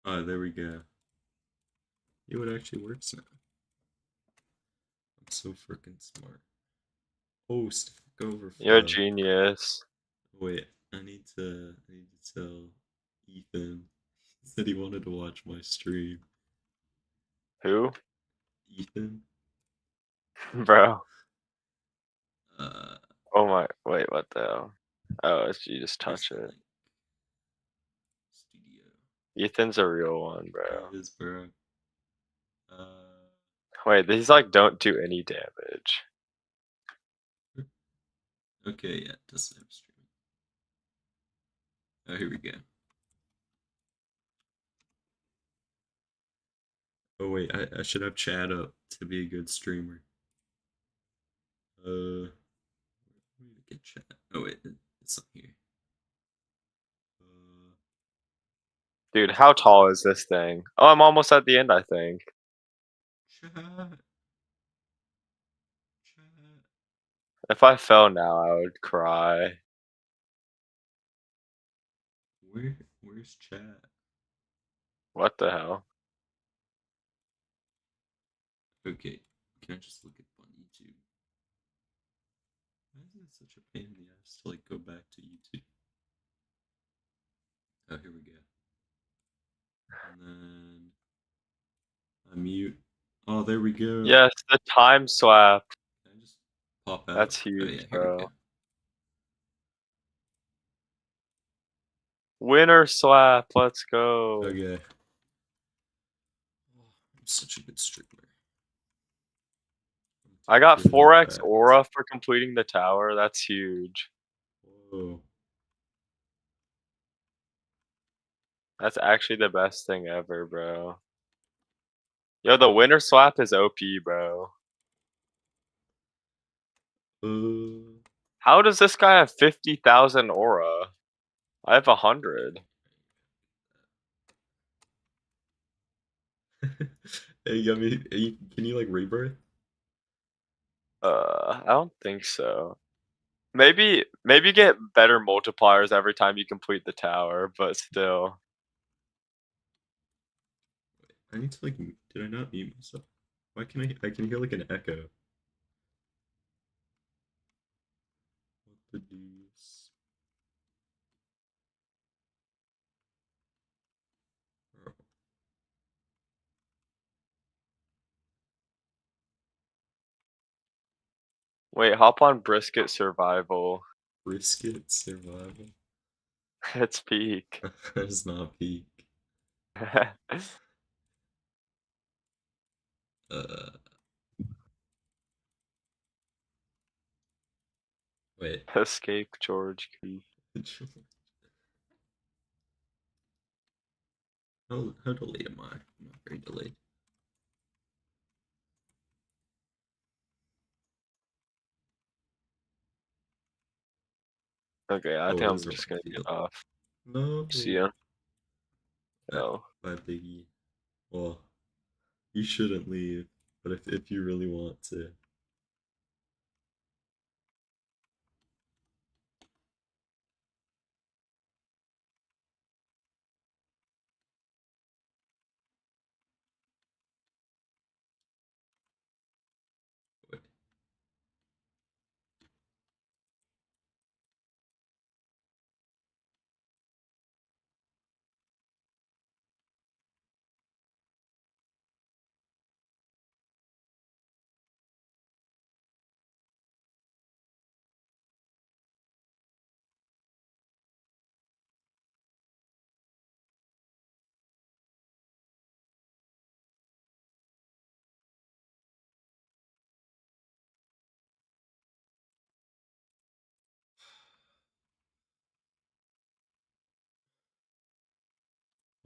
Oh, there we go. It would actually works now. I'm so freaking smart. Oh, Stack You're a Overflow. genius. Wait, I need to tell Ethan. He said he wanted to watch my stream. Who? Ethan? Bro. Uh, Oh my, wait, what the hell? Oh, you just where's touch the it. link? Studio. Ethan's a real one, He bro. is, bro. Uh, Wait, these like don't do any damage. okay, yeah, it doesn't have streaming. Oh, here we go. Oh wait, I should have chat up to be a good streamer. Where do we get chat? Oh wait, it's not here. Uh, Dude, how tall is this thing? Oh, I'm almost at the end, I think. chat, chat. If I fell now, I would cry. Where's chat? What the hell? Okay, can I just look it up on YouTube? Why is it such a pain in the ass to like go back to YouTube? Oh, here we go. And then I mute. Oh, there we go. Yes, the time swap. Can I just pop out? That's Oh huge, yeah, here we go. bro. Winner swap, let's go. Okay. Oh, I'm such a good streamer. I got Good and 4x fact. aura for completing the tower. That's huge. Whoa. That's actually the best thing ever, bro. Yo, the winner swap is OP, bro. Uh. How does this guy have 50,000 aura? I have 100. Hey, you got me. Hey, can you like rebirth? I don't think so. Maybe get better multipliers every time you complete the tower, but still. I need to like. Did I not mute myself? Why can I? I can hear like an echo. What the deuce? Oh, Wait, hop on brisket survival. brisket survival. It's peak. That's not peak. Uh. Wait. Escape George Creek. How delayed am I? I'm not very delayed. Okay, I Oh, think it I'm is a just gonna get field. off. No. See ya. No. Bye, Biggie. Well, you shouldn't leave, but if you really want to. Wait.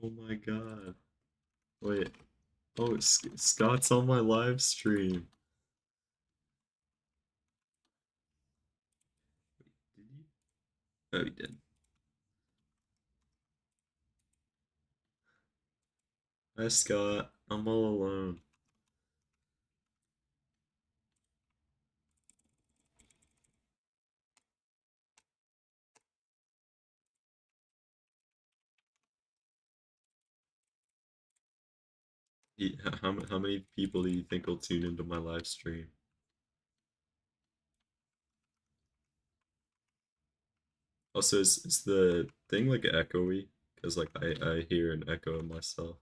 Oh my god. Wait. Oh, Scott's on my live stream. Did you? Oh, he did. Hi, Scott. I'm all alone. How many people do you think will tune into my live stream? Also, is the thing like echoey? Because like I hear an echo in myself.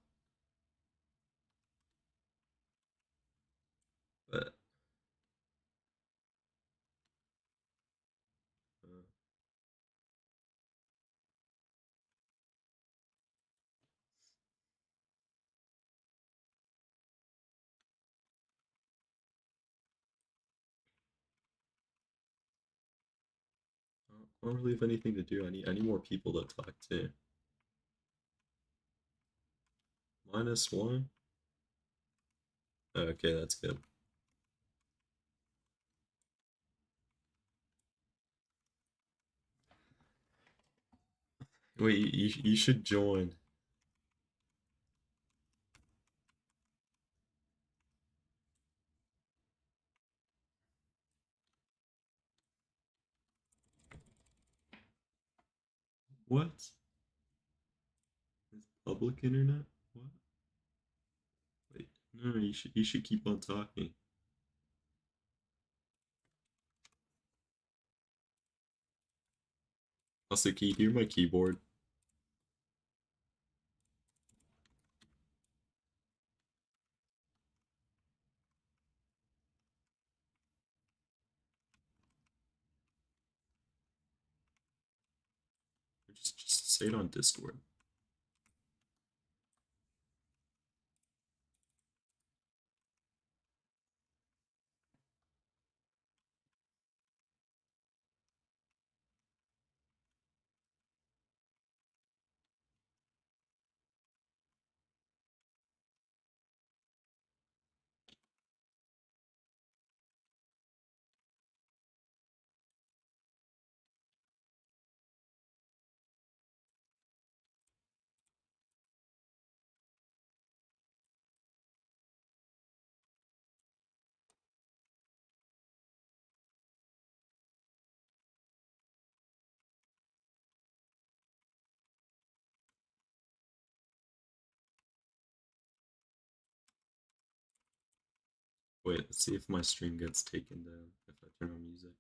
But uh, I don't really have anything to do. I need more people to talk to. -1. Okay, that's good. Wait, you should join. What? Is public internet? What? Wait, no, you should keep on talking. Also, can you hear my keyboard? Or just say it on Discord. Wait, let's see if my stream gets taken down if I turn on music.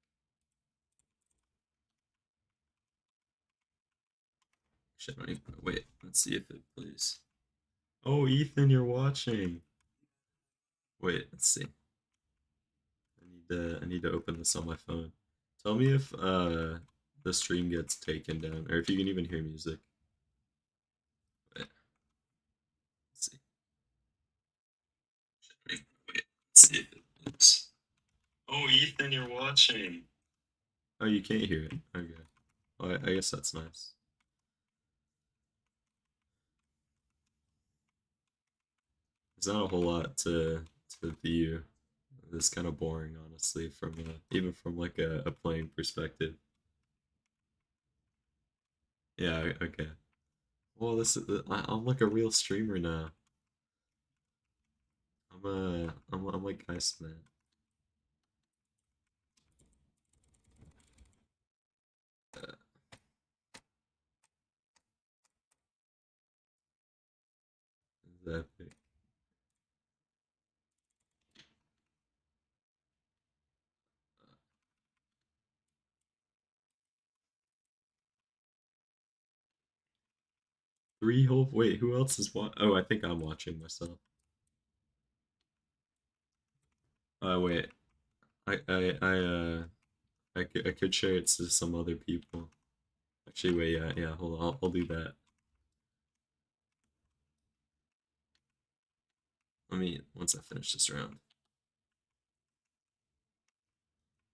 Shit, I don't even wait. Let's see if it plays. Oh, Ethan, you're watching. Wait, let's see. I need to open this on my phone. Tell me if the stream gets taken down or if you can even hear music. Wait, let's see. Wait, let's see if it plays. Oh, Ethan, you're watching. Oh, you can't hear it. Okay. Well, I guess that's nice. There's not a whole lot to view. It's kind of boring, honestly, from even from like a playing perspective. Yeah. Okay. Well, this is I'm like a real streamer now. I'm like Iceman. Uh, is that big? 3 whole. Wait, who else is what? Oh, I think I'm watching myself. Wait. I I I I could share it to some other people. Actually, wait. Yeah. Hold on. I'll do that. Let me once I finish this round.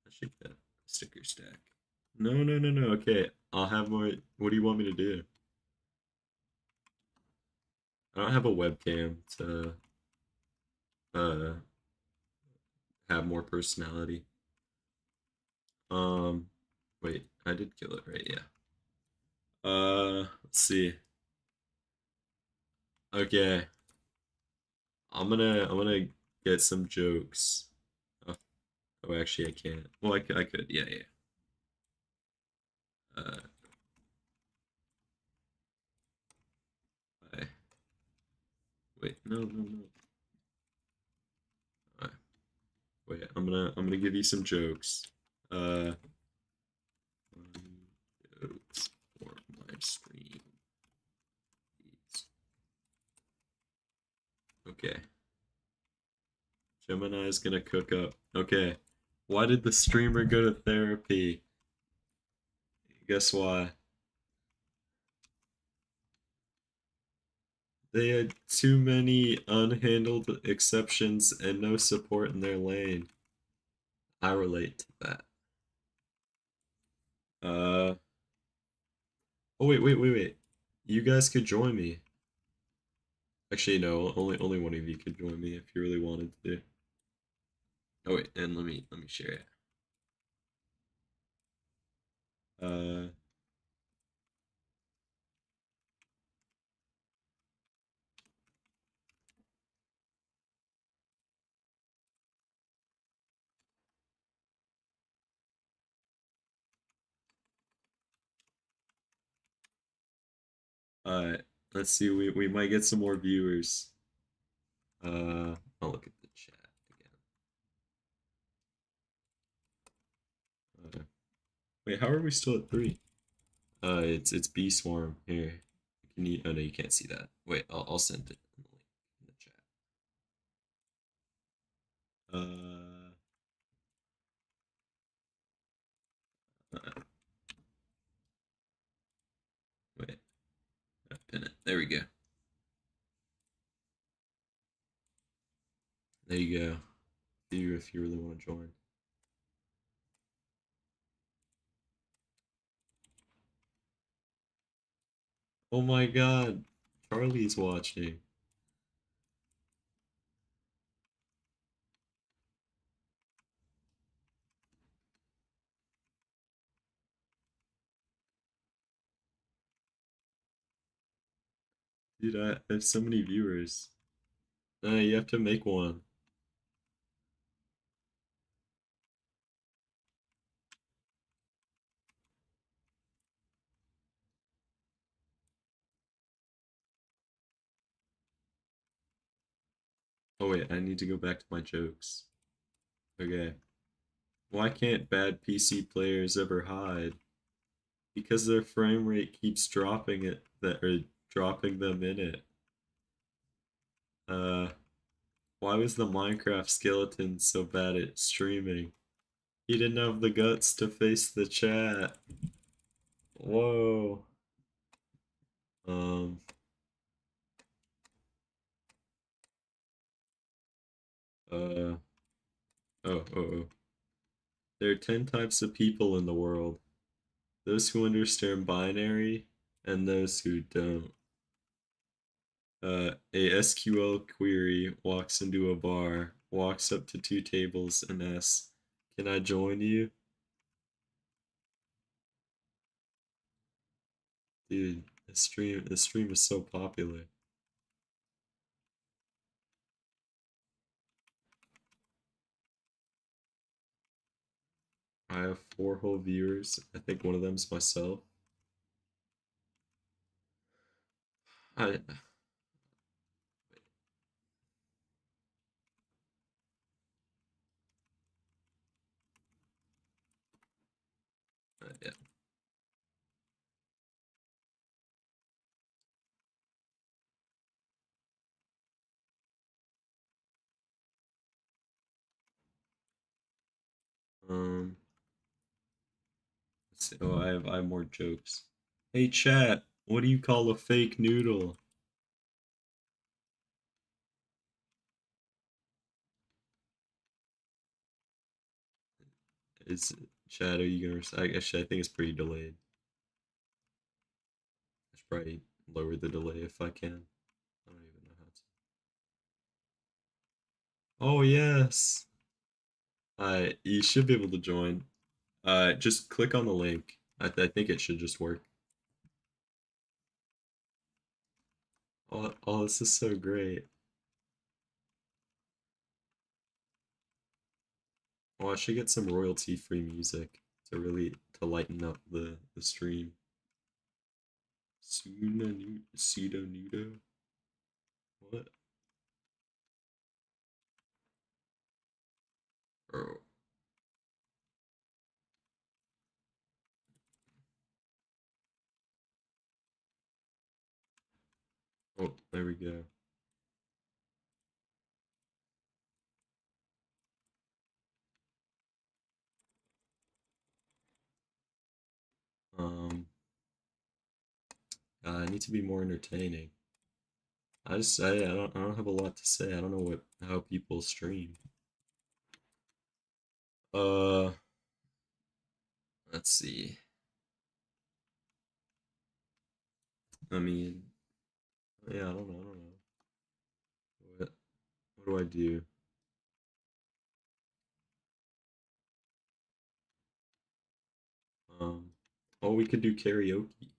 I should get a sticker stack. No. Okay, I'll have more. What do you want me to do? I don't have a webcam to uh have more personality. Um, wait, I did kill it, right? Yeah. Let's see. Okay, I'm gonna get some jokes. Oh, oh, actually, I can't. Well, I could. Yeah. Uh, I, wait, no. Wait, I'm gonna give you some jokes. Funny jokes for my stream. Please. Okay. Gemini is gonna cook up. Okay. Why did the streamer go to therapy? Guess why? They had too many unhandled exceptions and no support in their lane. I relate to that. Oh wait. You guys could join me. Actually, no. Only one of you could join me if you really wanted to. Oh wait, and let me share it. Uh, alright. Let's see. We might get some more viewers. I'll look at the chat again. Wait, how are we still at 3? It's B Swarm here. Can you? Oh no, you can't see that. Wait, I'll send it in the link in the chat. Wait, pin it. There we go. There you go. If you really want to join. Oh my God, Charlie's watching. Dude, I have so many viewers. You have to make one. Oh wait, I need to go back to my jokes. Okay. Why can't bad PC players ever hide? Because their frame rate keeps dropping dropping them in it. Uh, why was the Minecraft skeleton so bad at streaming? He didn't have the guts to face the chat. Whoa. Um. Uh. Oh. There are 10 types of people in the world. Those who understand binary and those who don't. A SQL query walks into a bar, walks up to 2 tables, and asks, "Can I join you?" Dude, the stream is so popular. I have 4 whole viewers. I think one of them's myself. I yeah. Um. Let's see. Oh, I have more jokes. Hey chat, what do you call a fake noodle? Is chat? Are you gonna? Actually, I think it's pretty delayed. I should probably lower the delay if I can. I don't even know how to. Oh yes. You should be able to join. Just click on the link. I think it should just work. Oh, this is so great. Oh, I should get some royalty-free music to lighten up the stream. Pseudo nudo. What? Oh, oh, there we go. Um, I need to be more entertaining. I don't have a lot to say. I don't know how people stream. Uh, let's see. I mean, yeah, I don't know. What what do I do? Um, oh, we could do karaoke.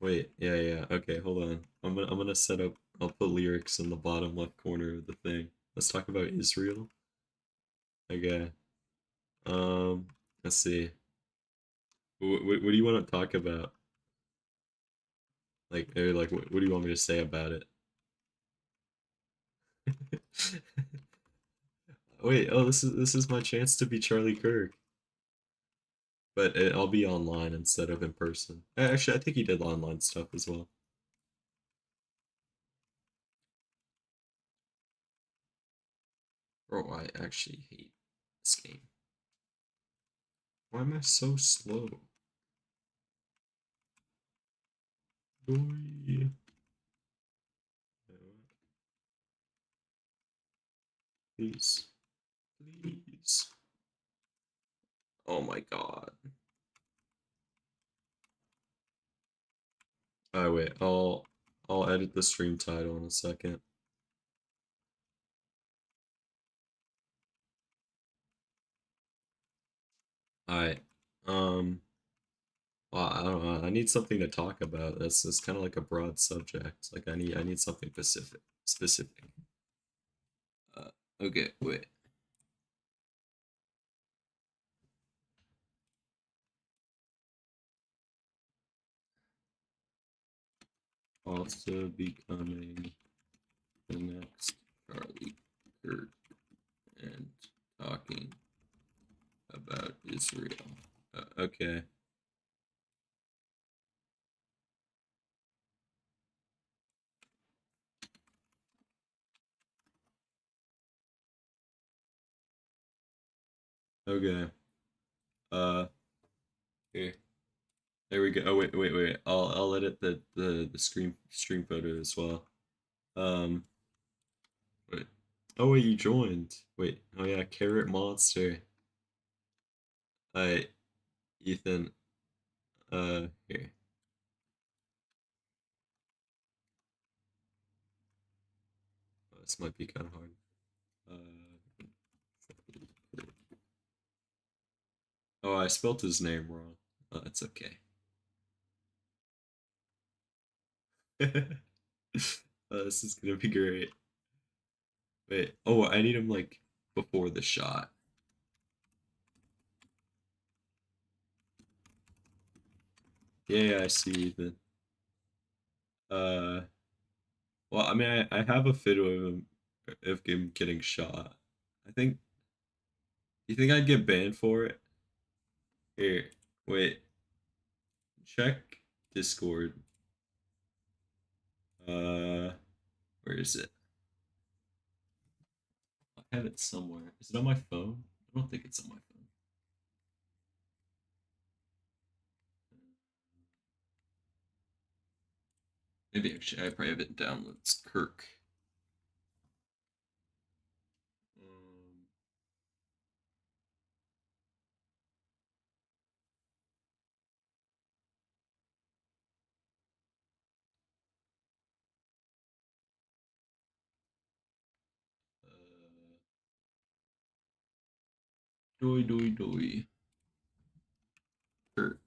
Wait, yeah. Okay, hold on. I'm gonna set up. I'll put lyrics in the bottom left corner of the thing. Let's talk about Israel. Okay. Um, let's see. What do you want to talk about? Like what do you want me to say about it? Wait, oh, this is my chance to be Charlie Kirk, but I'll be online instead of in person. Actually, I think he did online stuff as well. Oh, I actually hate this game. Why am I so slow? Boy. Please, please. Oh my god. Oh wait, I'll edit the stream title in a second. Alright. Um well, I don't know. I need something to talk about. That's kind of like a broad subject. Like I need something specific. Uh okay, wait. Also becoming the next Charlie Kirk and talking about Israel. Okay. Okay. Uh here. There we go. Oh wait. I'll edit the stream photo as well. Um wait. Oh wait, you joined. Wait. Oh yeah, Carrot Monster. Hi, Ethan. Here. Oh, this might be kind of hard. Uh Oh, I spelled his name wrong. Oh, that's okay. This is gonna be great. Wait. Oh, I need him like before the shot. Yeah, I see Ethan. Uh, well, I mean, I have a photo of him getting shot. I think. You think I'd get banned for it? Here, wait. Check Discord. Uh, where is it? I have it somewhere. Is it on my phone? I don't think it's on my phone. Maybe actually, I probably have it downloaded. It's Kirk. Um, doy. Kirk.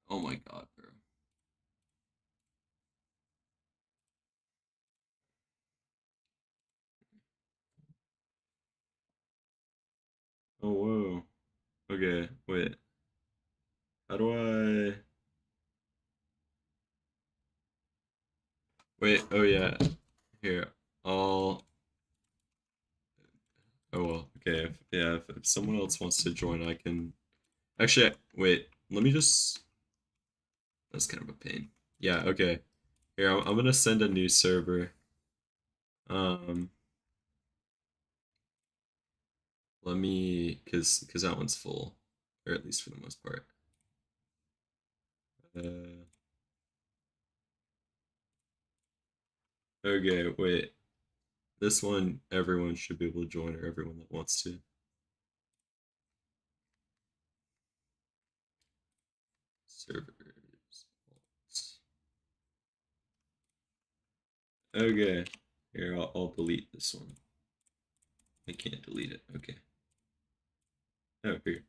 Oh my god, bro. Oh whoa. Okay, wait. How do I? Wait. Oh yeah. Here. I'll. Oh well. Okay. If someone else wants to join, I can. Actually, wait. Let me just. That's kind of a pain. Yeah. Okay. Here, I'm gonna send a new server. Um, Let me, cause that one's full, or at least for the most part. Uh, okay, wait. This one, everyone should be able to join, or everyone that wants to. Servers. Okay. Here, I'll delete this one. I can't delete it. Okay. Oh, here.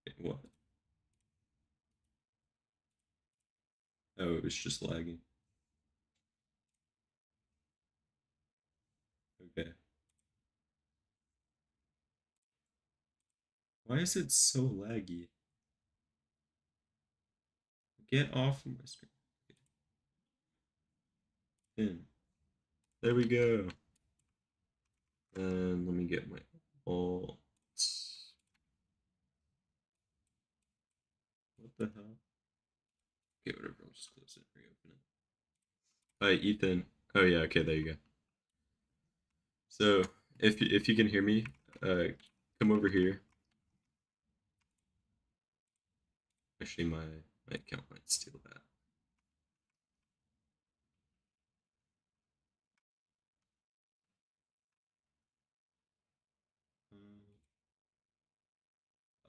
Wait, what? Oh, it was just lagging. Okay. Why is it so laggy? Get off of my screen. In. There we go. And let me get my alt. What the hell? Okay, whatever. I'll just close it. Reopen it. Hi, Ethan. Oh yeah. Okay, there you go. So if you can hear me, come over here. Actually, my account might steal that.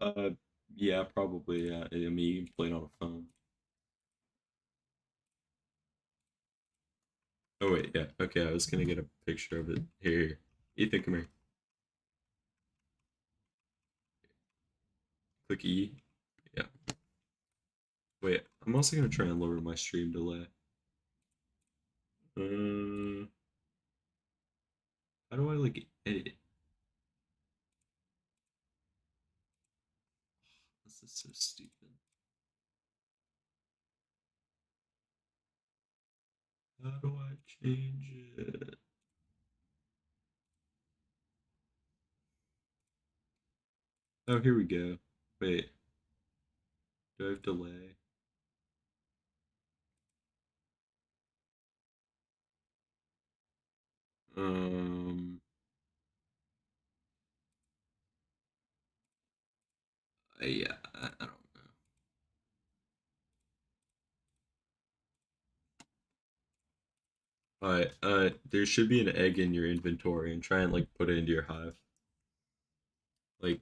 Uh, yeah, probably. Yeah, I mean, you can play it on a phone. Oh wait, yeah. Okay, I was gonna get a picture of it. Here. Ethan, come here. Click E. Yeah. Wait, I'm also gonna try and lower my stream delay. Uh, how do I like edit? This is so stupid. How do I change it? Oh, here we go. Wait, do I have delay? Um, yeah, I don't know. Alright, there should be an egg in your inventory and try and like put it into your hive. Like,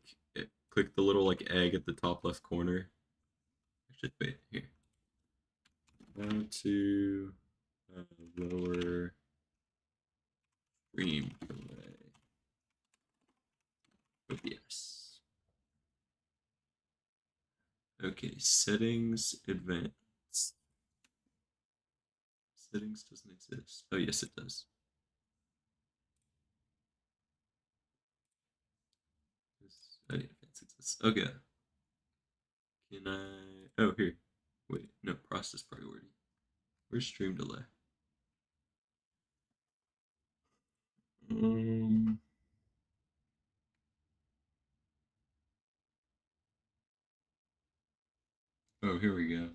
click the little like egg at the top left corner. Actually, wait, here. How to lower stream delay. OBS. Okay, settings, advanced. Settings doesn't exist. Oh, yes, it does. Oh, yeah, advanced exists. Okay. Can I? Oh, here. Wait, no, process priority. Where's stream delay? Um, oh, here we go.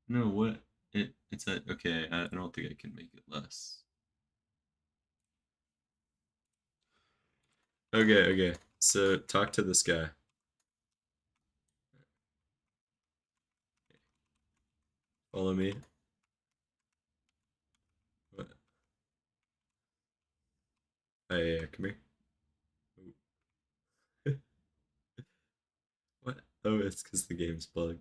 No, what? It's at, okay, I don't think I can make it less. Okay, okay. So talk to this guy. Follow me. What? Hey, come here. What? Oh, it's because the game's bugged.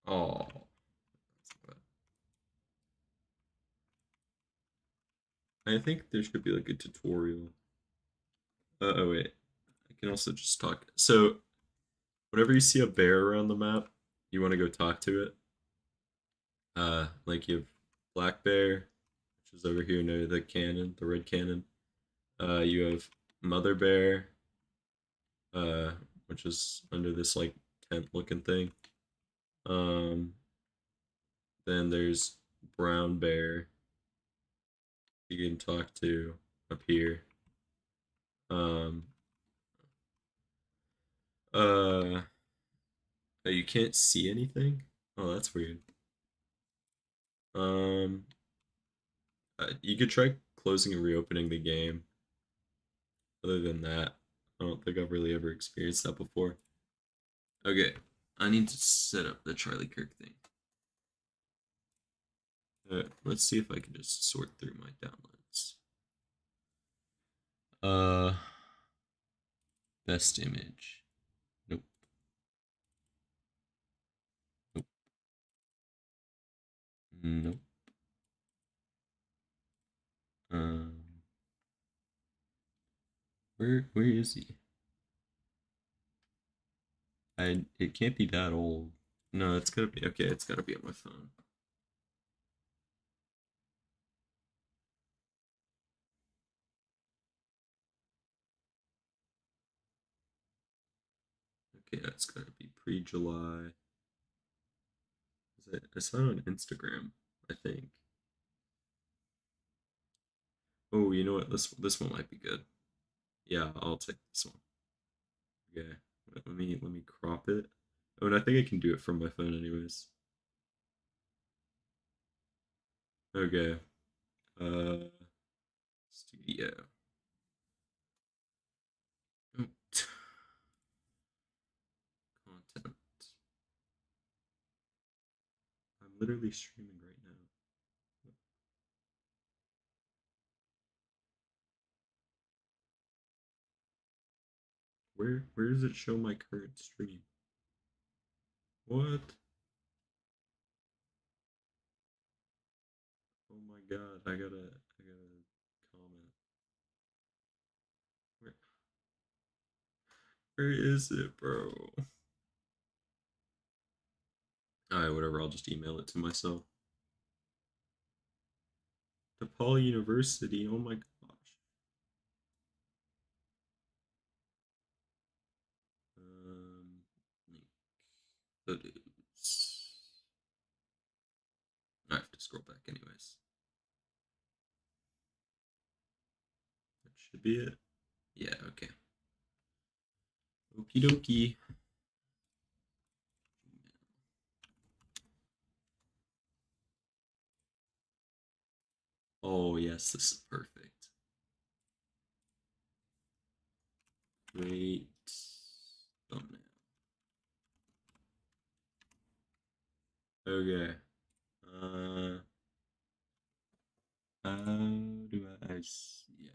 Oh. I think there should be like a tutorial. Oh wait. I can also just talk. So whenever you see a bear around the map, you want to go talk to it. Like you have Black Bear, which is over here near the cannon, the red cannon. You have Mother Bear, uh, which is under this like tent looking thing. Um, then there's Brown Bear you can talk to up here. Um, uh, you can't see anything. Oh, that's weird. Um, you could try closing and reopening the game. Other than that, I don't think I've really ever experienced that before. Okay, I need to set up the Charlie Kirk thing. Let's see if I can just sort through my downloads. Uh, best image. Nope. Nope. Nope. Um, where is he? It can't be that old. No, it's gotta be okay. It's gotta be on my phone. Okay, that's gotta be pre-July. I saw it on Instagram, I think. Oh, you know what? This one might be good. Yeah, I'll take this one. Okay, let me crop it. Oh, and I think I can do it from my phone, anyways. Okay. Uh, studio. Oh, content. I'm literally streaming right now. Where does it show my current stream? What? Oh my god, I gotta comment. Where where is it, bro? Alright, whatever, I'll just email it to myself. DePaul University, oh my gosh. Link photos. I have to scroll back anyways. That should be it. Yeah, okay. Okie dokie. Oh yes, this is perfect. Great thumbnail. Okay. Uh, how do yeah.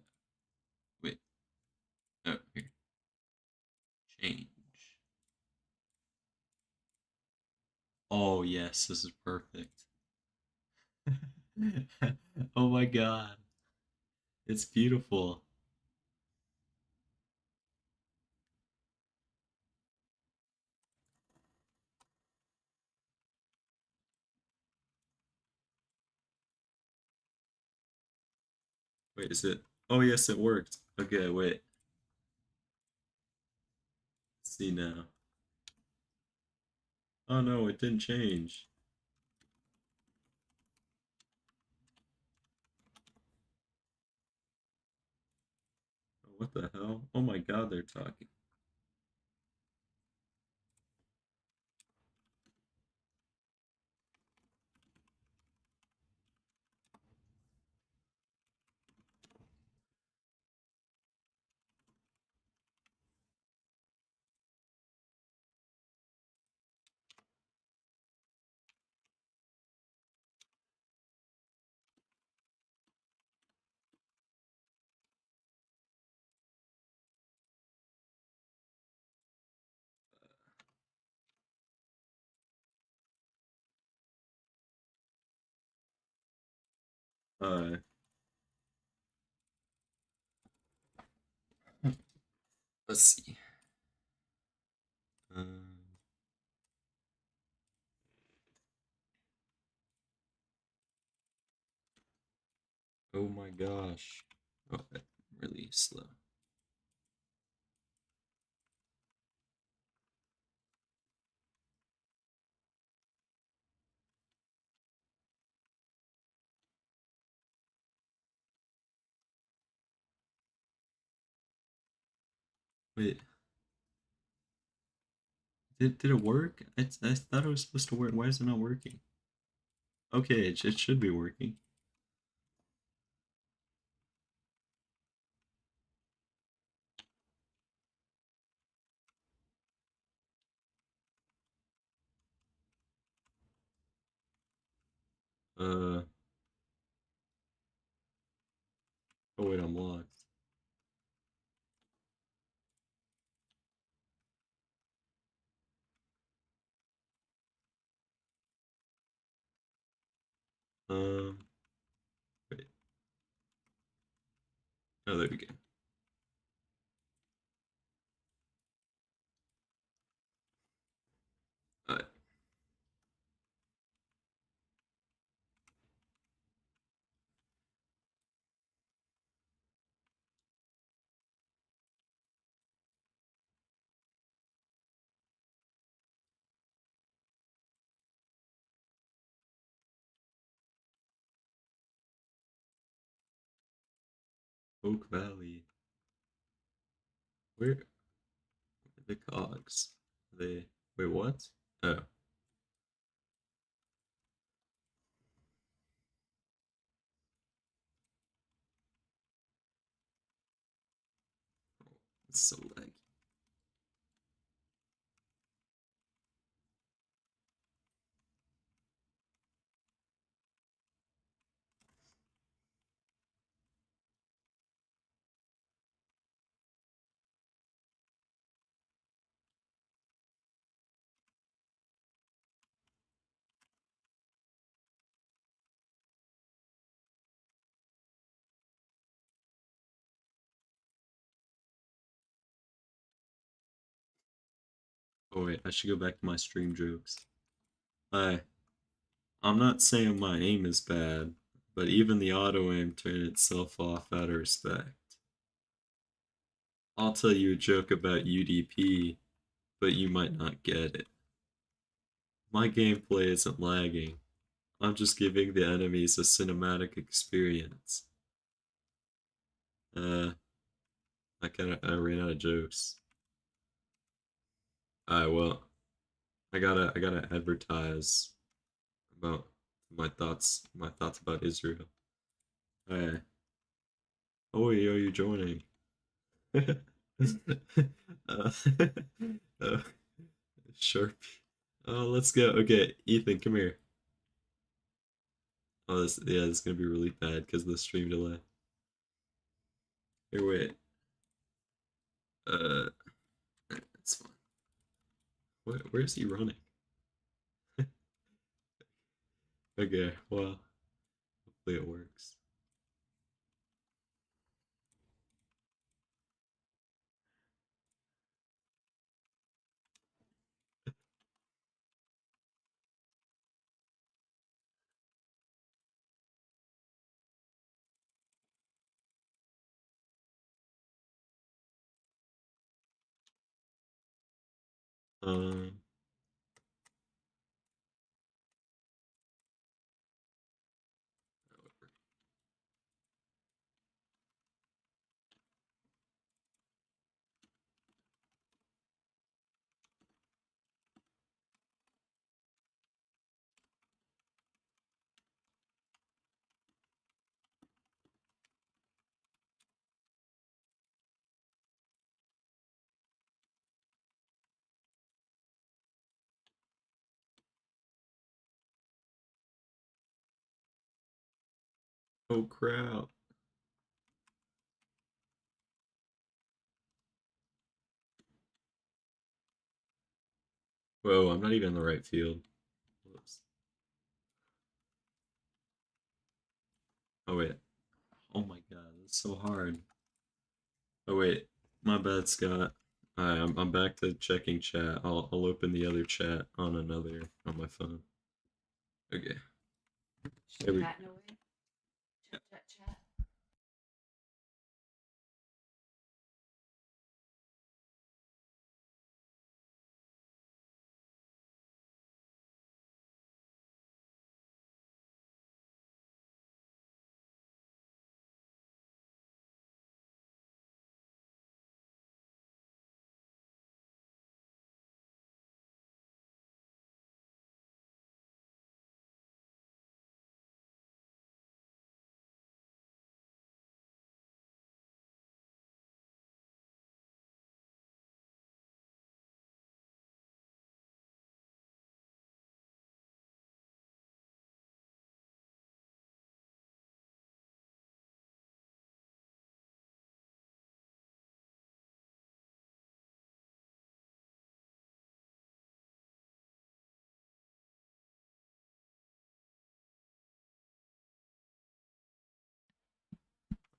Wait. Oh, here. Change. Oh yes, this is perfect. Oh my god. It's beautiful. Wait, is it? Oh yes, it worked. Okay, wait. Let's see now. Oh no, it didn't change. What the hell? Oh my god, they're talking. Uh, let's see. Um, Oh my gosh. Oh, really slow. Wait, did it work? I thought it was supposed to work. Why is it not working? Okay, it should be working. Uh, oh wait, I'm locked. Um, wait. Oh, there we go. Alright. Oak Valley. Where are the cogs? They wait, what? Oh, it's so laggy. Oh wait, I should go back to my stream jokes. I I'm not saying my aim is bad, but even the auto aim turned itself off out of respect. I'll tell you a joke about UDP, but you might not get it. My gameplay isn't lagging. I'm just giving the enemies a cinematic experience. Uh, I ran out of jokes. Well, I gotta advertise about my thoughts about Israel. Alright. Oh, yo, you joining? uh, uh, Sharpie. Oh, let's go. Okay, Ethan, come here. Oh, this is gonna be really bad because of the stream delay. Here, wait. Uh, it's fine. Where is he running? Okay, well, hopefully it works. Um, oh crap. Whoa, I'm not even in the right field. Whoops. Oh wait. Oh my god, that's so hard. Oh wait, my bad, Scott. I'm back to checking chat. I'll open the other chat on on my phone. Okay. There we Chatting away. Chat, chat, chat.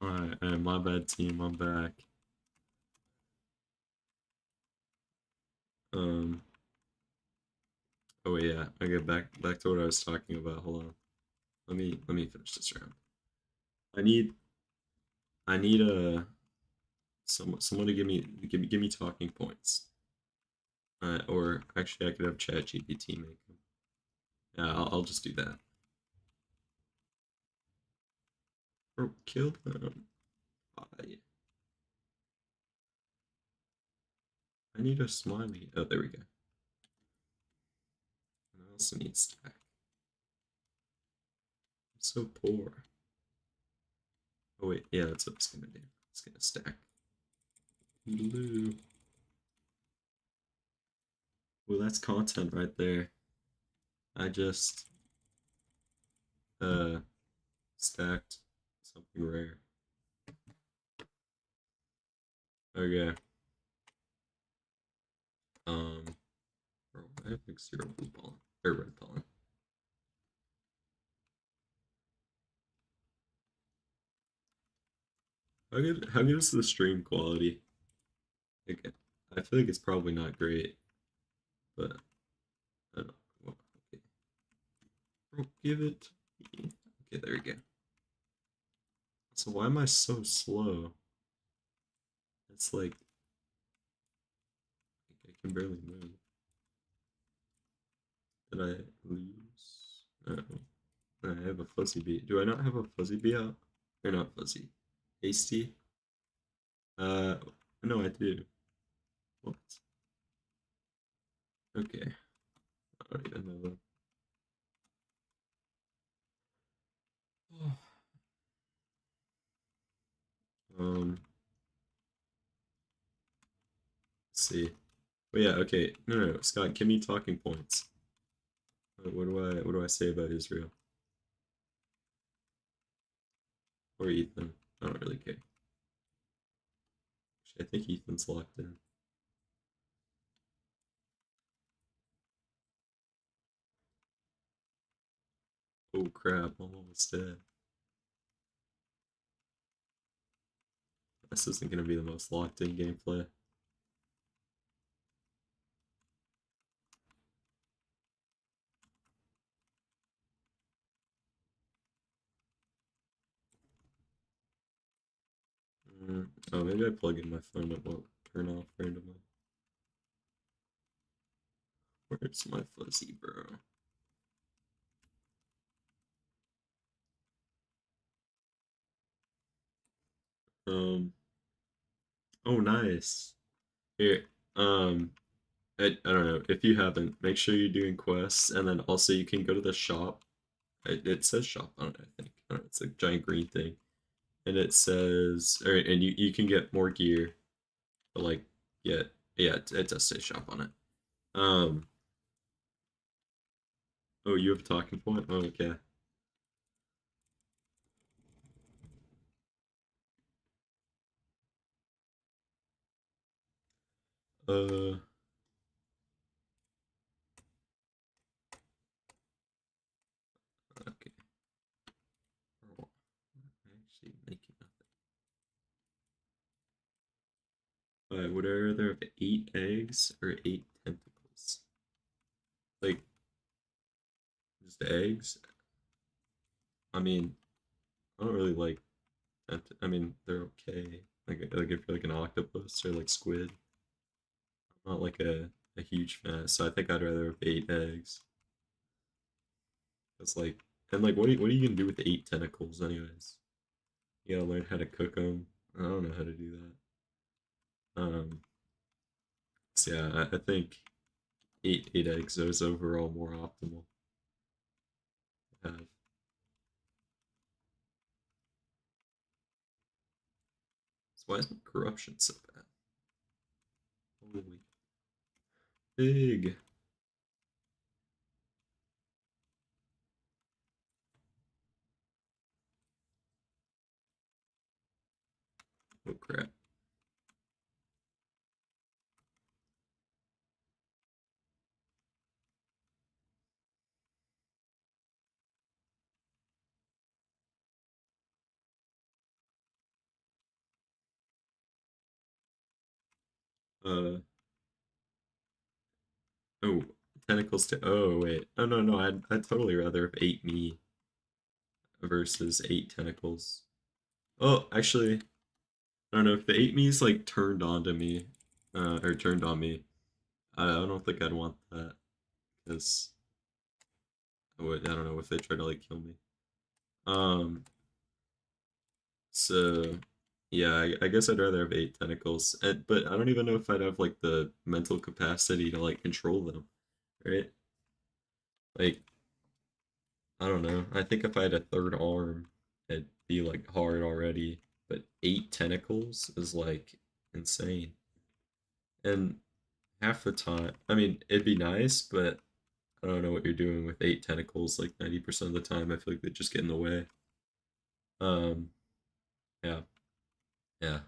Alright, my bad team, I'm back. Um, oh wait, yeah, okay, back to what I was talking about. Hold on. Let me finish this round. I need I need someone to give me talking points. Or actually I could have ChatGPT make them. Yeah, I'll just do that. Or kill them. I need a smiley. Oh, there we go. And I also need stack. I'm so poor. Oh wait, yeah, that's what it's gonna do. It's gonna stack. Blue. Well, that's content right there. I just uh stacked something rare. Okay. Um, bro, I have like 0 blue pollen or red pollen. How good is the stream quality? Like, I feel like it's probably not great, but I don't know. Well, okay. Bro, give it. Okay, there we go. So why am I so slow? It's like I can barely move. Did I lose? No. I have a fuzzy bee. Do I not have a fuzzy bee out? Or not fuzzy? Hasty? Uh, no, I do. What? Okay. I don't even know them. Let's see. But yeah, okay. No, Scott, give me talking points. What do I say about Israel? Or Ethan? I don't really care. Actually, I think Ethan's locked in. Oh crap, I'm almost dead. This isn't gonna be the most locked in gameplay. Oh, maybe I plug in my phone, it won't turn off randomly. Where's my fuzzy, bro? Oh, nice. Here, I don't know. If you haven't, make sure you're doing quests, and then also you can go to the shop. It says shop on it, I think. I don't know, it's a giant green thing. And it says, or and you can get more gear, but like get yeah, it does say shop on it. Um, oh, you have a talking point? Oh, okay. Uh, okay. Oh, I'm actually making nothing. Would I rather have 8 eggs or 8 tentacles? Like just eggs? I mean, I don't really like I mean, they're okay. Like if you're like an octopus or like squid, I'm not like a huge fan. So I think I'd rather have 8 eggs. It's like and like what are you gonna do with 8 tentacles anyways? You gotta learn how to cook them. I don't know how to do that. So yeah, I think eight eggs is overall more optimal to have. So why is my corruption so bad? Holy big. Oh crap. Uh, oh, tentacles to. Oh wait. Oh no no. I'd totally rather have 8 me versus 8 tentacles. Oh, actually, I don't know if the 8 me's like turned on to me, or turned on me. I don't think I'd want that because I don't know if they try to like kill me. Um, so yeah, I guess I'd rather have 8 tentacles, but I don't even know if I'd have like the mental capacity to like control them, right? Like I don't know. I think if I had a third arm, it'd be like hard already, but 8 tentacles is like insane. And half the time, I mean, it'd be nice, but I don't know what you're doing with 8 tentacles. Like 90% of the time, I feel like they just get in the way. Um, yeah, yeah.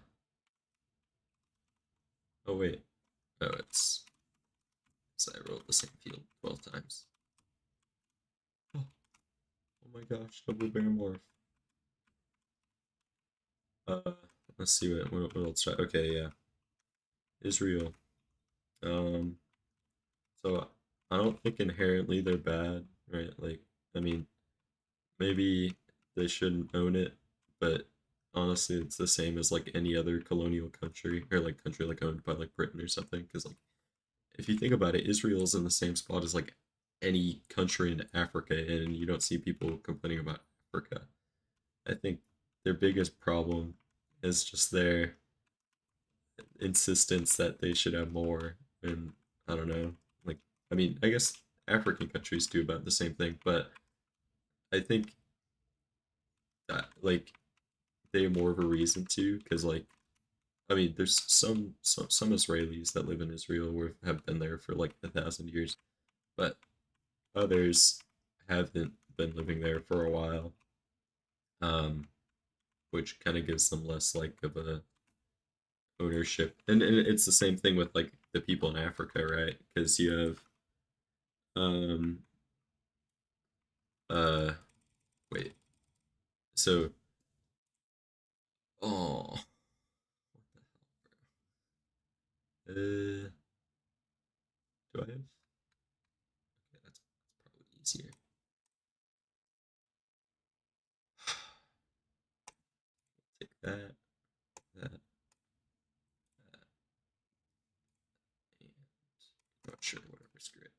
Oh wait, oh so I rolled the same field 12 times. Oh, oh my gosh, double bear morph. Uh, let's see what else. Okay, yeah, Israel. Um, so I don't think inherently they're bad, right? Like, I mean, maybe they shouldn't own it, but honestly, it's the same as like any other colonial country or like country like owned by like Britain or something. Because like if you think about it, Israel's in the same spot as like any country in Africa, and you don't see people complaining about Africa. I think their biggest problem is just their insistence that they should have more, and I don't know. Like, I mean, I guess African countries do about the same thing, but I think that like they have more of a reason to because like I mean there's some Israelis that live in Israel or have been there for like 1,000 years, but others haven't been living there for a while, um, which kind of gives them less like of a ownership. And it's the same thing with like the people in Africa, right? Because you have um uh wait so oh do I have okay, that's probably easier. Take that, and I'm not sure, whatever, screw it.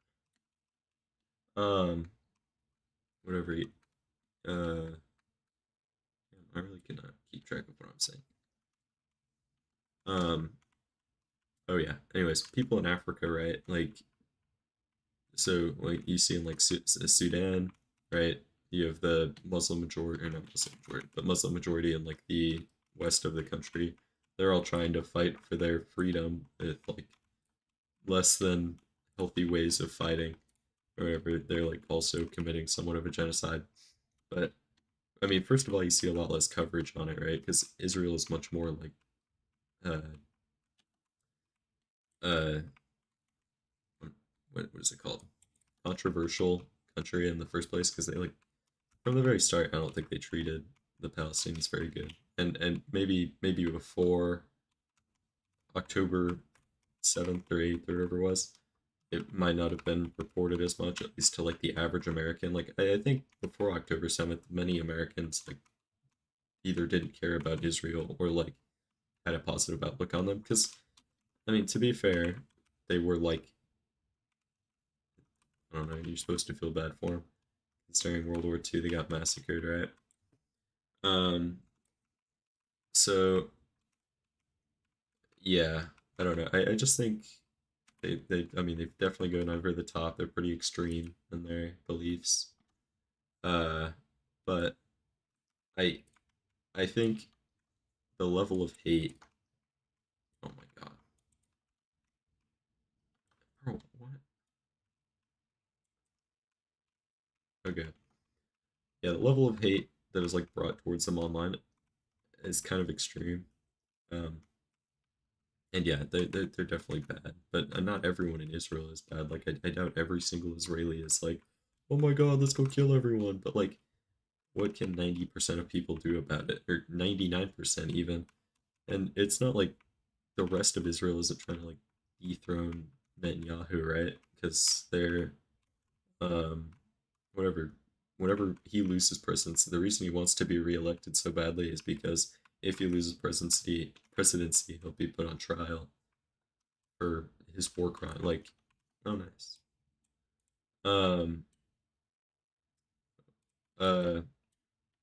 Whatever. Uh, I really cannot keep track of what I'm saying. Um, oh yeah. Anyways, people in Africa, right? Like, so like you see in like Sudan, right? You have the Muslim majority, or not Muslim majority, but Muslim majority in like the west of the country. They're all trying to fight for their freedom with like less than healthy ways of fighting, or whatever. They're like also committing somewhat of a genocide. But I mean, first of all, you see a lot less coverage on it, right? Because Israel is much more like uh uh what is it called? Controversial country in the first place because they like from the very start, I don't think they treated the Palestinians very good. And maybe before October 7th or 8th or whatever it was, it might not have been reported as much, at least to like the average American. Like I think before October 7th, many Americans like either didn't care about Israel or like had a positive outlook on them. Because I mean, to be fair, they were like I don't know, you're supposed to feel bad for them. During World War II, they got massacred, right? Um, so yeah, I don't know. I just think I mean they've definitely gone over the top. They're pretty extreme in their beliefs. Uh, but I I think the level of hate. Oh my god, bro, what? Okay, yeah, the level of hate that is like brought towards them online is kind of extreme. Um, and yeah, they're definitely bad, but not everyone in Israel is bad. Like I doubt every single Israeli is like, oh my god, let's go kill everyone. But like, what can 90% of people do about it, or 99% even? And it's not like the rest of Israel isn't trying to like dethrone Netanyahu, right? Because they're um whatever whenever he loses presidency, the reason he wants to be reelected so badly is because if he loses presidency, he'll be put on trial for his war crime. Like, oh nice. Um uh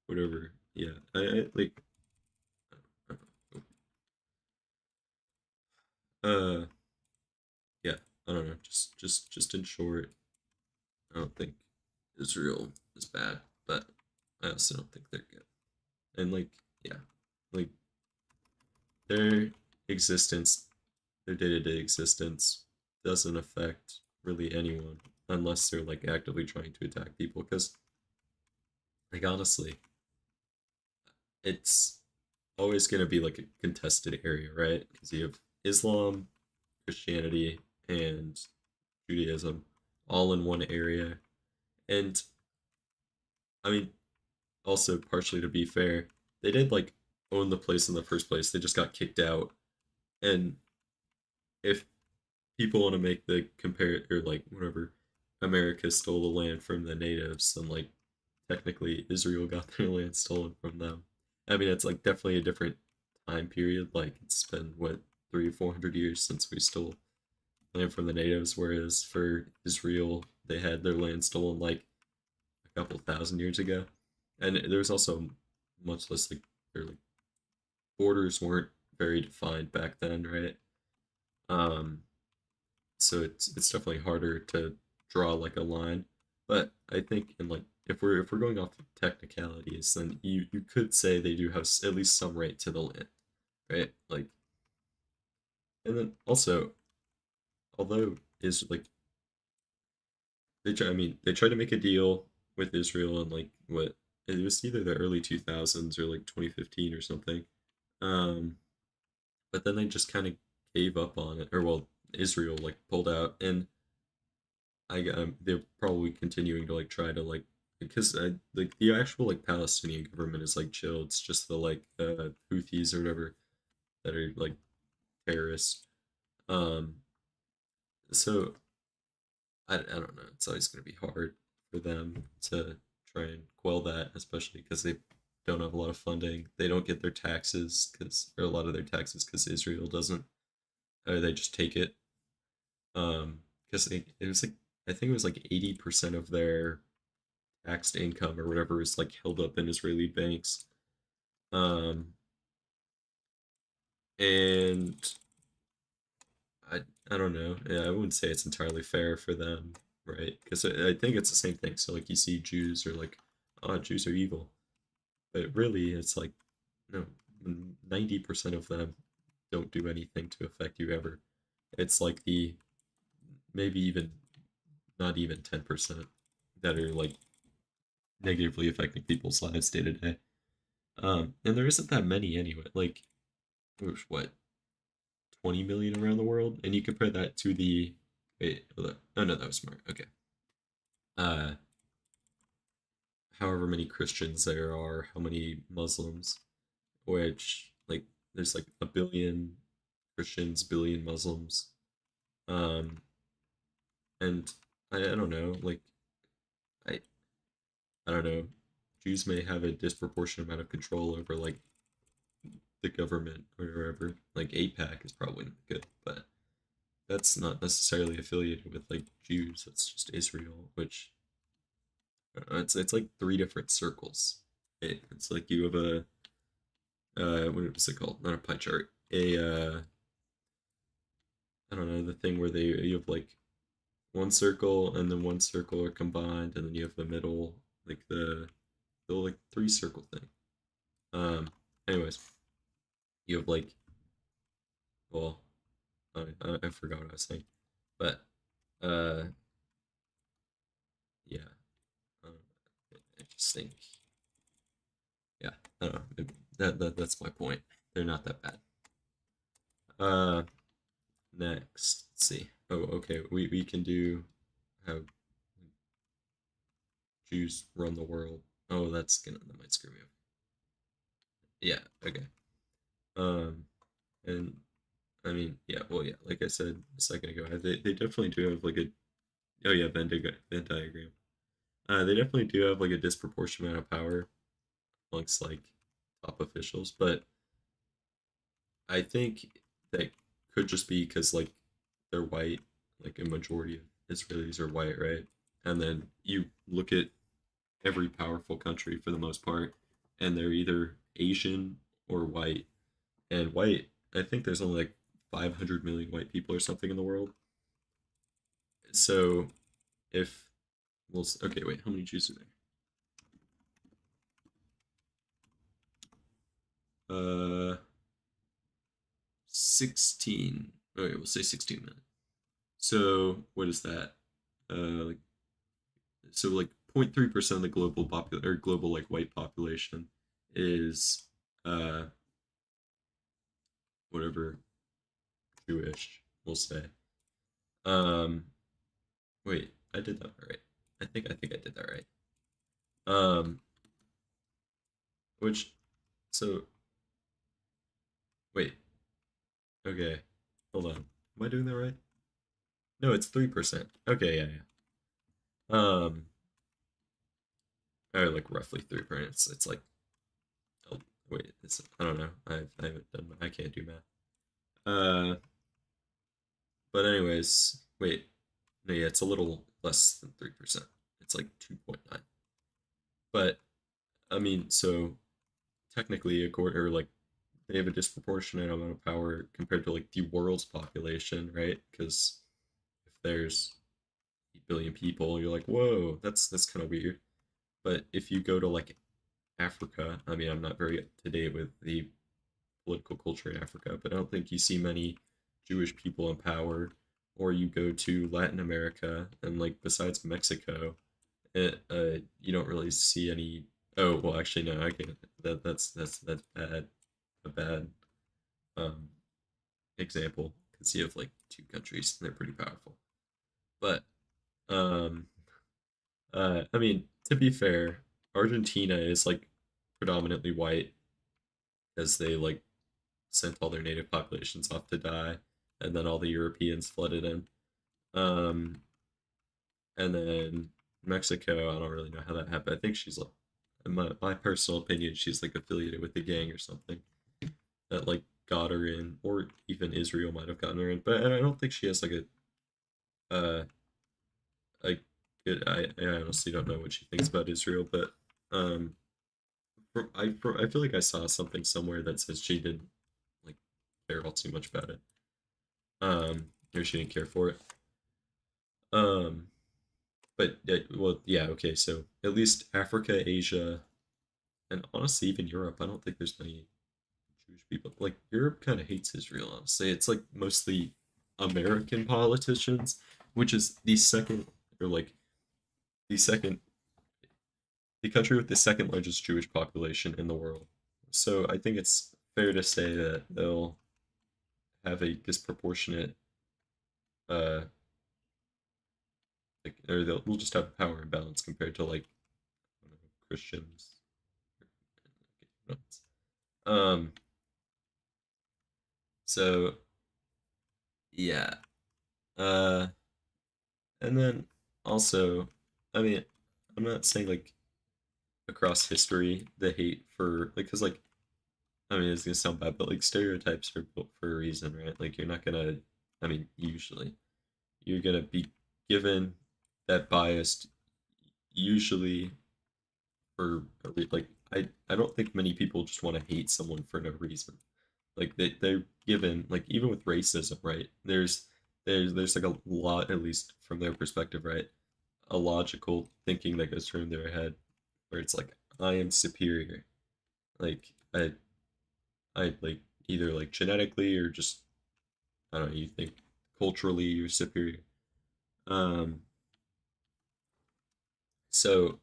whatever. Yeah. I like uh yeah, I don't know. Just in short, I don't think Israel is bad, but I also don't think they're good. And like, yeah, like their existence, their day-to-day existence doesn't affect really anyone unless they're like actively trying to attack people. Because like honestly, it's always going to be like a contested area, right? Because you have Islam, Christianity, and Judaism all in one area. And I mean, also partially to be fair, they did like own the place in the first place. They just got kicked out. And if people want to make the compare or like whatever, America stole the land from the natives, and like technically Israel got their land stolen from them. I mean, it's like definitely a different time period. Like it's been what 300 or 400 years since we stole land from the natives, whereas for Israel they had their land stolen like a couple thousand years ago, and there was also much less like their like borders weren't very defined back then, right? Um, so it's definitely harder to draw like a line. But I think in like if we're going off of technicalities, then you could say they do have at least some right to the land, right? Like, and then also, although is like I mean, they tried to make a deal with Israel in like what it was either the early 2000s or like 2015 or something. Um, but then they just kind of gave up on it, or well, Israel like pulled out, and they're probably continuing to like try to like because like the actual like Palestinian government is like chill. It's just the like Houthis or whatever that are like terrorists. Um, so I don't know. It's always going to be hard for them to try and quell that, especially because they don't have a lot of funding. They don't get their taxes because or a lot of their taxes because Israel doesn't, or they just take it. Because it was like I think it was like 80% of their taxed income or whatever is like held up in Israeli banks. Um, and I don't know. Yeah, I wouldn't say it's entirely fair for them, right? Because I think it's the same thing. So like you see Jews are like, oh, Jews are evil, but really it's like no, 90% of them don't do anything to affect you ever. It's like the maybe even not even 10% that are like negatively affecting people's lives day to day. And there isn't that many anyway. Like, there's what 20 million around the world, and you compare that to the wait, hold up. Oh no, that was smart. Okay. Uh, however many Christians there are, how many Muslims, which like there's like a billion Christians, billion Muslims. Um, and I don't know, like I I don't know. Jews may have a disproportionate amount of control over like the government or wherever. Like APAC is probably not good, but that's not necessarily affiliated with like Jews. That's just Israel, which it's like three different circles. It's like you have a what was it called? Not a pie chart. A I don't know the thing where you have like one circle and then one circle are combined, and then you have the middle, like the like three circle thing. Um. Anyways, you have like well, I forgot what I was saying, but uh yeah. Um, I just think yeah, I don't know. That's my point. They're not that bad. Uh, next, let's see. Oh, okay. We can do how Jews run the world. Oh, that might screw me up. Yeah. Okay. Um, and I mean, yeah, well, yeah, like I said a second ago, they definitely do have like a, oh yeah, Venn diagram. They definitely do have like a disproportionate amount of power amongst like top officials, but I think that could just be because like they're white, like a majority of Israelis are white, right? And then you look at every powerful country for the most part, and they're either Asian or white. And white, I think there's only like 500 million white people or something in the world. So if, well, okay, wait, how many Jews are there? 16. Okay, we'll say 16 million. So what is that? Like, so like 0.3% of the global or global like white population is uh whatever Jewish, we'll say. Um, wait, I did that right. I think I did that right. Um, which so wait, okay, hold on. Am I doing that right? No, it's 3%. Okay, yeah, yeah. Or like roughly 3%. It's like, oh wait, it's I don't know. I haven't done. I can't do math. But anyways, wait, no, yeah, it's a little less than 3%. It's like 2.9. But I mean, so technically, according or like they have a disproportionate amount of power compared to like the world's population, right? Because if there's 8 billion people, you're like, whoa, that's kind of weird. But if you go to like Africa, I mean, I'm not very up to date with the political culture in Africa, but I don't think you see many Jewish people in power. Or you go to Latin America, and like besides Mexico, you don't really see any. Oh well, actually no, I get it. That's bad, a bad um example because you have like two countries and they're pretty powerful. But um I mean, to be fair, Argentina is like predominantly white as they like sent all their native populations off to die, and then all the Europeans flooded in. Um, and then Mexico, I don't really know how that happened. I think she's like, in my personal opinion, she's like affiliated with the gang or something that like got her in, or even Israel might have gotten her in. But I don't think she has like uh a good. I honestly don't know what she thinks about Israel, but um, I feel like I saw something somewhere that says she didn't like care all too much about it. Or she didn't care for it. Um, but well, yeah, okay. So at least Africa, Asia, and honestly, even Europe. I don't think there's many Jewish people. Like Europe kind of hates Israel. Honestly, it's like mostly American politicians, which is the second or like the second the country with the second largest Jewish population in the world. So I think it's fair to say that they'll have a disproportionate uh like or we'll just have a power imbalance compared to like I don't know, Christians. Um so yeah. Uh and then also I mean I'm not saying like across history the hate for like because like I mean it's gonna sound bad but like stereotypes are built for a reason, right? Like you're not gonna I mean usually you're gonna be given that bias usually for like I don't think many people just want to hate someone for no reason. Like they're given like even with racism, right? There's like a lot at least from their perspective, right? A logical thinking that goes through their head where it's like I am superior. Like I like either like genetically or just I don't know, you think culturally you're superior. Um so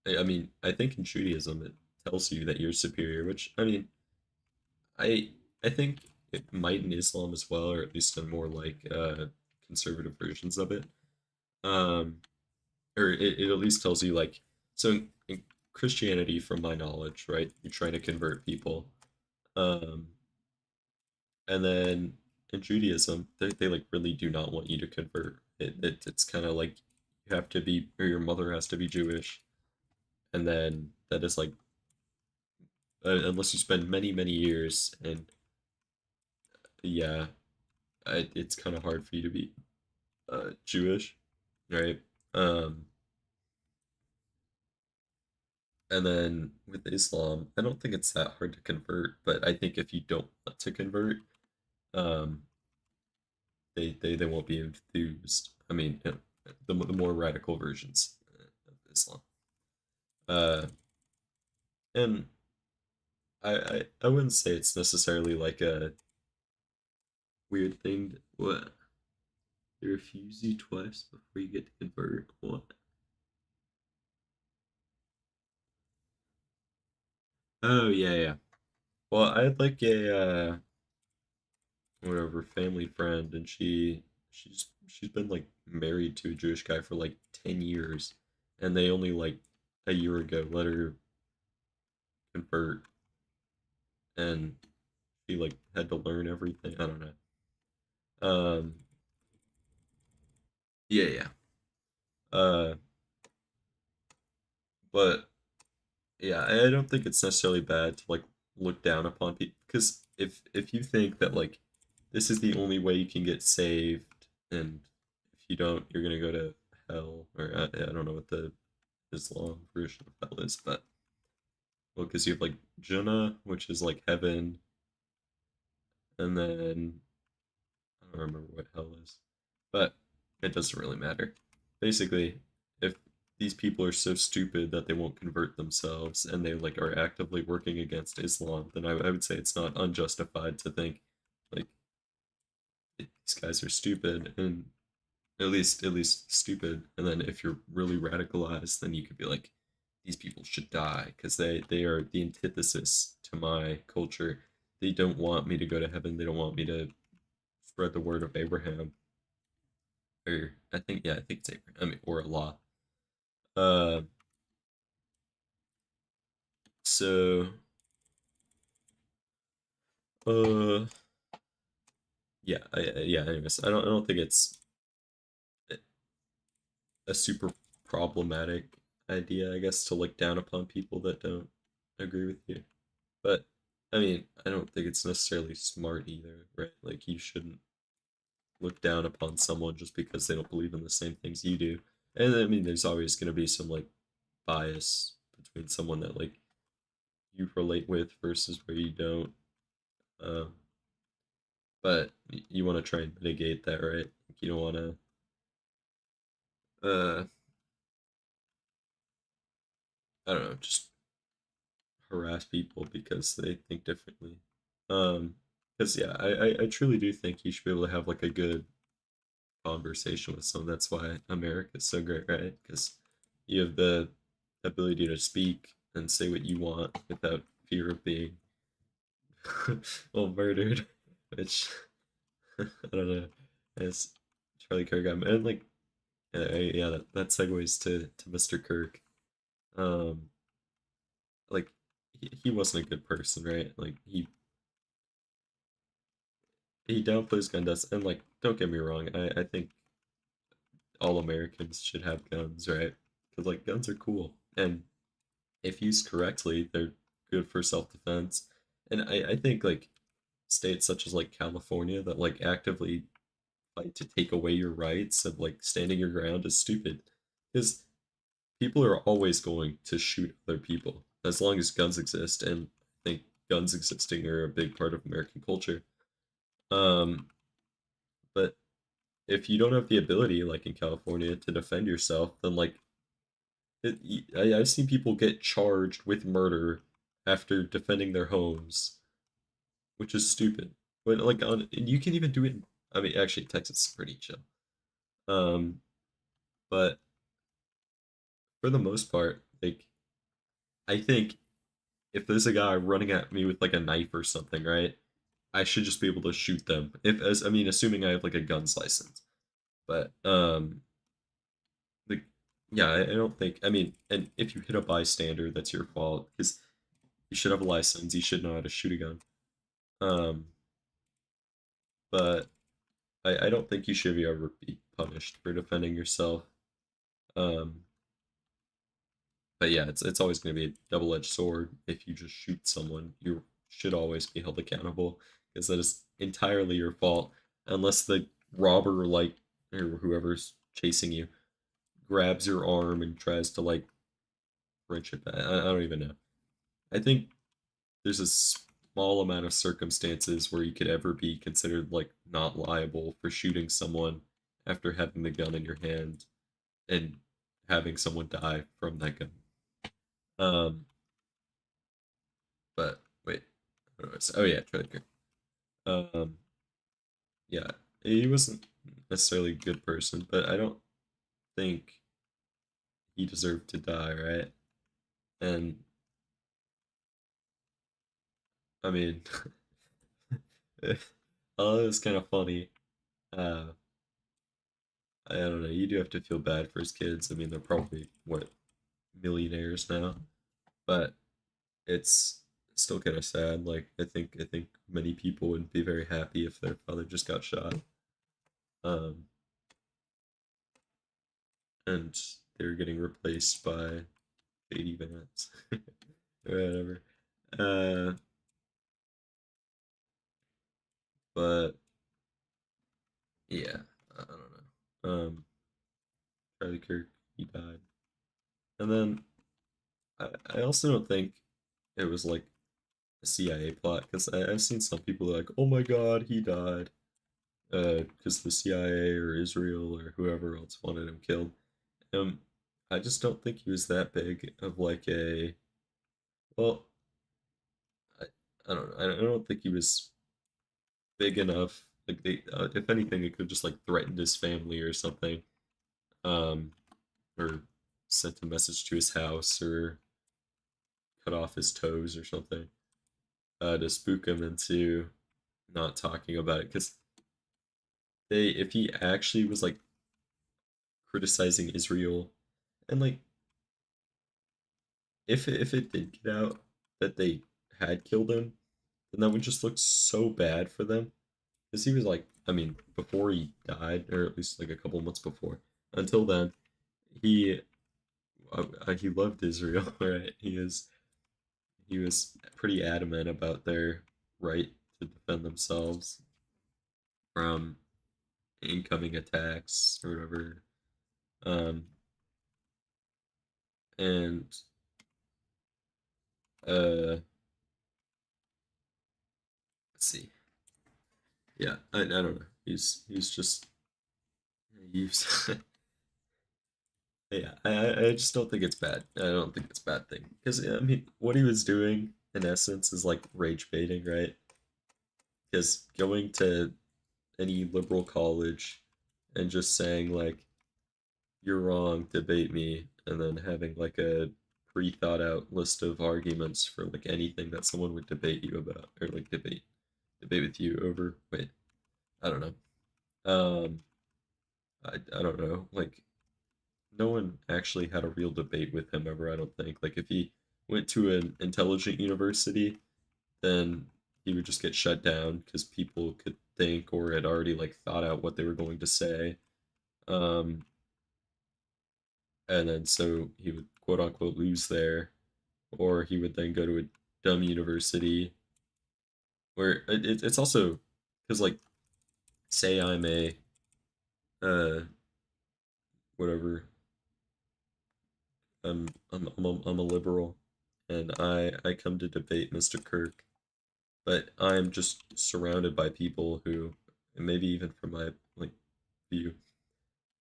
I mean, I think in Judaism it tells you that you're superior, which I mean, I I think it might in Islam as well, or at least in more like conservative versions of it. Um, or it at least tells you like so in Christianity, from my knowledge, right? You're trying to convert people. Um, And then in Judaism, they like really do not want you to convert. It's kind of like you have to be, or your mother has to be Jewish, and then that is like unless you spend many years, and yeah, it's kind of hard for you to be Jewish, right? Um, and then with Islam, I don't think it's that hard to convert, but I think if you don't want to convert, um, they won't be enthused. I mean, the more radical versions of Islam. Uh, and I wouldn't say it's necessarily like a weird thing. What? They refuse you twice before you get to convert. What? Oh yeah, yeah. Well, I had like a whatever family friend, and she's been like married to a Jewish guy for like 10 years, and they only like a year ago let her convert, and she like had to learn everything. I don't know. Um, yeah, yeah. Uh, but yeah, I don't think it's necessarily bad to like look down upon people because if you think that like this is the only way you can get saved, and if you don't, you're gonna go to hell, or I don't know what the Islam version of hell is, but well, because you have like Jannah, which is like heaven, and then I don't remember what hell is, but it doesn't really matter. Basically, if these people are so stupid that they won't convert themselves and they like are actively working against Islam, then I would say it's not unjustified to think like these guys are stupid, and at least stupid. And then if you're really radicalized, then you could be like, these people should die because they are the antithesis to my culture. They don't want me to go to heaven. They don't want me to spread the word of Abraham. Or I think yeah, I think it's Abraham. I mean, or Allah. Uh, so uh, yeah, yeah. Anyways, I don't think it's a super problematic idea, I guess, to look down upon people that don't agree with you. But I mean, I don't think it's necessarily smart either, right? Like you shouldn't look down upon someone just because they don't believe in the same things you do. And I mean, there's always going to be some like bias between someone that like you relate with versus where you don't. Um, but you want to try and mitigate that, right? Like, you don't want to, I don't know, just harass people because they think differently. Um, because yeah, I truly do think you should be able to have like a good conversation with someone. That's why America is so great, right? Because you have the ability to speak and say what you want without fear of being well murdered, which I don't know. As Charlie Kirk, and like yeah, that segues to Mr. Kirk. Um, like he wasn't a good person, right? Like he downplays gun deaths, and like don't get me wrong, I think all Americans should have guns, right? Because like guns are cool, and if used correctly, they're good for self defense. And I think like states such as like California that like actively fight to take away your rights of like standing your ground is stupid. Because people are always going to shoot other people as long as guns exist, and I think guns existing are a big part of American culture. Um, but if you don't have the ability, like in California, to defend yourself, then like I've seen people get charged with murder after defending their homes, which is stupid. But like on, you can even do it. I mean, actually, Texas is pretty chill. Um, but for the most part, like I think if there's a guy running at me with like a knife or something, right? I should just be able to shoot them. If as I mean, assuming I have like a guns license. But like yeah, I don't think. I mean, and if you hit a bystander, that's your fault because you should have a license. You should know how to shoot a gun. Um, but I don't think you should ever be punished for defending yourself. Um, but yeah, it's always going to be a double-edged sword. If you just shoot someone, you should always be held accountable because that is entirely your fault, unless the robber like or whoever's chasing you grabs your arm and tries to like wrench it back. I don't even know. I think there's a small amount of circumstances where you could ever be considered like not liable for shooting someone after having the gun in your hand and having someone die from that gun. Um, but wait, oh yeah, Charlie Kirk. Um, yeah, he wasn't necessarily a good person, but I don't think he deserved to die, right? And I mean, it's kind of funny. Uh, I don't know. You do have to feel bad for his kids. I mean, they're probably what millionaires now, but it's still kind of sad. Like I think many people wouldn't be very happy if their father just got shot. Um, and they're getting replaced by J.D. Vance or whatever. Uh, but yeah, I don't know. Charlie Kirk, he died, and then I also don't think it was like a CIA plot because I've seen some people like, oh my God, he died, because the CIA or Israel or whoever else wanted him killed. Um, I just don't think he was that big of like a well, I, I don't know. I don't think he was big enough. Like they, if anything, it could just like threatened his family or something, um, or sent a message to his house or cut off his toes or something, to spook him into not talking about it. Because they, if he actually was like criticizing Israel, and like if it did get out that they had killed him, then that would just look so bad for them. Because he was like, I mean, before he died, or at least like a couple months before. Until then, he he loved Israel, right? He was pretty adamant about their right to defend themselves from incoming attacks or whatever. Um, and let's see, yeah, I don't know. He's just he's yeah. I just don't think it's bad. I don't think it's a bad thing because I mean, what he was doing in essence is like rage baiting, right? Because going to any liberal college and just saying like you're wrong, debate me, and then having like a pre-thought out list of arguments for like anything that someone would debate you about or like debate with you over. Wait, I don't know. Um, I don't know. Like no one actually had a real debate with him ever. I don't think. Like if he went to an intelligent university, then he would just get shut down because people could think or had already like thought out what they were going to say. Um, and then so he would quote unquote lose there, or he would then go to a dumb university where it's also because like say I'm a uh whatever I'm a liberal and I come to debate Mr. Kirk, but I'm just surrounded by people who and maybe even from my like view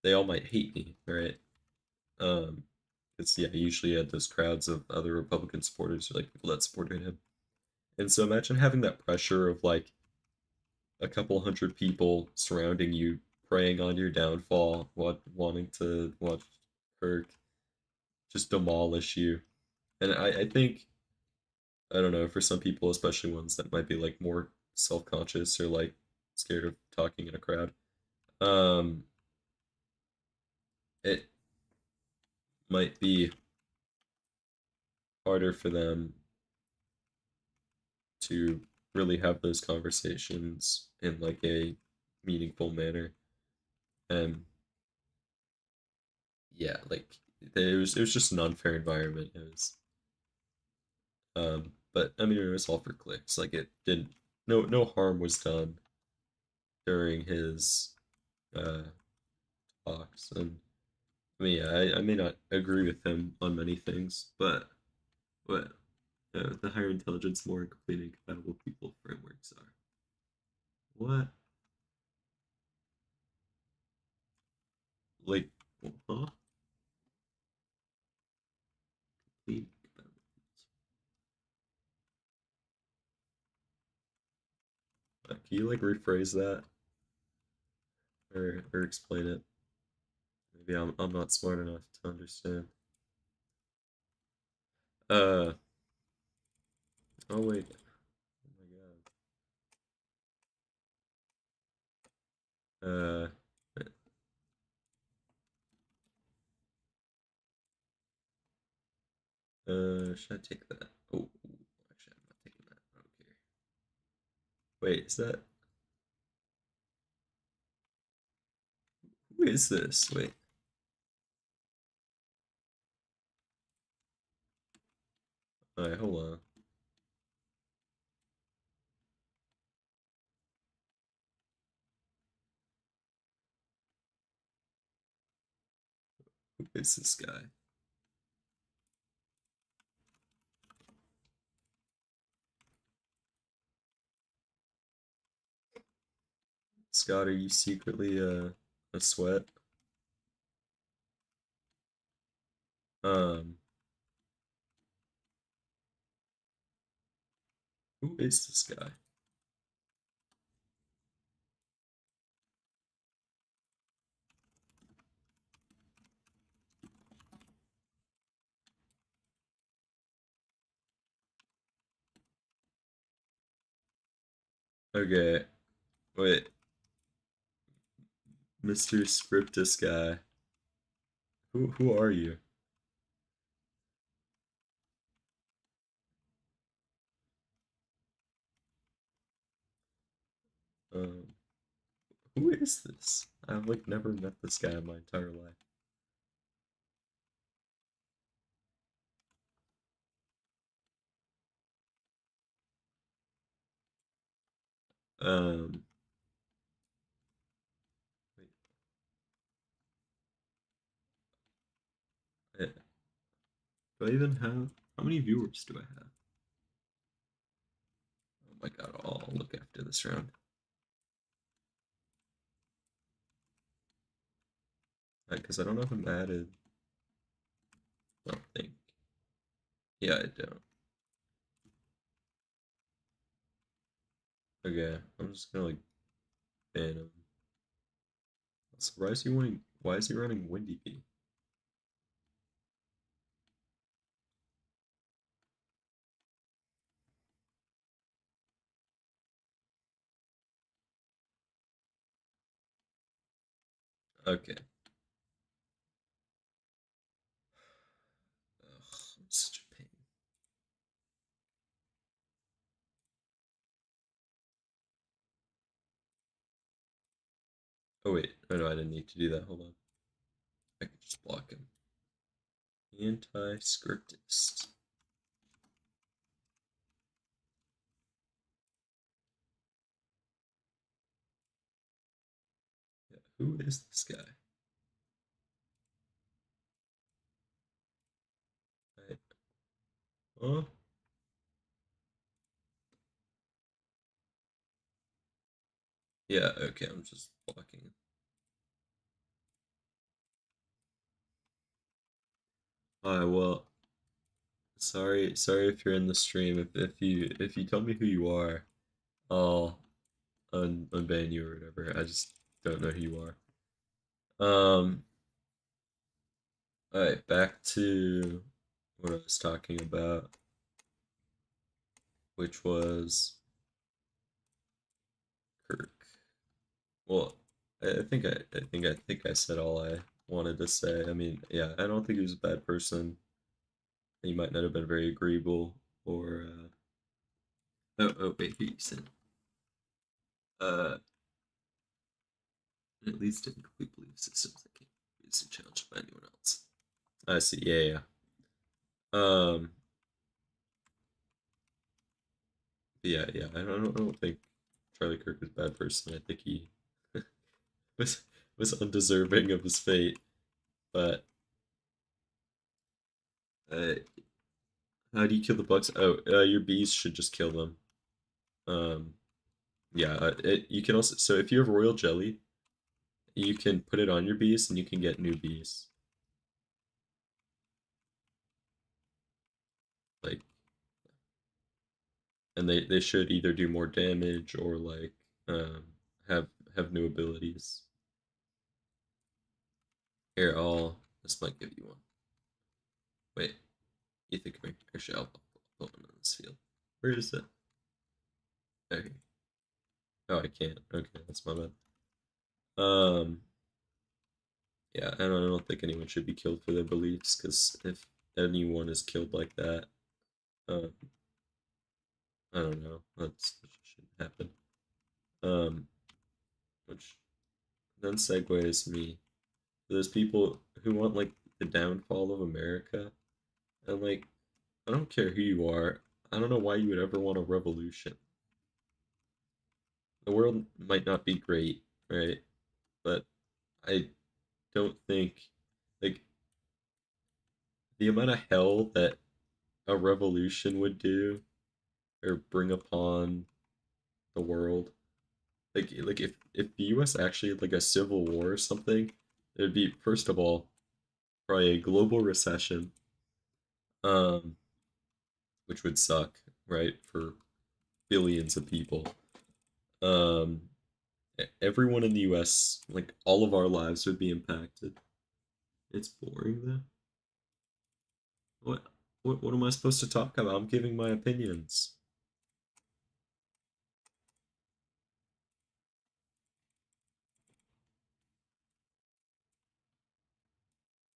they all might hate me, right? Um, it's yeah, usually had those crowds of other Republican supporters, or like people that supported him. And so imagine having that pressure of like a couple hundred people surrounding you, preying on your downfall, wanting to watch Kirk just demolish you. And I think I don't know for some people, especially ones that might be like more self conscious or like scared of talking in a crowd. Um, it might be harder for them to really have those conversations in like a meaningful manner. And yeah, like it was just an unfair environment. It was but I mean it was all for clicks. Like it didn't no harm was done during his uh talks. And I mean yeah, I may not agree with him on many things, but what the higher intelligence, more complete and compatible people frameworks are. What? Like, huh? Complete and compatible. Can you like rephrase that or explain it? Maybe I'm not smart enough to understand. Uh oh wait. Oh my god. Should I take that? Oh, actually I'm not taking that. I don't care. Wait, is that who is this? Wait. Alright, hold on. Who is this guy? Scott, are you secretly a sweat? Um, who is this guy? Okay, wait, Mr. Scriptus guy. Who are you? Um, who is this? I've like never met this guy in my entire life. Um, wait, do I even have? How many viewers do I have? Oh my god, I'll look after this round. Because I don't know if I'm added. I don't think. Yeah, I don't. Okay, I'm just gonna like ban him. So why is he running? Why is he running Windy Bee? Okay. Ugh, I'm such a pain. Oh wait, oh no, I didn't need to do that. Hold on. I could just block him. Anti-scriptist. Yeah, who is this guy? Right. Huh? Yeah, okay, I'm just blocking. Alright, well, sorry if you're in the stream. If you tell me who you are, I'll unban you or whatever. I just don't know who you are. Alright, back to what I was talking about, which was Kirk. Well, I think I said all I wanted to say. I mean, yeah, I don't think he was a bad person. He might not have been very agreeable or Oh, wait, who you sent? Uh, at least in complete belief systems that can't be used to challenged by anyone else. I see. Yeah, yeah. Yeah. I don't think Charlie Kirk is a bad person. I think he was was undeserving of his fate. But uh, how do you kill the bugs? Oh, your bees should just kill them. Um, yeah. You can also, so if you have royal jelly, you can put it on your bees and you can get new bees. Like, and they should either do more damage or like um have have new abilities. Here, I'll this might give you one. Wait, you think actually I'll put one on this field. Where is it? Okay. Oh, I can't. Okay, that's my bad. Um, yeah, I don't think anyone should be killed for their beliefs because if anyone is killed like that, um, I don't know. That shouldn't happen. Um, which then segues me to those people who want like the downfall of America, and like I don't care who you are. I don't know why you would ever want a revolution. The world might not be great, right? But I don't think like the amount of hell that a revolution would do or bring upon the world. Like if the US actually had like a civil war or something, there'd be first of all probably a global recession, um, which would suck, right, for billions of people. Um, everyone in the US, like all of our lives would be impacted. It's boring though. What what am I supposed to talk about? I'm giving my opinions.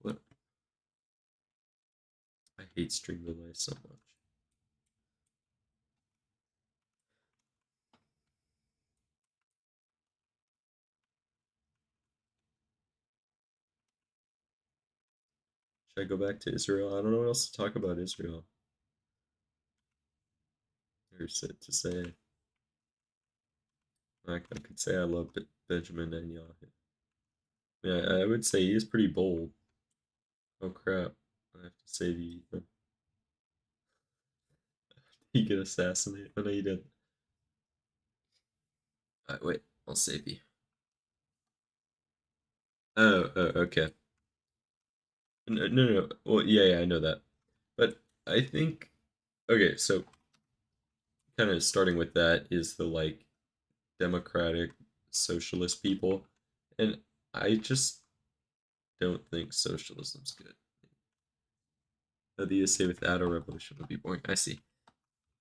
What I hate string delay so much. Should I go back to Israel? I don't know what else to talk about Israel. There's it to say. I could say I love Benjamin Netanyahu. Yeah, I would say he is pretty bold. Oh crap! I have to save you, Ethan. He get assassinated. Oh no, you didn't. Wait, I'll save you. Okay. No. Well, yeah, I know that. But I think okay, so kind of starting with that is the like democratic socialist people, and I just don't think socialism's good. The USA without a revolution would be boring. I see.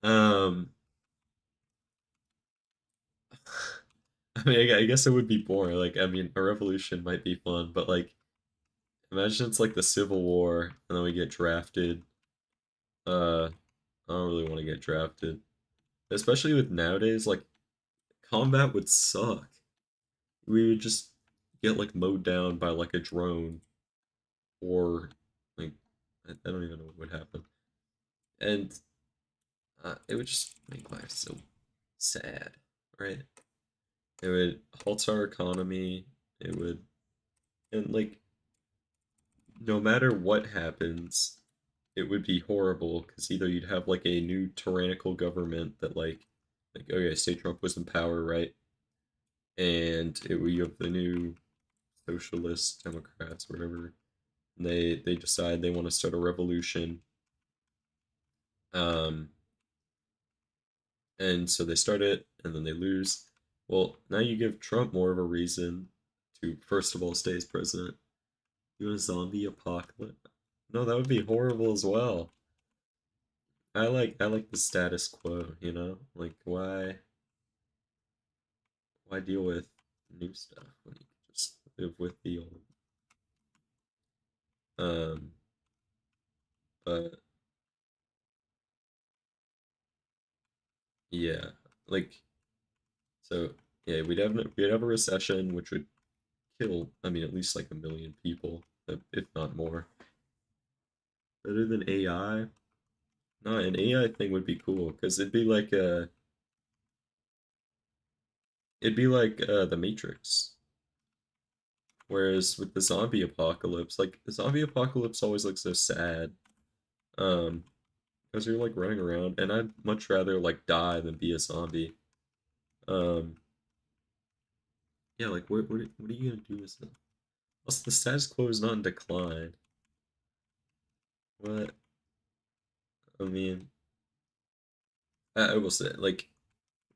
Um, I mean, I guess it would be boring. Like, I mean, a revolution might be fun, but like, imagine it's like the Civil War, and then we get drafted. I don't really want to get drafted, especially with nowadays. Like, combat would suck. We would just get like mowed down by like a drone, or like, I don't even know what would happen, and it would just make life so sad, right? It would halt our economy. It would, and like, no matter what happens, it would be horrible because either you'd have like a new tyrannical government that like okay, say Trump was in power, right? And you have the new socialist Democrats, or whatever. And they decide they want to start a revolution. Um, and so they start it, and then they lose. Well, now you give Trump more of a reason to first of all stay as president. Do a zombie apocalypse. No, that would be horrible as well. I like the status quo, you know? Like why deal with new stuff when you can just live with the old? Um, but Yeah, like so. Yeah, we'd have a recession, which would kill. I mean, at least like 1 million people, if not more. Better than AI? No, an AI thing would be cool because it'd be like the Matrix. Whereas with the zombie apocalypse, like the zombie apocalypse always looks so sad. Um, because you're like running around, and I'd much rather like die than be a zombie. Um, yeah, like what are you gonna do with that? Also, the status quo is not in decline. What? I mean, I will say, like,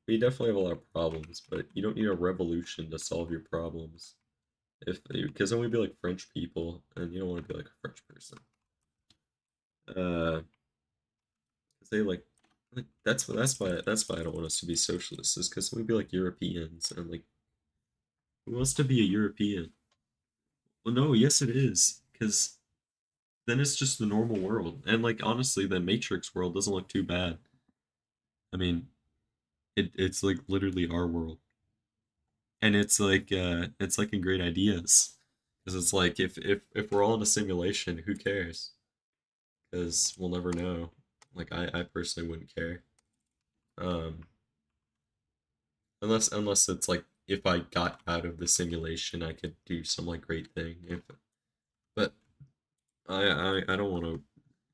we definitely have a lot of problems, but you don't need a revolution to solve your problems. If because then we'd be like French people, and you don't want to be like a French person. 'Cause they like that's why I don't want us to be socialists, is because we'd be like Europeans, and like who wants to be a European? Well, no, yes, it is, because then it's just the normal world, and like honestly, the Matrix world doesn't look too bad. I mean, it's like literally our world, and it's like in great ideas, because it's like if we're all in a simulation, who cares? Because we'll never know. Like I personally wouldn't care. Um, unless it's like if I got out of the simulation, I could do some like great thing. If but I don't want to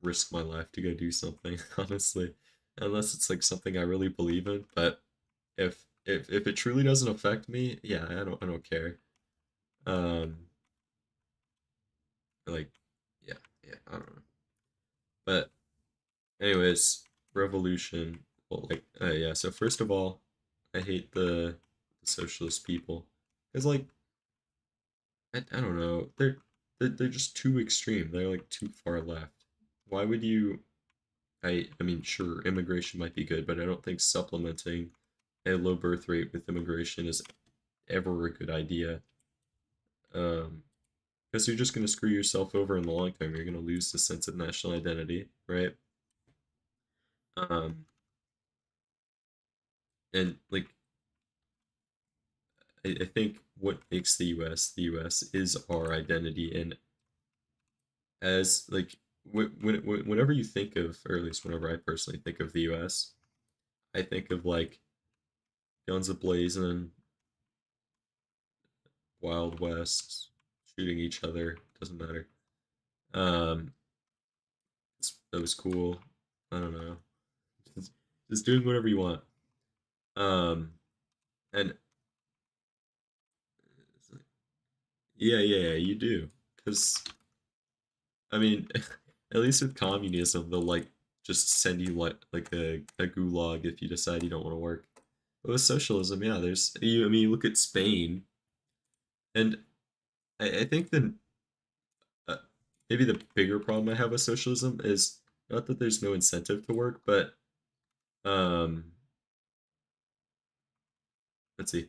risk my life to go do something, honestly, unless it's like something I really believe in. But if it truly doesn't affect me, yeah, I don't care. Um, like yeah, yeah, I don't know. But anyways, revolution. Well, like yeah. So first of all, I hate the socialist people. It's like I don't know. They're just too extreme. They're like too far left. Why would you? I mean, sure, immigration might be good, but I don't think supplementing a low birth rate with immigration is ever a good idea. Um, because you're just gonna screw yourself over in the long term. You're gonna lose the sense of national identity, right? Um, and like I think what makes the U.S. is our identity, and as like whenever you think of, or at least whenever I personally think of the U.S., I think of like guns ablazing, Wild West, shooting each other. Doesn't matter. Um, that was cool. I don't know. Just, just doing whatever you want. Um, and yeah, yeah, yeah, you do. Because I mean, at least with communism, they'll like just send you like a gulag if you decide you don't want to work. But with socialism, yeah, there's you. I mean, you look at Spain, and I think that uh, maybe the bigger problem I have with socialism is not that there's no incentive to work, but um, let's see.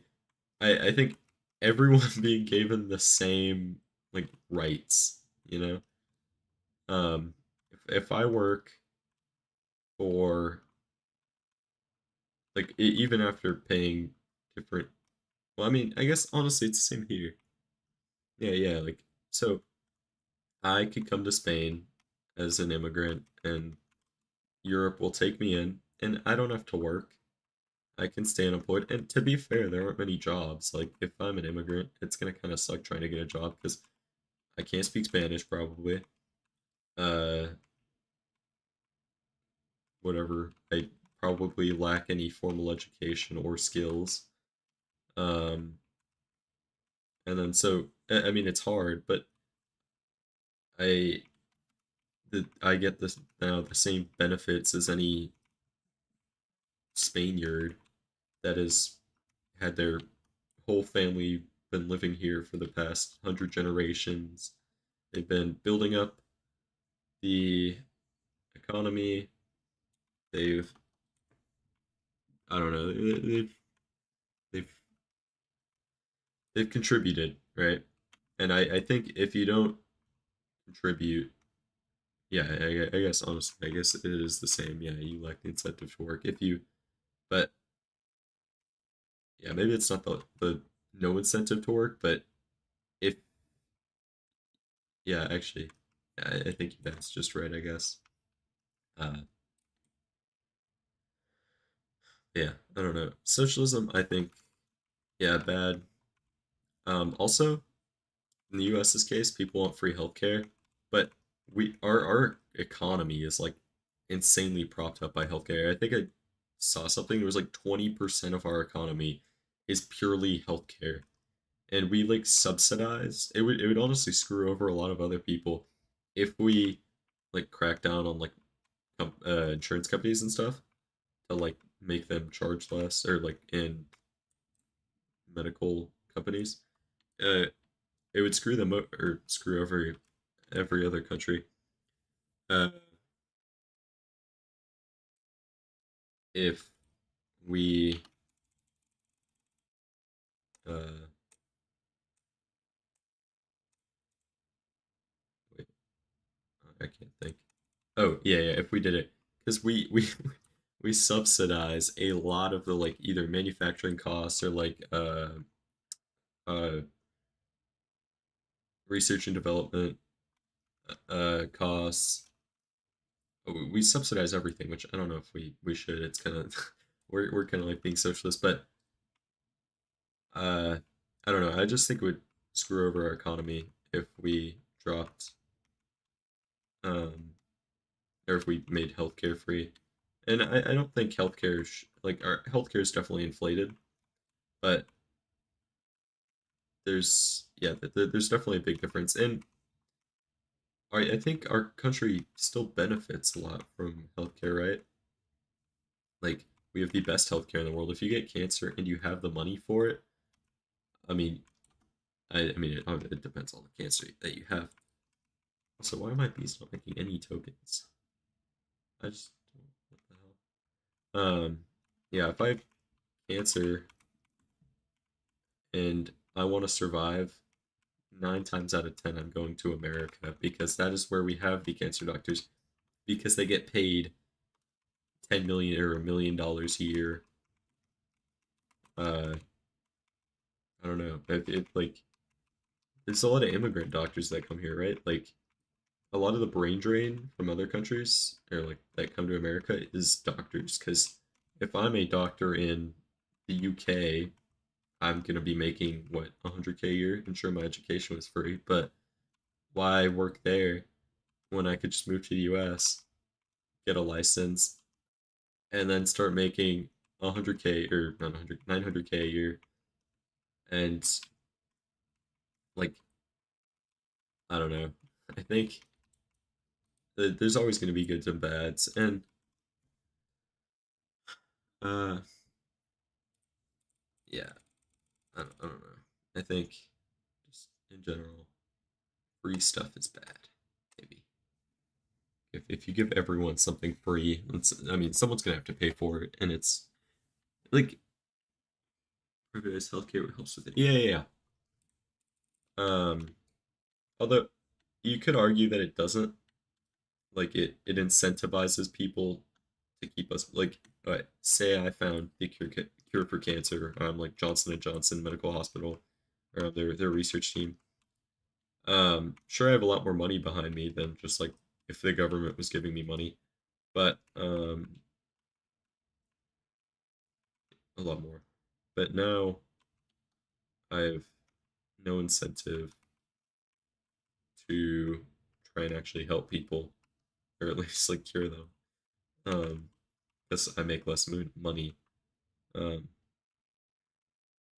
I think everyone being given the same like rights, you know. If I work for like even after paying different, well, I mean, I guess honestly it's the same here. Yeah, yeah, like so I could come to Spain as an immigrant, and Europe will take me in, and I don't have to work. I can stay unemployed. And to be fair, there aren't many jobs. Like if I'm an immigrant, it's gonna kind of suck trying to get a job because I can't speak Spanish probably. Uh, whatever. I probably lack any formal education or skills. Um, and then so I mean it's hard, but I I get this now the same benefits as any Spaniard that has had their whole family been living here for the past 100 generations. They've been building up the economy. They've I don't know. They've they've contributed, right? And I think if you don't contribute, yeah, I guess honestly, I guess it is the same. Yeah, you lack the incentive to work. If you But yeah, maybe it's not the no incentive to work, but if yeah, actually, I think that's just right, I guess. Uh, yeah, I don't know. Socialism, I think, yeah, bad. Also, in the U.S.'s case, people want free healthcare, but our economy is like insanely propped up by healthcare. I think I saw something. It was like 20% of our economy is purely healthcare, and we like subsidize. It would honestly screw over a lot of other people if we like crack down on like insurance companies and stuff to like make them charge less or like in medical companies. Uh, it would screw them or screw over every other country. Uh, if we uh, wait, I can't think. Oh yeah, yeah. If we did it, because we we subsidize a lot of the like either manufacturing costs or like uh research and development costs. We subsidize everything, which I don't know if we should. It's kind of we're kind of like being socialist, but uh, I don't know. I just think it would screw over our economy if we dropped um or if we made healthcare free. And I don't think healthcare like our healthcare is definitely inflated, but there's yeah, there's definitely a big difference. And I think our country still benefits a lot from healthcare, right? Like we have the best healthcare in the world. If you get cancer and you have the money for it, I mean, I mean, it depends on the cancer that you have. Also, why are my bees not making any tokens? I just what the hell? Yeah, if I have cancer and I want to survive, 9 times out of 10, I'm going to America because that is where we have the cancer doctors because they get paid 10 million or $1 million a year. Uh, I don't know. It like there's a lot of immigrant doctors that come here, right? Like a lot of the brain drain from other countries or like that come to America is doctors. Because if I'm a doctor in the UK, I'm gonna be making what 100K a year. And sure, my education was free, but why work there when I could just move to the US, get a license, and then start making 100K or not 100 900K a year, and like I don't know. I think there's always going to be goods and bads, and uh, yeah, I don't know. I think just in general, free stuff is bad. Maybe if you give everyone something free, I mean, someone's gonna have to pay for it, and it's like privatized healthcare helps with it. Yeah, yeah, yeah. Although you could argue that it doesn't. Like it incentivizes people to keep us like. All right, say I found the cure for cancer. Like Johnson and Johnson Medical Hospital, or their research team. Sure, I have a lot more money behind me than just like if the government was giving me money, but a lot more. But now I have no incentive to try and actually help people, or at least like cure them. Um, because I make less money. Um,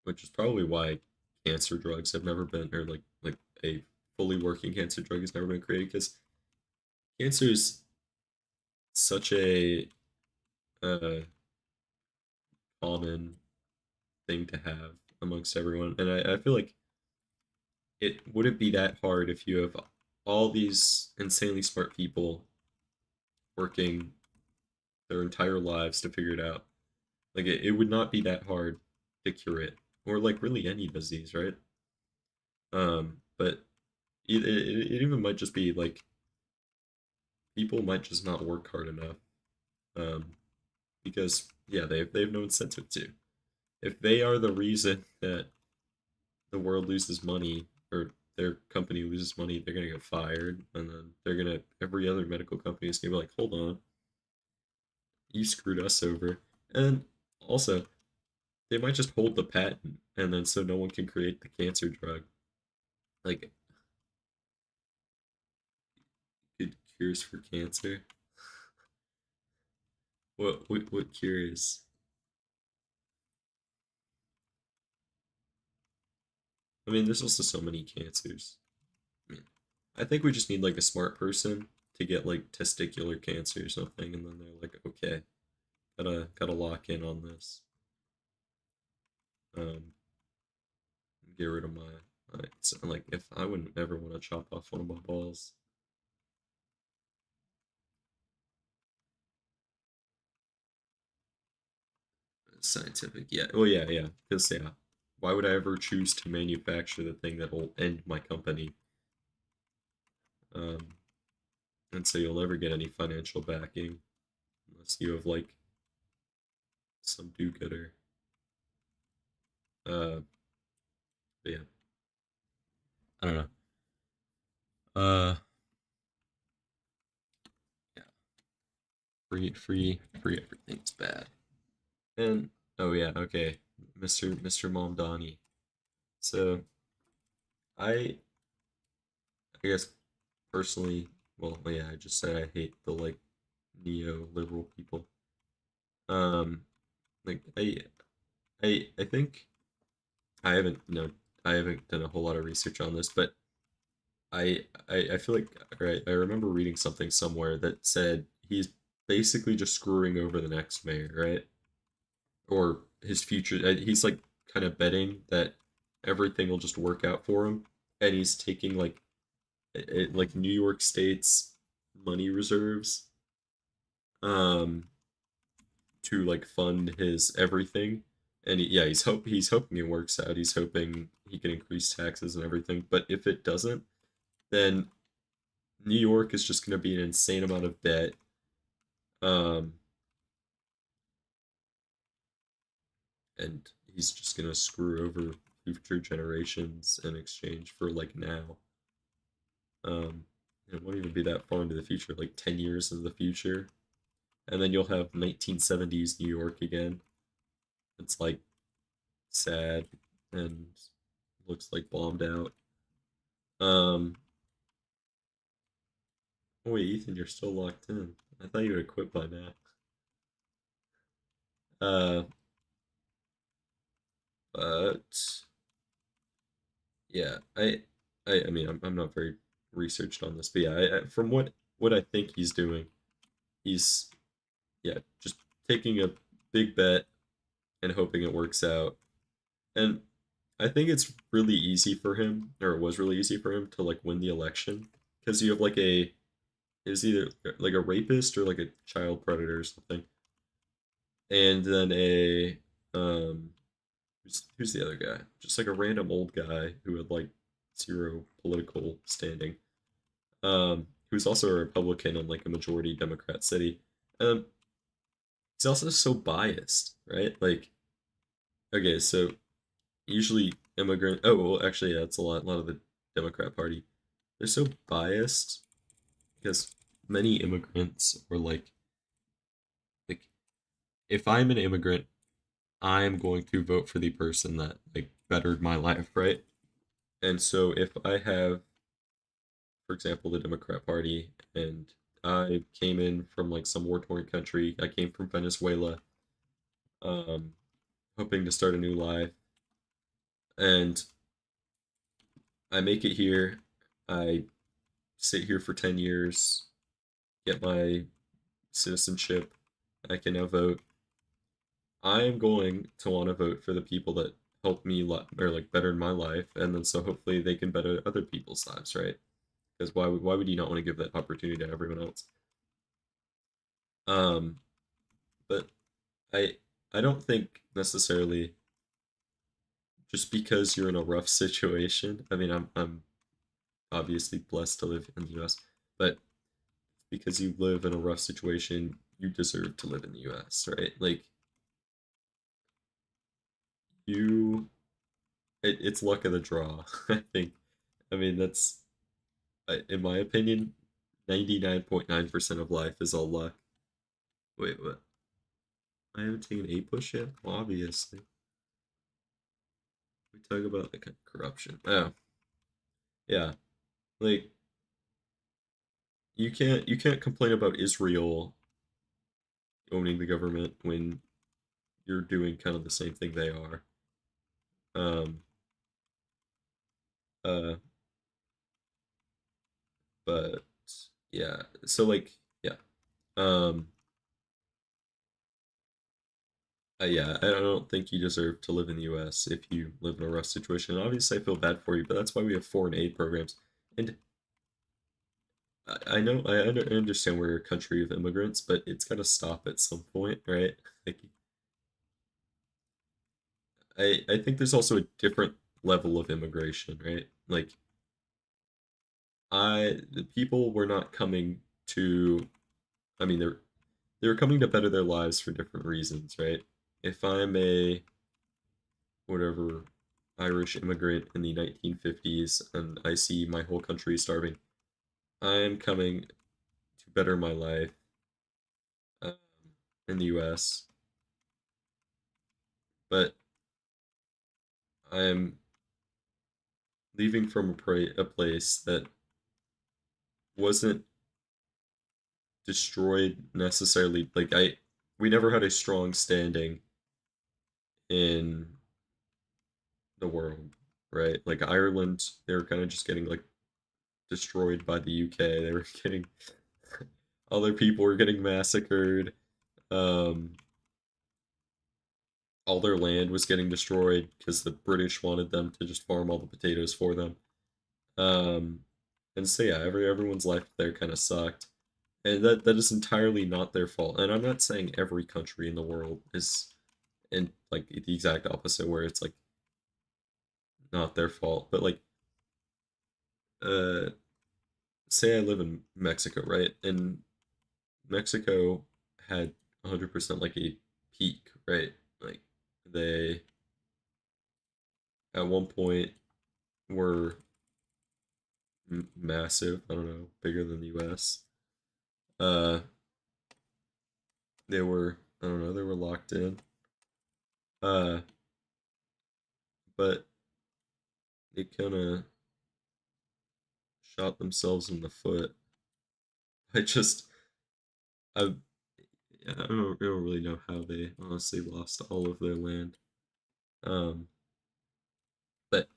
which is probably why cancer drugs have never been, or like a fully working cancer drug has never been created. Because cancer is such a uh, common thing to have amongst everyone, and I feel like it wouldn't be that hard if you have all these insanely smart people working their entire lives to figure it out. Like it would not be that hard to cure it, or like really any disease, right? But it even might just be like people might just not work hard enough. Um, because yeah, they have no incentive to. If they are the reason that the world loses money or their company loses money, they're gonna get fired, and then they're gonna every other medical company is gonna be like, hold on, you screwed us over, and also they might just hold the patent, and then so no one can create the cancer drug, like good cures for cancer. What cures? I mean, there's also so many cancers. I mean, I think we just need like a smart person to get like testicular cancer or something, and then they're like, okay, gotta lock in on this. Um, get rid of my so, like if I wouldn't ever want to chop off one of my balls. Scientific, yeah. Well, yeah, yeah. Because yeah, why would I ever choose to manufacture the thing that will end my company? Um, and so you'll never get any financial backing unless you have like some do-gooder. Uh, but yeah, I don't know. Yeah, free everything's bad. And oh yeah, okay, Mr. Momdani. So I I guess personally, well, yeah, I just said I hate the like neoliberal people. Um, like I think I haven't I haven't done a whole lot of research on this, but I feel like right, I remember reading something somewhere that said he's basically just screwing over the next mayor, right? Or his future. He's like kind of betting that everything will just work out for him, and he's taking like New York State's money reserves um to like fund his everything. And yeah, he's hoping it works out. He's hoping he can increase taxes and everything. But if it doesn't, then New York is just going to be an insane amount of debt. Um, and he's just going to screw over future generations in exchange for like now. It won't even be that far into the future, like 10 years in the future. And then you'll have 1970s New York again. It's like sad and looks like bombed out. Um, oh wait, Ethan, you're still locked in. I thought you would have quit by now. Uh, but yeah, I mean, I'm not very researched on this, but yeah, from what I think he's doing, he's yeah, just taking a big bet and hoping it works out. And I think it's really easy for him, or it was really easy for him to like win the election because you have like a is either like a rapist or like a child predator or something, and then a who's the other guy? Just like a random old guy who had like zero political standing. Who's also a Republican in like a majority Democrat city. Um, he's also so biased, right? Like, okay, so usually immigrant. Oh, well, actually, yeah, it's a lot of the Democrat Party. They're so biased because many immigrants are like if I'm an immigrant, I'm going to vote for the person that like bettered my life, right? And so if I have, for example, the Democrat Party, and I came in from like some war-torn country, I came from Venezuela, um, hoping to start a new life, and I make it here. I sit here for 10 years, get my citizenship. I can now vote. I am going to want to vote for the people that help me or like better my life, and then so hopefully they can better other people's lives, right? Because why would you not want to give that opportunity to everyone else? Um, but I I don't think necessarily just because you're in a rough situation. I mean, I'm obviously blessed to live in the U.S., but because you live in a rough situation, you deserve to live in the U.S., right? Like you, it's luck of the draw. I think. I mean, that's in my opinion, 99.9% of life is all luck. Wait, what? I haven't taken a push yet. Well, obviously, we talk about the kind of corruption. Oh, yeah. Like you can't complain about Israel owning the government when you're doing kind of the same thing they are. Um, uh, but yeah, so like yeah, um, yeah, I don't think you deserve to live in the U.S. if you live in a rough situation. Obviously, I feel bad for you, but that's why we have foreign aid programs. And I know I understand we're a country of immigrants, but it's got to stop at some point, right? Like I think there's also a different level of immigration, right? Like the people were not coming to, I mean they were coming to better their lives for different reasons, right? If I'm a whatever Irish immigrant in the 1950s and I see my whole country starving, I'm coming to better my life um, in the US, but I'm leaving from a place that wasn't destroyed necessarily. Like we never had a strong standing in the world, right? Like Ireland, they were kind of just getting like destroyed by the UK. They were getting other people were getting massacred. Um, all their land was getting destroyed because the British wanted them to just farm all the potatoes for them. Um, and so yeah, everyone's life there kind of sucked, and that is entirely not their fault. And I'm not saying every country in the world is in like the exact opposite, where it's like not their fault, but like uh, say I live in Mexico, right? And Mexico had 100% like a peak, right? Like they at one point were massive. I don't know, bigger than the U.S. Uh, they were I don't know, they were locked in. Uh, but they kind of shot themselves in the foot. I just I I don't really know how they honestly lost all of their land. Um, but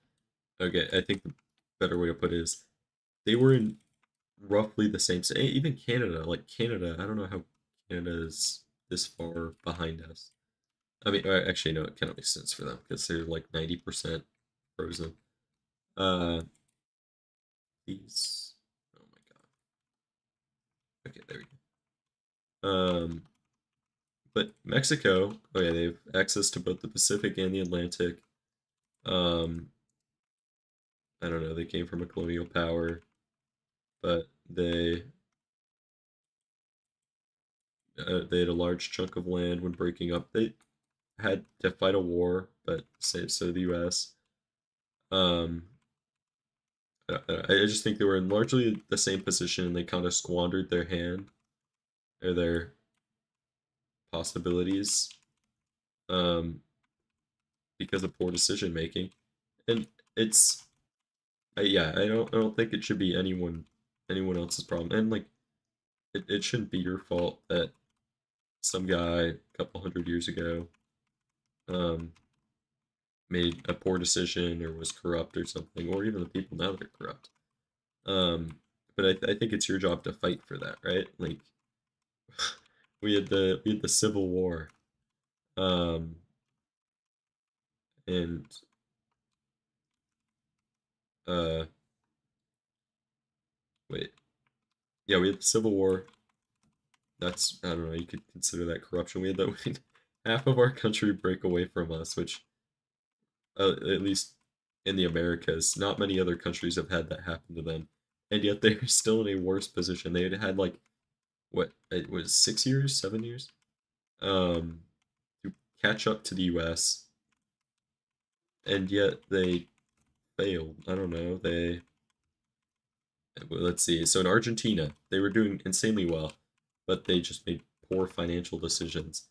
okay, I think the better way to put it is they were in roughly the same. Even Canada, like Canada, I don't know how Canada is this far behind us. I mean, actually, no, it kind of makes sense for them because they're like 90% frozen. Uh, these. Oh my god. Okay, there we go. But Mexico, oh yeah, they have access to both the Pacific and the Atlantic. Um, I don't know, they came from a colonial power, but they had a large chunk of land when breaking up. They had to fight a war, but so the U.S. Um, I just think they were in largely the same position, and they kind of squandered their hand or their possibilities um, because of poor decision making. And it's yeah, I don't think it should be anyone else's problem. And like it shouldn't be your fault that some guy a couple hundred years ago um, made a poor decision or was corrupt or something, or even the people now that are corrupt. Um, but I think it's your job to fight for that, right? Like we had the Civil War, um, and uh, wait, yeah, we had the Civil War. That's I don't know. You could consider that corruption. We had that half of our country break away from us, which at least in the Americas, not many other countries have had that happen to them, and yet they're still in a worse position. They had like what it was 6 years, 7 years, um, to catch up to the U.S. and yet they failed. I don't know. Well, let's see. So in Argentina, they were doing insanely well, but they just made poor financial decisions.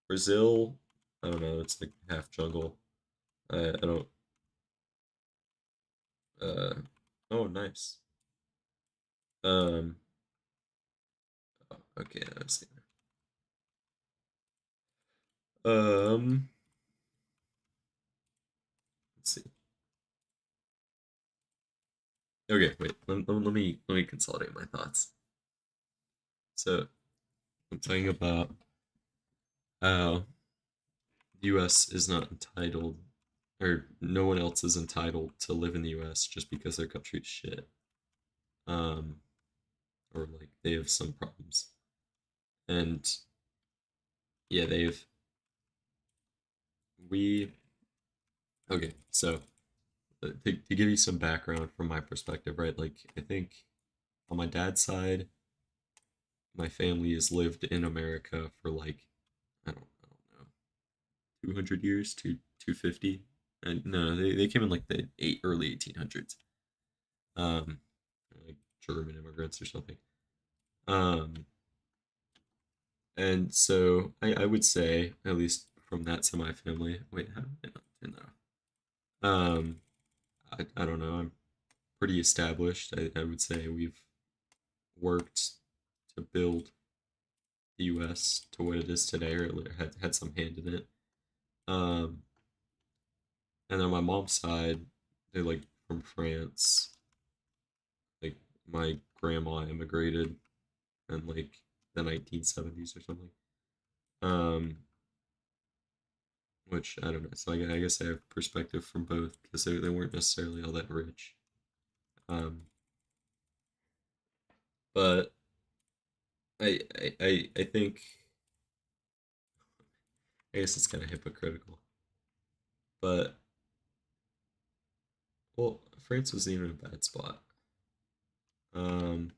Brazil, I don't know. It's like half jungle. I don't. Uh, oh, nice. Um, okay, let's see. Um, let's see. Okay, wait. Let me consolidate my thoughts. So I'm talking about how the U.S. is not entitled, or no one else is entitled to live in the U.S. just because their country's shit. Um, or like they have some problems, and yeah, they've we okay. So to give you some background from my perspective, right? Like I think on my dad's side, my family has lived in America for like I don't know 200 years, 250. And no, they came in like the early 1800s. Um, like German immigrants or something. Um, and so I would say, at least from that side of my family, wait, how did I not turn that off? I don't know. I'm pretty established. I would say we've worked to build the U.S. to what it is today, or had some hand in it. Um, and on my mom's side, they're like from France. Like my grandma immigrated in like the 1970s or something. Um, which I don't know. So I guess I have perspective from both because they weren't necessarily all that rich. Um, but I think I guess it's kind of hypocritical. But well, France wasn't even a bad spot. Um,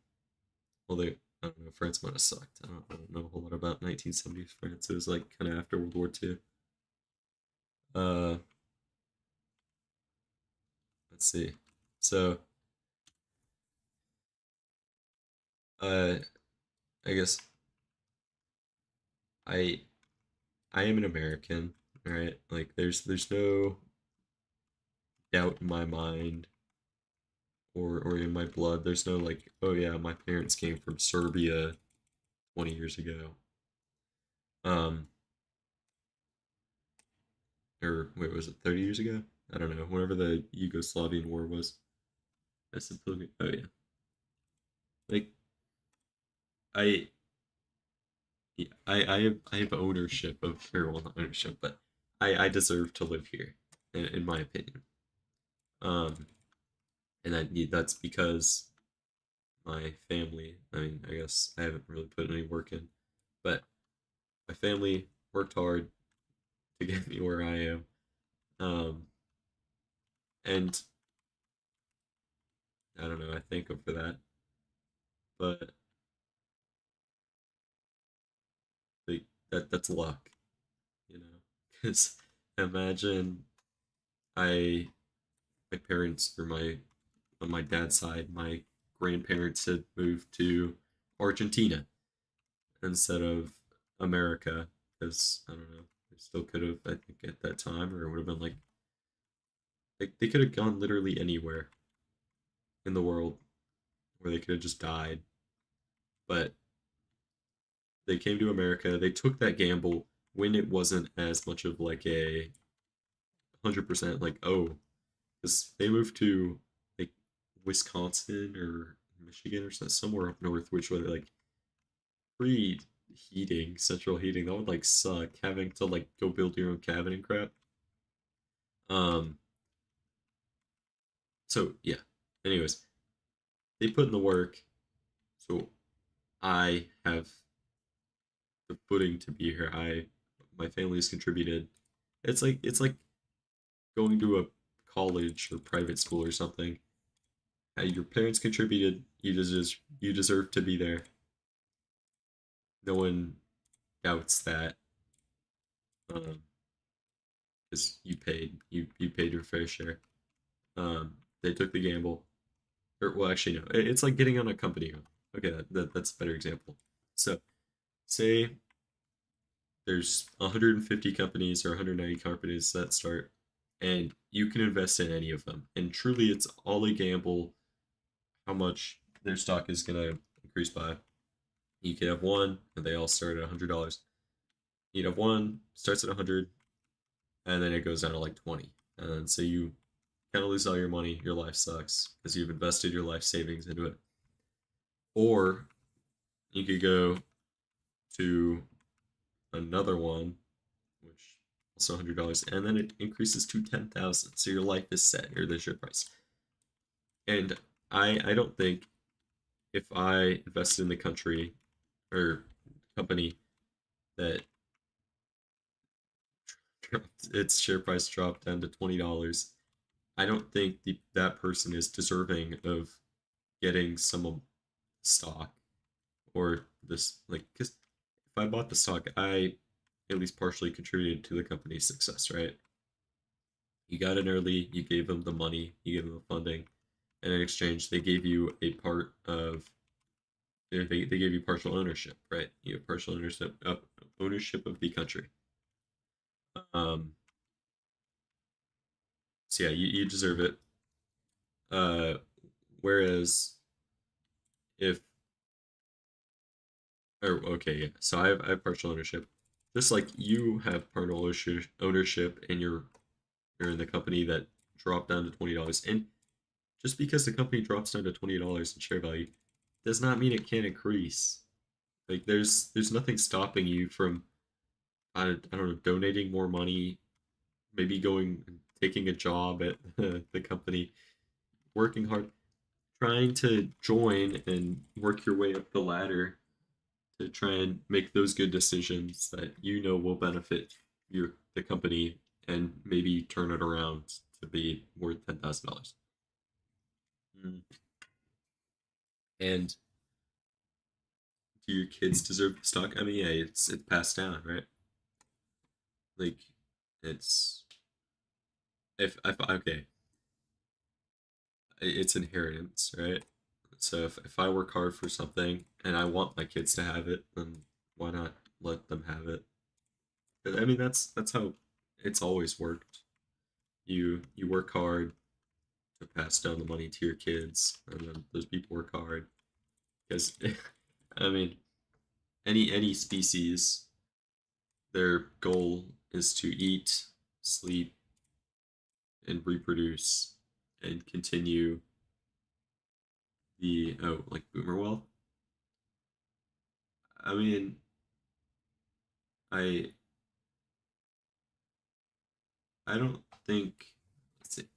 well, they I don't know. France might have sucked. I don't know a whole lot about 1970s France. It was like kind of after World War II. Uh, let's see. So, uh, I guess I I am an American, right? Like there's no doubt in my mind or in my blood. There's no like, oh yeah, my parents came from Serbia 20 years ago. Um, or wait, was it 30 years ago? I don't know. Whenever the Yugoslavian war was. I said, oh yeah. Like I yeah, I have ownership of, or well, not ownership, but I deserve to live here, in my opinion. Um, and that's because my family. I mean, I guess I haven't really put any work in, but my family worked hard to get me where I am. Um, and I don't know, I thank them for that. But like that's luck, you know. Because imagine I my parents or my on my dad's side, my grandparents had moved to Argentina instead of America, because I don't know, they still could have, I think, at that time, or it would have been like they could have gone literally anywhere in the world where they could have just died. But they came to America. They took that gamble when it wasn't as much of like a 100% like, oh, because they moved to like Wisconsin or Michigan or somewhere up north, which was like free heating, central heating. That would like suck having to like go build your own cabin and crap. Um, so yeah. Anyways, they put in the work, so I have the footing to be here. My family has contributed. It's like going to a college or private school or something. Your parents contributed. You deserve to be there. no one doubts that, because you paid your fair share. They took the gamble, or well, actually no, it's like getting on a company. Okay, that's a better example. So say there's 150 companies or 190 companies that start, and you can invest in any of them, and truly it's all a gamble how much their stock is going to increase by. You could have one and they all start at $100. You'd have one starts at 100 and then it goes down to like 20, and so you kind of lose all your money. Your life sucks because you've invested your life savings into it. Or you could go to another one, which also $100, and then it increases to 10,000. So your life is set, or the share price. And I don't think if I invested in the country or company that its share price dropped down to $20, I don't think that person is deserving of getting some stock or this, like, because if I bought the stock, I at least partially contributed to the company's success, right? You got in early, you gave them the money, you gave them the funding, and in exchange, they gave you a part of, they gave you partial ownership, right? You have partial ownership of the country. Um, so yeah, you deserve it. Uh, whereas if, or okay, yeah, so I have partial ownership, just like you have partial ownership in you're in the company that dropped down to $20, and just because the company drops down to $20 in share value does not mean it can't increase. Like there's nothing stopping you from I don't know, donating more money, maybe going taking a job at the company, working hard, trying to join and work your way up the ladder to try and make those good decisions that you know will benefit the company and maybe turn it around to be worth $10,000. Mm. And do your kids deserve the stock? I mean, yeah, it's passed down, right? Like it's if okay, it's inheritance, right? So if I work hard for something and I want my kids to have it, then why not let them have it? I mean, that's how it's always worked. You work hard to pass down the money to your kids, and then those people work hard because, I mean, any species, their goal is to eat, sleep, and reproduce, and continue the like boomer wealth. I mean, I I don't think let's see,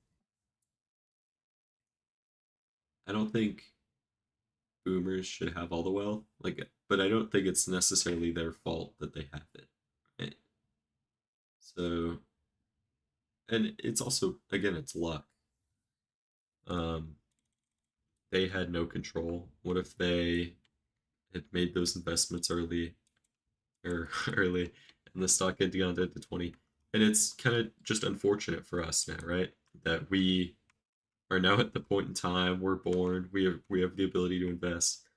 I don't think boomers should have all the wealth, like, but I don't think it's necessarily their fault that they have it, right? So, and it's also again, it's luck. Um, they had no control. What if they had made those investments early or early and the stock had gone down to 20? And it's kind of just unfortunate for us now, right? That we are now at the point in time we're born, we have the ability to invest,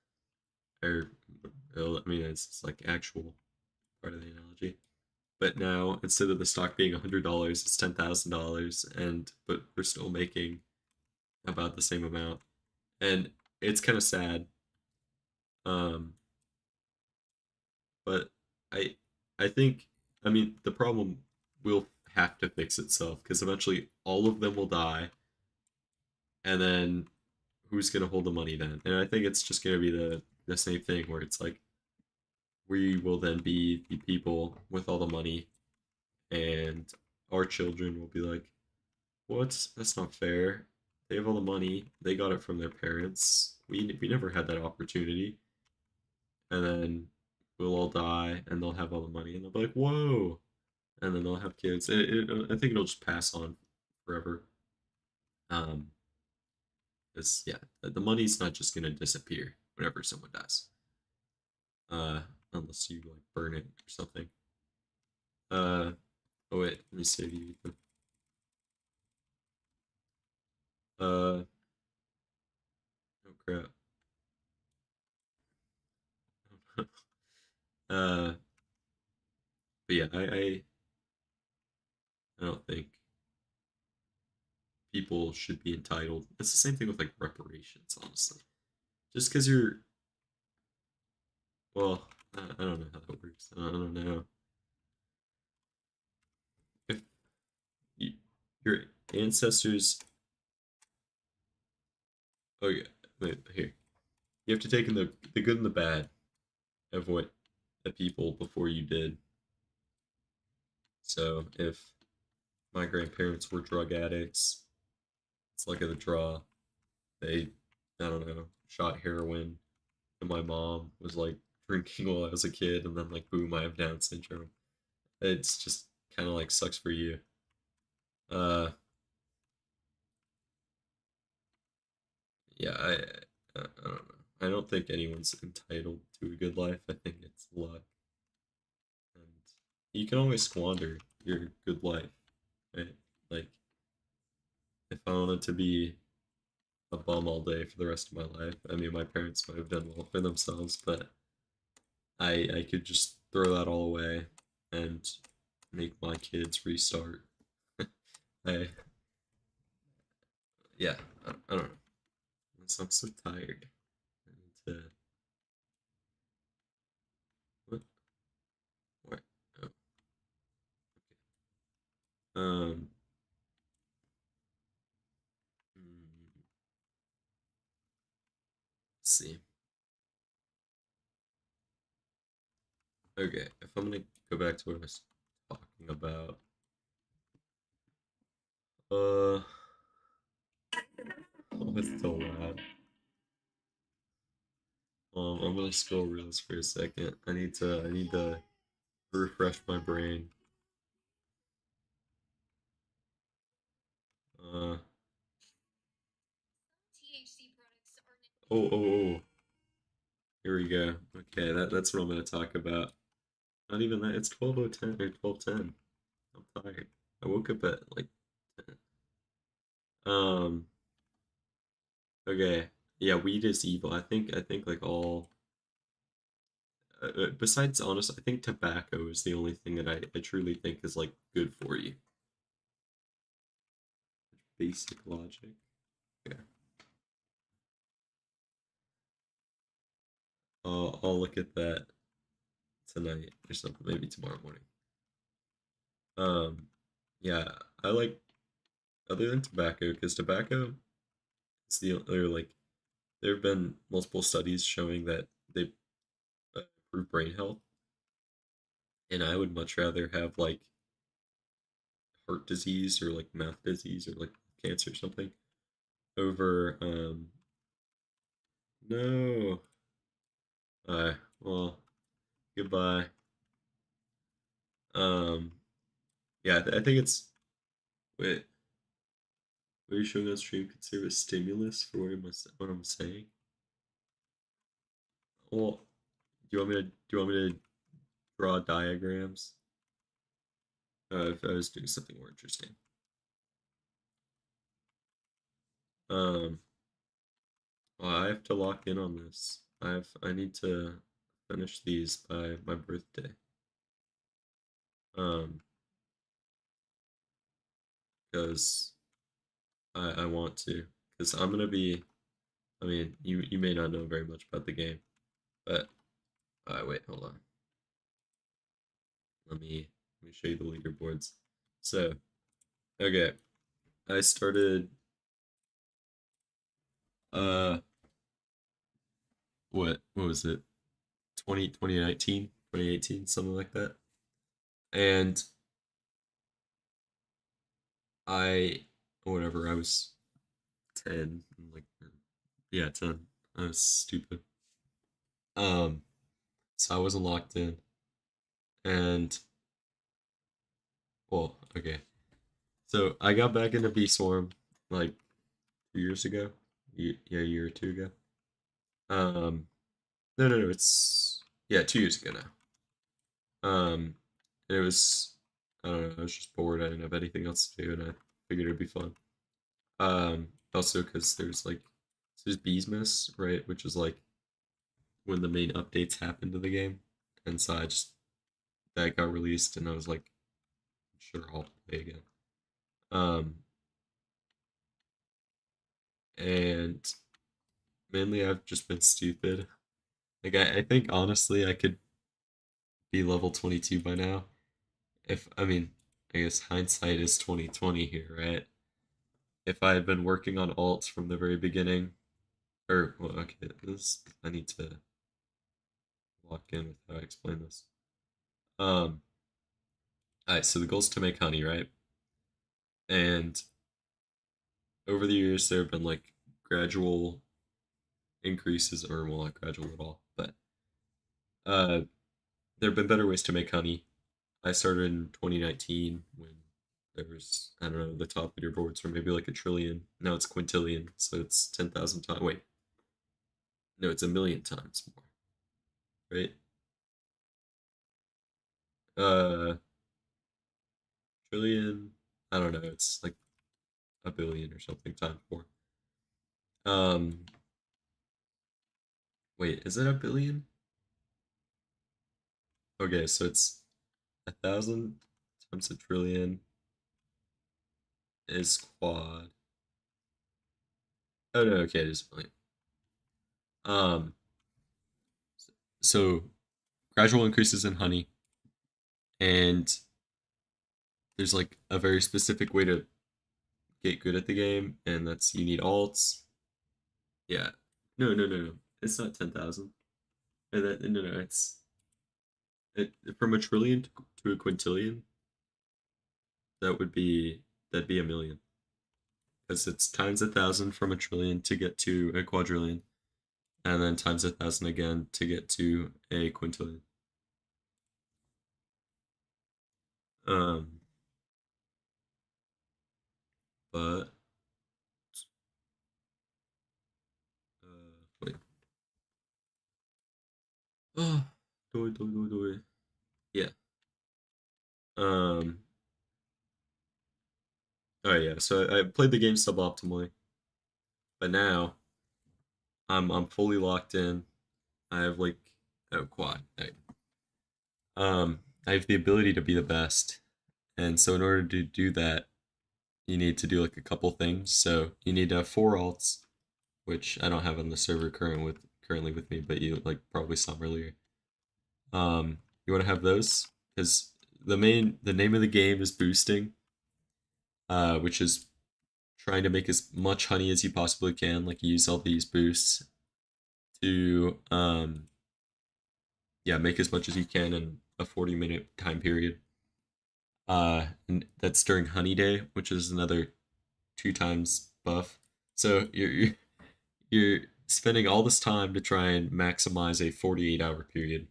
or well, I mean it's like actual part of the analogy. But now instead of the stock being $100, it's $10,000, and but we're still making about the same amount, and it's kind of sad. Um, but I I think, I mean the problem will have to fix itself because eventually all of them will die, and then who's gonna hold the money then? And I think it's just gonna be the same thing where it's like we will then be the people with all the money, and our children will be like, "What? That's not fair. They have all the money. They got it from their parents. We never had that opportunity." And then we'll all die, and they'll have all the money, and they'll be like, "Whoa!" And then they'll have kids. I think it'll just pass on forever. Um, because yeah, the money's not just gonna disappear whenever someone dies. unless you like burn it or something. Oh wait, let me save you, Ethan. Uh, oh crap. uh, but yeah, I don't think people should be entitled. It's the same thing with like reparations, honestly. Just because you're, well, I don't know how that works. I don't know if you, your ancestors. Oh yeah, wait, here. You have to take in the good and the bad of what the people before you did. So if my grandparents were drug addicts, it's like a draw. They, I don't know, shot heroin, and my mom was like drinking while I was a kid, and then like boom, I have Down syndrome. It's just kind of like sucks for you. Uh, yeah, I don't know. I don't think anyone's entitled to a good life. I think it's luck, and you can always squander your good life, right? Like if I wanted to be a bum all day for the rest of my life, I mean, my parents might have done well for themselves, but I could just throw that all away and make my kids restart. I yeah, I don't know. I'm so tired. I need to what? What? Oh, um. Let's see. Okay, if I'm gonna go back to what I was talking about, uh, oh, it's so loud. I'm gonna scroll reels for a second. I need to refresh my brain. Uh, oh. Here we go. Okay, that's what I'm gonna talk about. Not even that. It's 12:10 or 12:10. I'm tired. I woke up at like 10. Um. Okay. Yeah, weed is evil. I think like all. Besides, honest, I think tobacco is the only thing that I truly think is like good for you. Basic logic. Yeah. I'll look at that tonight or something. Maybe tomorrow morning. Um. Yeah, I like other than tobacco because tobacco is the or like there have been multiple studies showing that they improve brain health, and I would much rather have like heart disease or like mouth disease or like cancer or something over no. Well, goodbye. Um, yeah, I think it's wait. What are you showing on stream could serve as stimulus for what I'm saying? Well, do you want me to draw diagrams? If I was doing something more interesting. Um, well, I have to lock in on this. I need to finish these by my birthday. Um, because I want to. Because I'm gonna be. I mean, you may not know very much about the game, but wait, hold on. Let me show you the leaderboards. So, okay, I started. Uh, what was it? 2019, 2018, something like that. And I, whatever, I was 10, like, yeah, 10. I was stupid. Um, so I wasn't locked in. And, well, okay. So I got back into B Swarm like 2 years ago. Yeah, a year or two ago. Um, no, it's Yeah, 2 years ago now. And it was, I don't know, I was just bored. I didn't have anything else to do, and I figured it'd be fun. Also because there's Beesmas, right, which is like when the main updates happened to the game, and so I just that got released, and I was like, sure, I'll play again. Um, and mainly I've just been stupid. Like I think honestly I could be level 22 by now. If I mean, I guess hindsight is 2020 here, right? If I had been working on alts from the very beginning, or well, okay, this I need to lock in with how I explain this. Um, all right, so the goal is to make honey, right? And over the years, there have been like gradual increases, or well, not gradual at all, but uh, there have been better ways to make honey. I started in 2019 when there was, I don't know, the top leaderboards were maybe like a trillion. Now it's quintillion, so it's 10,000 times. Wait, no, it's a million times more, right? Uh, trillion, I don't know, it's like a billion or something times more. Um, wait, is it a billion? Okay, so it's 1,000 times a trillion is quad. Oh no, okay, it is a billion. Um, so gradual increases in honey, and there's like a very specific way to get good at the game, and that's you need alts. Yeah. No, no, no, no. It's not 10,000. No, no, from a trillion to a quintillion, that would be that'd be a million. Because it's times 1,000 from a trillion to get to a quadrillion, and then times 1,000 again to get to a quintillion. Um, but wait. Oh, do. Yeah. Um. Oh yeah. So I played the game suboptimally, but now I'm fully locked in. I have like oh quad. I have the ability to be the best, and so in order to do that, you need to do like a couple things. So you need to have 4 alts, which I don't have on the server currently with me, but you like probably saw them earlier. You want to have those because the name of the game is boosting, which is trying to make as much honey as you possibly can. Like use all these boosts to yeah, make as much as you can in a 40-minute time period. And that's during honey day, which is another 2 times buff. So you're spending all this time to try and maximize a 48-hour period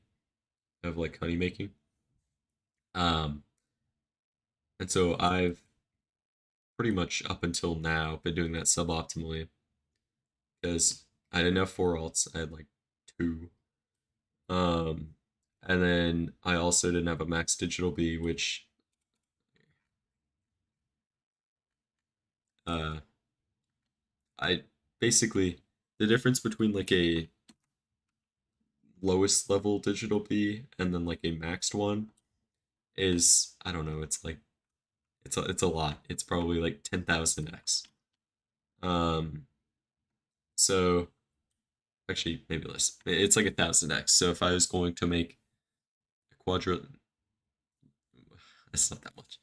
of like honey making. Um, and so I've pretty much up until now been doing that suboptimally because I didn't have 4 alts. I had like 2. Um, and then I also didn't have a max digital B, which uh, I basically the difference between like a lowest level digital B and then like a maxed one is I don't know. It's like it's a lot. It's probably like 10,000x. Um, so actually maybe less. It's like 1,000x. So if I was going to make a quadrillion, that's not that much.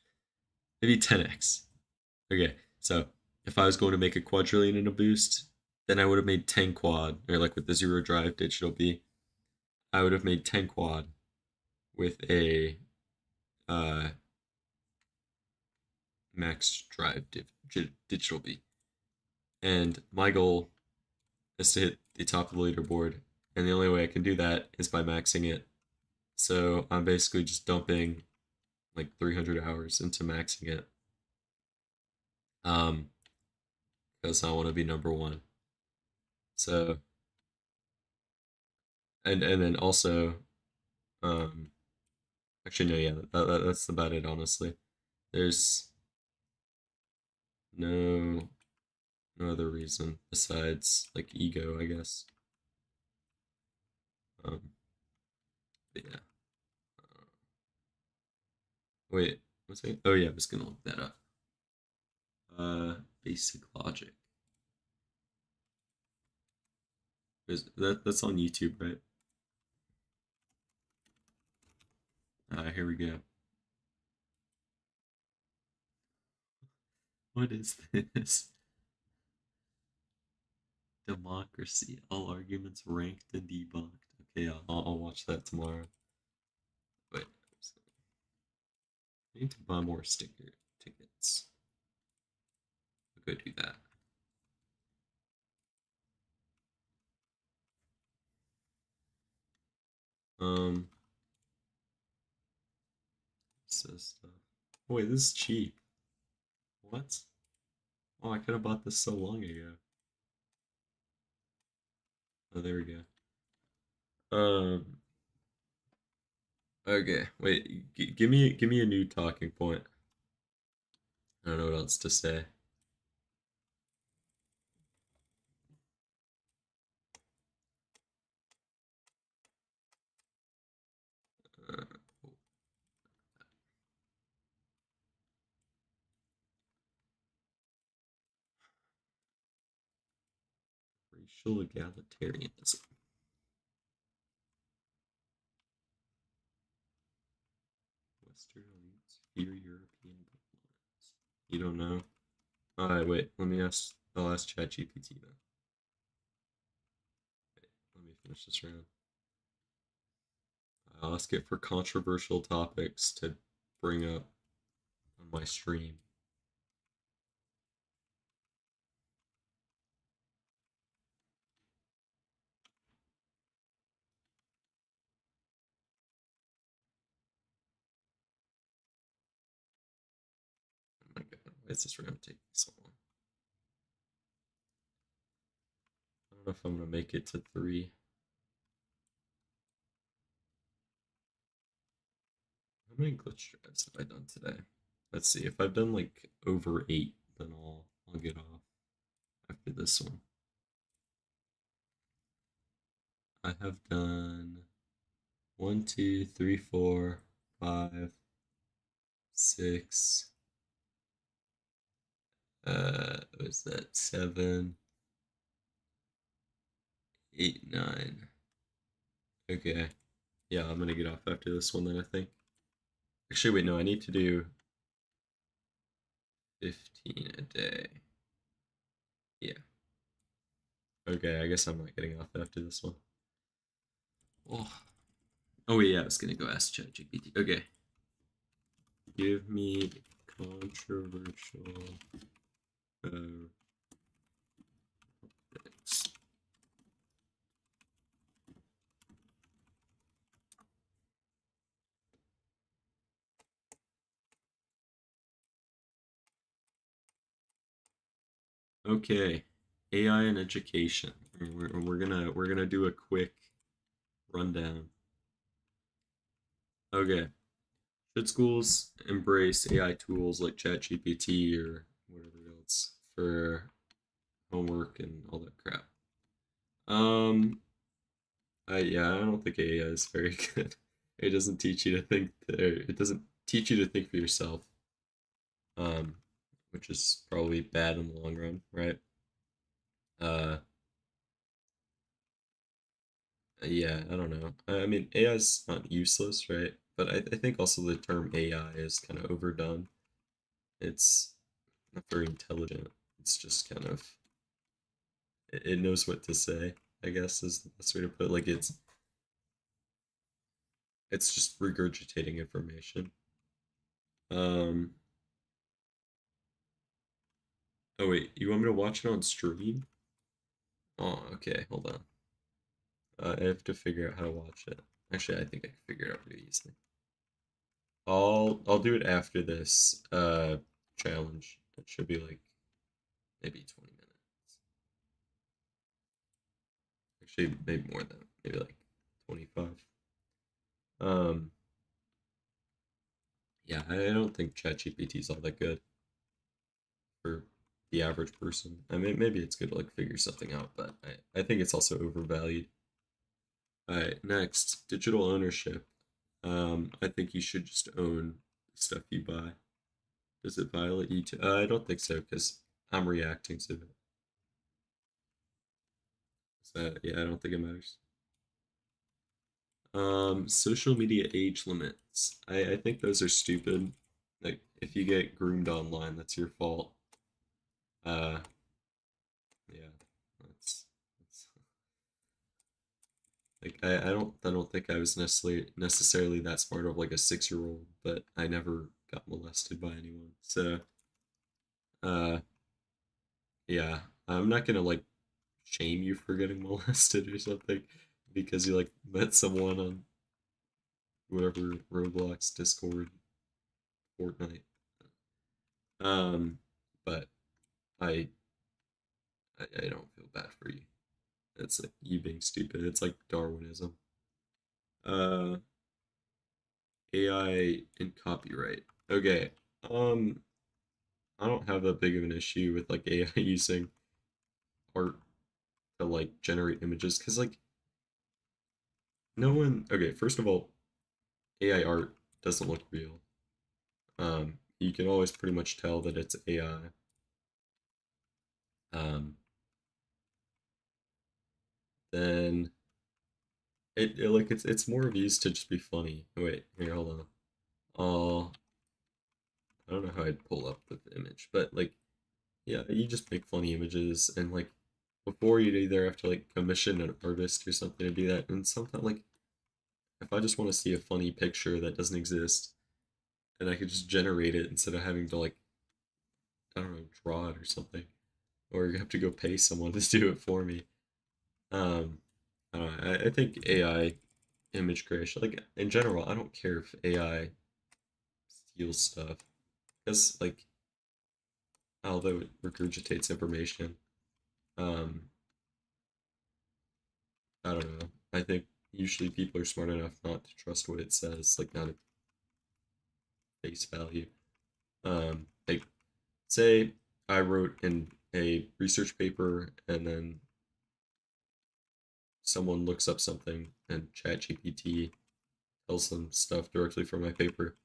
Maybe 10x. Okay, so if I was going to make a quadrillion in a boost, then I would have made 10 quad, or like with the zero drive digital B, I would have made 10 quad with a uh, max drive digital B. And my goal is to hit the top of the leaderboard, and the only way I can do that is by maxing it. So I'm basically just dumping like 300 hours into maxing it. Um, because I want to be number one. So and then also Actually, no, yeah, that's about it, honestly. There's no no other reason besides like ego, I guess. Um, but yeah. Uh, wait, what's it? Oh yeah, I was gonna look that up. Basic logic. That's on YouTube, right? Here we go. What is this? Democracy. All arguments ranked and debunked. Okay, I'll watch that tomorrow. Wait, I need to buy more sticker tickets. I'll go do that. Um, says stuff. Oh, wait, this is cheap. What? Oh, I could have bought this so long ago. Oh, there we go. Okay, wait. Give me a new talking point. I don't know what else to say. Uh, Racial egalitarianism. Western elites fear European bloodlines. You don't know? Alright, wait. I'll ask ChatGPT then. Wait, let me finish this round. I'll ask it for controversial topics to bring up on my stream. Oh my god, why is this round taking so long? I don't know if I'm gonna make it to 3. How many glitch drives have I done today? Let's see. If I've done like over 8, then I'll get off after this one. I have done 1, 2, 3, 4, 5, 6. Was that 7, 8, 9? Okay. Yeah, I'm gonna get off after this one then, I think. Actually, wait, no, I need to do 15 a day. Yeah. Okay, I guess I'm not getting off after this one. Oh, oh wait, yeah, I was gonna go ask ChatGPT. Okay. Give me controversial topics. Okay, AI and education. We're gonna do a quick rundown. Okay, should schools embrace AI tools like ChatGPT or whatever else for homework and all that crap? Um, yeah, I don't think AI is very good. It doesn't teach you to think. It doesn't teach you to think for yourself. Um, which is probably bad in the long run, right? Uh, yeah, I don't know. I mean, AI is not useless, right? But I think also the term AI is kind of overdone. It's not very intelligent. It's just kind of it knows what to say, I guess is the best way to put it. Like it's just regurgitating information. Um, oh wait, you want me to watch it on stream? Oh, okay, hold on. I have to figure out how to watch it. Actually, I think I can figure it out pretty easily. I'll do it after this challenge. It should be like maybe 20 minutes. Actually, maybe more than maybe like 25. Um, yeah, I don't think ChatGPT is all that good for the average person. I mean, maybe it's good to like figure something out, but I think it's also overvalued. All right, next, digital ownership. I think you should just own the stuff you buy. Does it violate you too? I don't think so because I'm reacting to it. So yeah, I don't think it matters. Social media age limits. I think those are stupid. Like if you get groomed online, that's your fault. Uh, yeah, that's like I don't think I was necessarily that smart of like a 6-year old, but I never got molested by anyone. So uh, yeah, I'm not gonna like shame you for getting molested or something because you like met someone on whatever Roblox, Discord, Fortnite. Um, but I I don't feel bad for you. It's like you being stupid. It's like Darwinism. Uh, AI and copyright. Okay. Um, I don't have that big of an issue with like AI using art to like generate images because like no one. Okay, first of all, AI art doesn't look real. You can always pretty much tell that it's AI. Um, then like it's more of used to just be funny. Wait, here, hold on. Uh, I don't know how I'd pull up the image, but like, yeah, you just make funny images, and like, before you'd either have to like commission an artist or something to do that, and sometimes like, if I just want to see a funny picture that doesn't exist, and I could just generate it instead of having to like, I don't know, draw it or something, or you have to go pay someone to do it for me. Um, I don't know. I think AI image creation, like in general, I don't care if AI steals stuff, because like, although it regurgitates information, um, I don't know. I think usually people are smart enough not to trust what it says, like not at face value. Like say I wrote in a research paper and then someone looks up something and ChatGPT tells them stuff directly from my paper.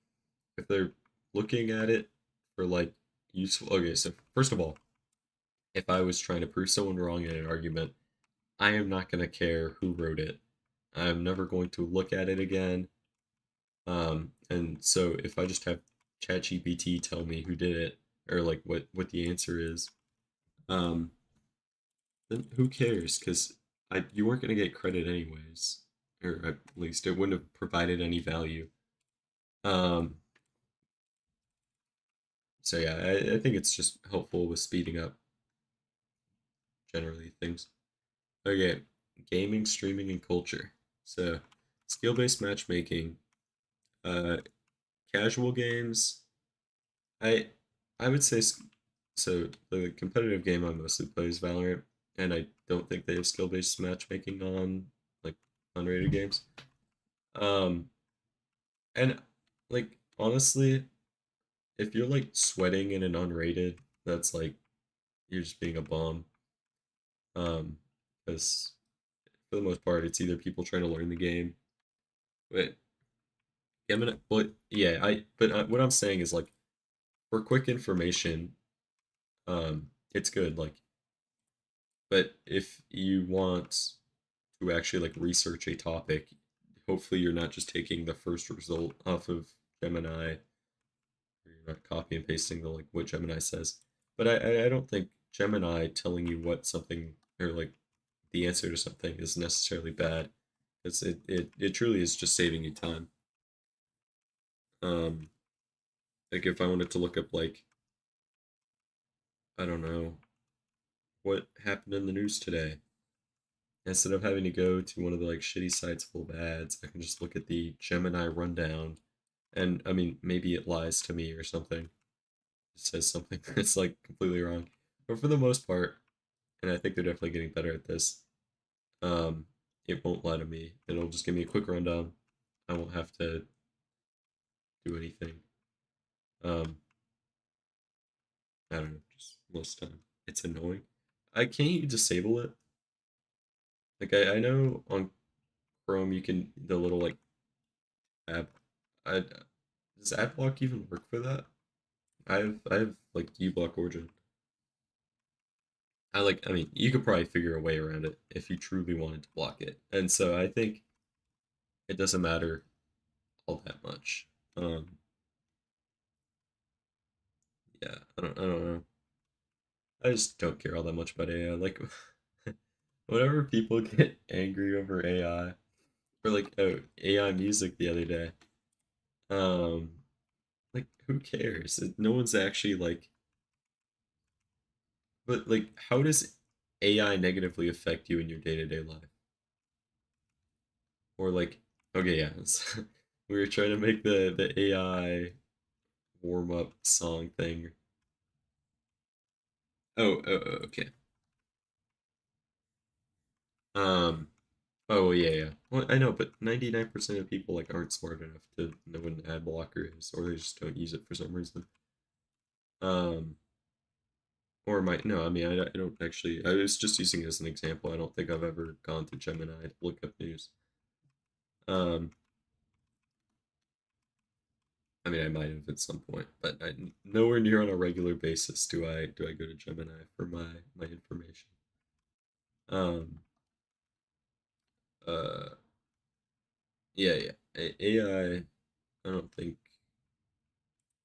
If they're looking at it for like useful, okay, so first of all, if I was trying to prove someone wrong in an argument, I am not going to care who wrote it. I'm never going to look at it again. And so if I just have ChatGPT tell me who did it or like what the answer is, um, then who cares? Because I you weren't gonna get credit anyways, or at least it wouldn't have provided any value. Um, so yeah, I think it's just helpful with speeding up generally things. Okay, gaming, streaming, and culture. So skill-based matchmaking, uh, casual games. I I would say so. The competitive game I mostly play is Valorant, and I don't think they have skill-based matchmaking on like unrated games. Um, and like honestly, if you're like sweating in an unrated, that's like you're just being a bum. Because for the most part, it's either people trying to learn the game. But yeah, but yeah, but what I'm saying is like for quick information, it's good. Like but if you want to actually like research a topic, hopefully you're not just taking the first result off of Gemini, or you're not copy and pasting the like what Gemini says. But I don't think Gemini telling you what something or like the answer to something is necessarily bad. Because it truly is just saving you time. Um, like if I wanted to look up like I don't know what happened in the news today, instead of having to go to one of the like shitty sites full of ads, I can just look at the Gemini rundown. And I mean, maybe it lies to me or something. It says something that's like completely wrong. But for the most part, and I think they're definitely getting better at this, um, it won't lie to me. It'll just give me a quick rundown I won't have to do anything. Um, I don't know, just most time. It's annoying. I can't you disable it? Like I know on Chrome you can the little like app. I does ad block even work for that? I have like uBlock Origin. I mean you could probably figure a way around it if you truly wanted to block it. And so I think it doesn't matter all that much. Yeah, I don't know. I just don't care all that much about AI. Like whenever people get angry over AI, or like oh AI music the other day, um, like who cares? No one's actually like, but like, how does AI negatively affect you in your day-to-day life? Or like, okay, yeah, we were trying to make the AI warm-up song thing. Okay. Um, oh yeah, yeah. Well, I know, but 99% of people like aren't smart enough to know what an ad blocker is, or they just don't use it for some reason. Um, or might no, I mean, I don't actually. I was just using it as an example. I don't think I've ever gone to Gemini to look up news. Um, I mean, I might have at some point, but nowhere near on a regular basis do I go to Gemini for my information. Um, uh, yeah, yeah. AI, I don't think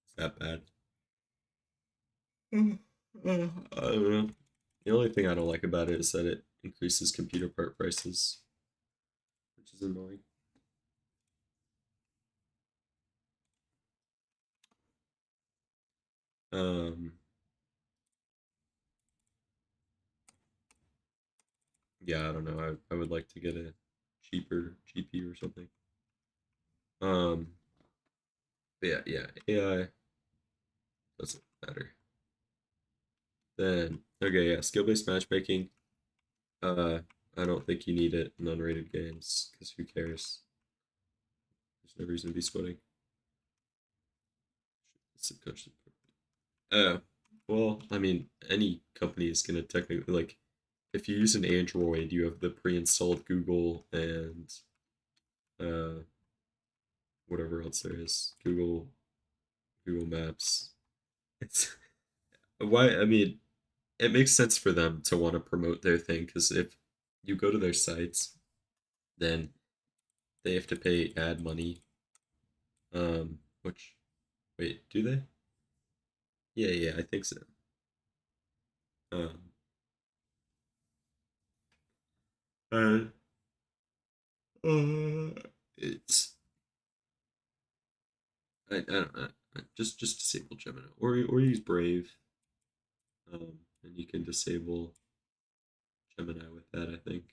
it's that bad. I don't know. The only thing I don't like about it is that it increases computer part prices, which is annoying. Um, yeah, I don't know. I would like to get a cheaper GPU or something. Um, but yeah, AI doesn't matter. Then okay, yeah, skill-based matchmaking. Uh, I don't think you need it in unrated games because who cares? There's no reason to be sweating. Subconscious. Uh, well, I mean, any company is gonna technically like if you use an Android, you have the pre-installed Google and uh whatever else there is. Google Maps. It's why I mean, it makes sense for them to want to promote their thing because if you go to their sites, then they have to pay ad money. Which wait, do they? Yeah, yeah, I think so. Um, uh, it's I don't know. Just disable Gemini or use Brave. And you can disable Gemini with that, I think,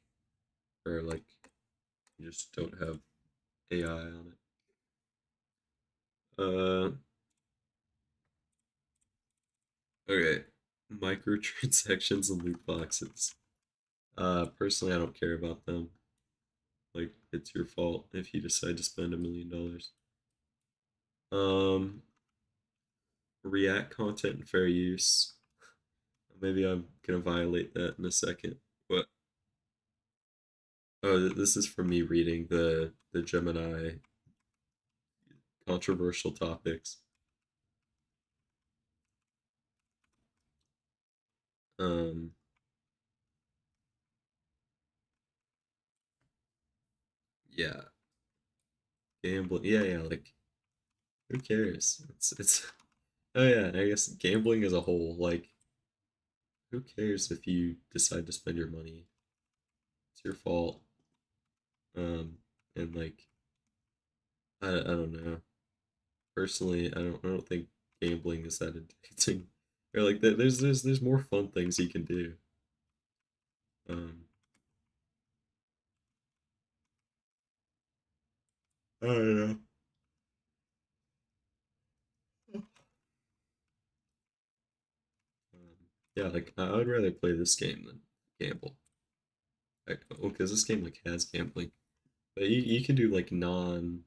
or like you just don't have AI on it. Okay, microtransactions and loot boxes. Personally, I don't care about them. Like, it's your fault if you decide to spend $1 million. Um, React content and fair use. Maybe I'm gonna violate that in a second. What? Oh, this is from me reading the Gemini controversial topics. Um, yeah, gambling. Yeah, yeah. Like, who cares? It's. Oh yeah, I guess gambling as a whole. Like, who cares if you decide to spend your money? It's your fault. Um, and like, I don't know. Personally, I don't think gambling is that addicting. Or like, there's more fun things you can do. Um, I don't know. Yeah, like I would rather play this game than gamble. Like, well, because this game like has gambling, but you can do like non.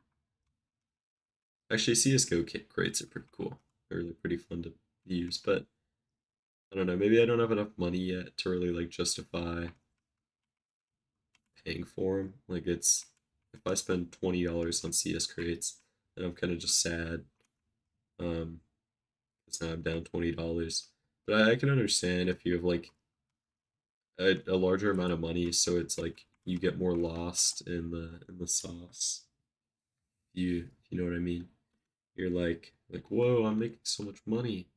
Actually, CS:GO crates are pretty cool. They're really pretty fun to use, but I don't know. Maybe I don't have enough money yet to really like justify paying for them. Like it's if I spend $20 on CS crates, then I'm kind of just sad. Um, because now I'm down $20. But I can understand if you have like a larger amount of money, so it's like you get more lost in the sauce. You know what I mean? You're like whoa, I'm making so much money.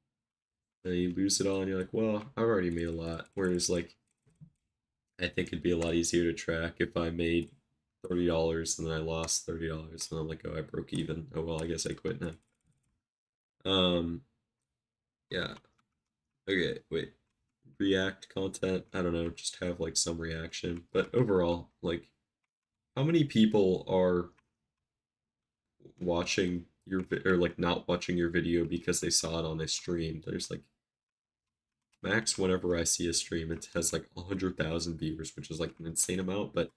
And you lose it all, and you're like, well, I've already made a lot. Whereas like I think it'd be a lot easier to track if I made $30 and then I lost $30 and I'm like, oh, I broke even. Oh well, I guess I quit now. Um, yeah. Okay, wait. React content, I don't know, just have like some reaction. But overall, like how many people are watching or like not watching your video because they saw it on a stream? There's like max whenever I see a stream, it has like 100,000 viewers, which is like an insane amount, but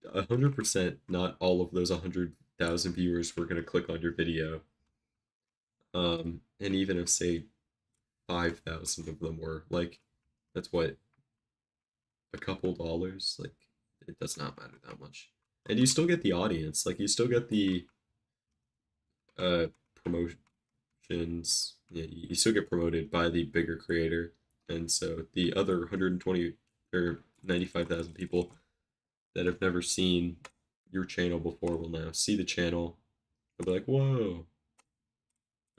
100% not all of those 100,000 viewers were going to click on your video. And even if say 5,000 of them were, like that's what, a couple dollars, like it does not matter that much. And you still get the audience, like you still get the uh promotions. Yeah, you still get promoted by the bigger creator, and so the other 120 or 95,000 people that have never seen your channel before will now see the channel. They'll be like, whoa.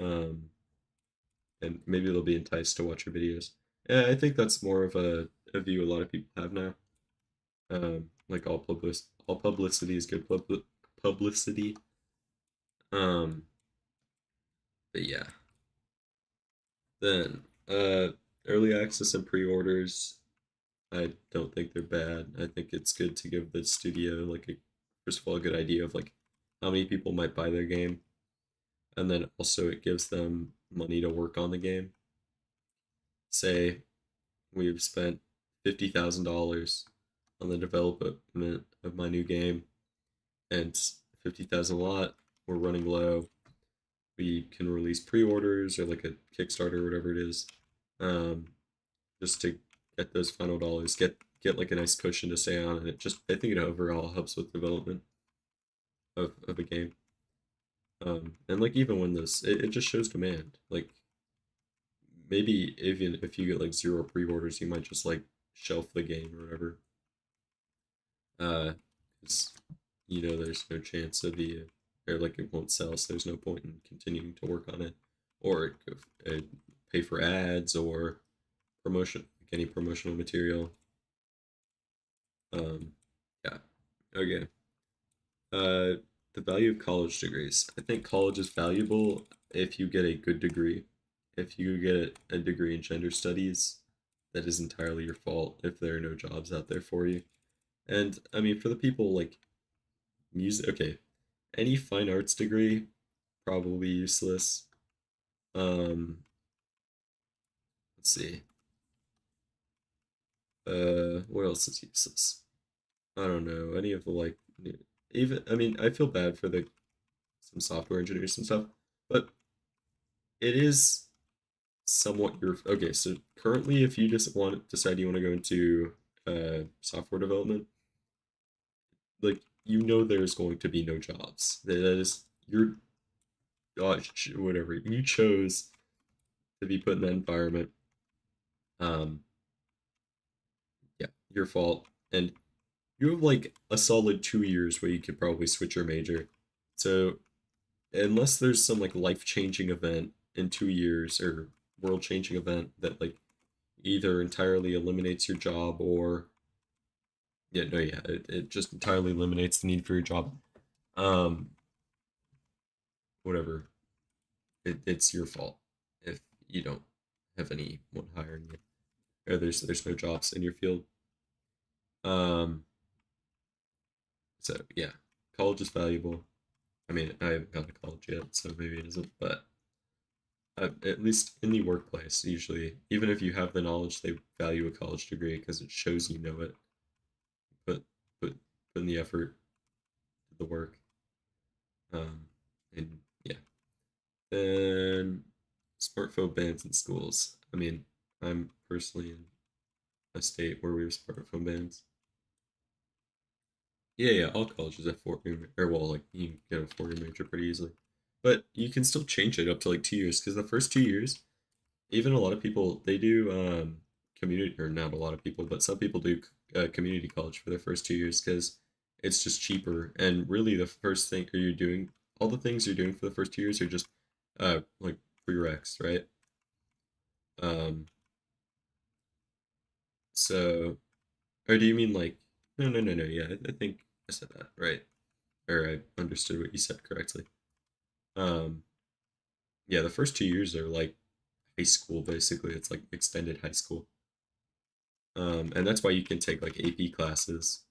Um, and maybe they'll be enticed to watch your videos. Yeah, I think that's more of a view a lot of people have now. Like all publicity is good publicity. Um, but yeah. Then early access and pre-orders, I don't think they're bad. I think it's good to give the studio like a first of all a good idea of like how many people might buy their game, and then also it gives them money to work on the game. Say we've spent $50,000 on the development of my new game, and 50,000 a lot. We're running low. We can release pre-orders or like a Kickstarter or whatever it is, um, just to get those final dollars, get like a nice cushion to stay on, and it just I think it overall helps with development of a game. And like even when it just shows demand. Like maybe even if you get like zero pre-orders, you might just like shelf the game or whatever. 'Cause you know there's no chance of the or like it won't sell, so there's no point in continuing to work on it, or pay for ads or promotion, like any promotional material. Um, yeah. Okay. Uh, the value of college degrees. I think college is valuable if you get a good degree. If you get a degree in gender studies, that is entirely your fault if there are no jobs out there for you. And I mean, for the people like music, okay, any fine arts degree, probably useless. Let's see. What else is useless? I don't know. Any of the like, even I mean, I feel bad for the some software engineers and stuff, but it is somewhat your okay. So currently, if you just want decide you want to go into software development, like you know there's going to be no jobs. That is your whatever you chose to be put in that environment. Um, yeah, your fault. And you have like a solid 2 years where you could probably switch your major. So unless there's some like life-changing event in 2 years or world-changing event that like either entirely eliminates your job or yeah, no, yeah, it just entirely eliminates the need for your job. Um, whatever. It's your fault if you don't have anyone hiring you. Or there's no jobs in your field. Um, so yeah, college is valuable. I mean, I haven't gone to college yet, so maybe it isn't, but at least in the workplace, usually, even if you have the knowledge, they value a college degree because it shows you know it. Put put in the effort, the work. Um, And yeah. Then smartphone bans in schools. I mean, I'm personally in a state where we have smartphone bans. Yeah, yeah, all colleges have four-year, or well, like you can get a four-year major pretty easily, but you can still change it up to like 2 years because the first 2 years, even a lot of people they do community or not a lot of people, but some people do community college for their first 2 years because it's just cheaper and really the first thing are you doing all the things you're doing for the first 2 years are just like prereqs, right? Um, so or do you mean like no, yeah, I think I said that right or I understood what you said correctly. Um, yeah, the first 2 years are like high school basically. It's like extended high school. And that's why you can take like AP classes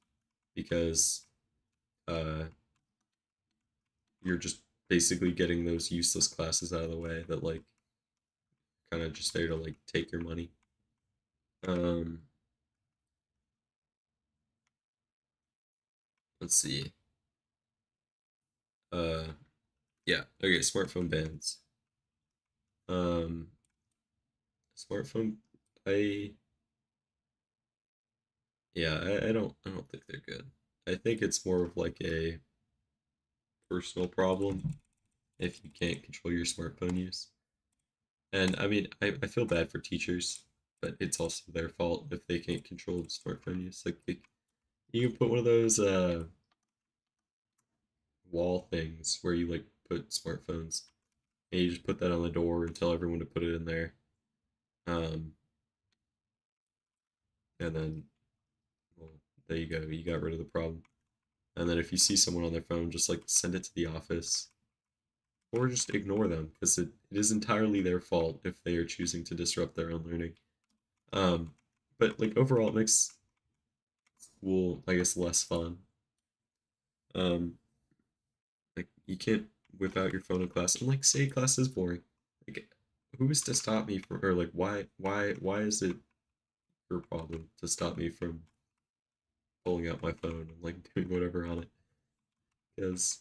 because uh, you're just basically getting those useless classes out of the way that like kind of just there to like take your money. Um, let's see. Uh, yeah, okay, smartphone bans. Um, smartphone, I yeah, I don't think they're good. I think it's more of like a personal problem if you can't control your smartphone use. And I mean, I feel bad for teachers, but it's also their fault if they can't control the smartphone use. Like you can put one of those wall things where you like put smartphones and you just put that on the door and tell everyone to put it in there. Um, and then well, there you go, you got rid of the problem. And then if you see someone on their phone, just like send it to the office or just ignore them because it is entirely their fault if they are choosing to disrupt their own learning. Um, but like overall, it makes school, I guess, less fun. Um, like you can't whip out your phone in class and like say class is boring. Like who is to stop me from or like why is it your problem to stop me from pulling out my phone and like doing whatever on it? Because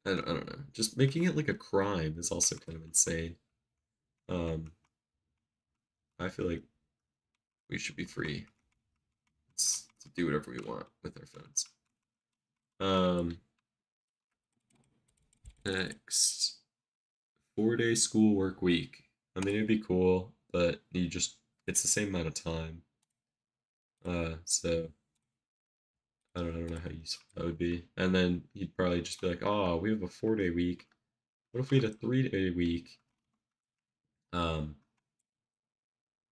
I don't know. Just making it like a crime is also kind of insane. Um, I feel like we should be free to do whatever we want with our phones. Um, next, 4 day school work week. I mean, it'd be cool, but you just it's the same amount of time. So I don't know how useful that would be. And then you'd probably just be like, oh, we have a 4 day week. What if we had a 3 day week? Um,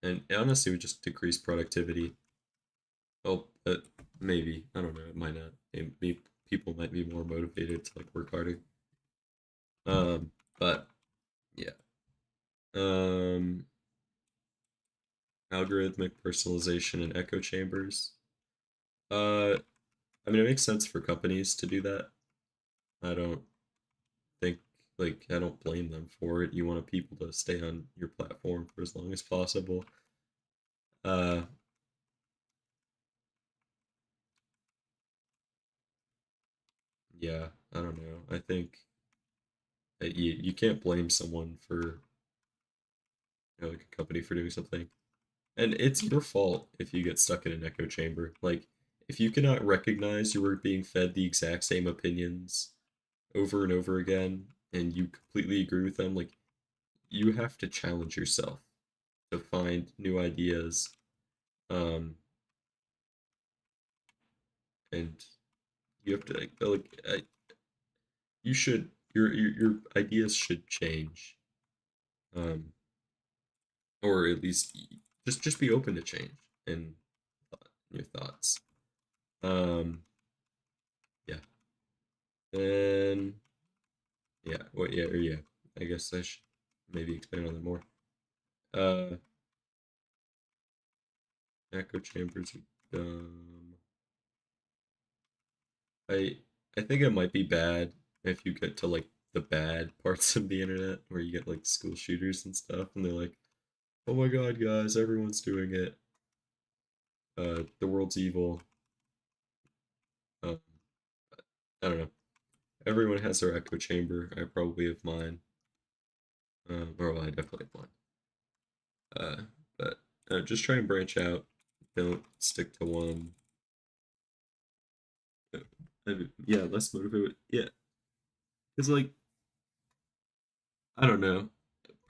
and it honestly would just decrease productivity. Oh, maybe I don't know. It might not. Maybe people might be more motivated to like work harder. But yeah. Um, algorithmic personalization and echo chambers. Uh, I mean, it makes sense for companies to do that. I don't think I don't blame them for it. You want people to stay on your platform for as long as possible. Uh, yeah, I don't know. I think that you can't blame someone for like a company for doing something, and it's your fault if you get stuck in an echo chamber. Like if you cannot recognize you were being fed the exact same opinions over and over again, and you completely agree with them, like you have to challenge yourself to find new ideas. Um, and you have to you should your ideas should change, um, or at least just be open to change and your thoughts. Um, yeah. Then yeah, what yeah or yeah. I guess I should maybe expand on that more. Uh, echo chambers are dumb. I I think it might be bad if you get to like the bad parts of the internet where you get like school shooters and stuff, and they're like, "Oh my God, guys, everyone's doing it. The world's evil." Um, I don't know. everyone has their echo chamber. I probably have mine. Or well, I definitely have mine. But just try and branch out. Don't stick to one. Yeah, less motivated. Yeah, because like I don't know.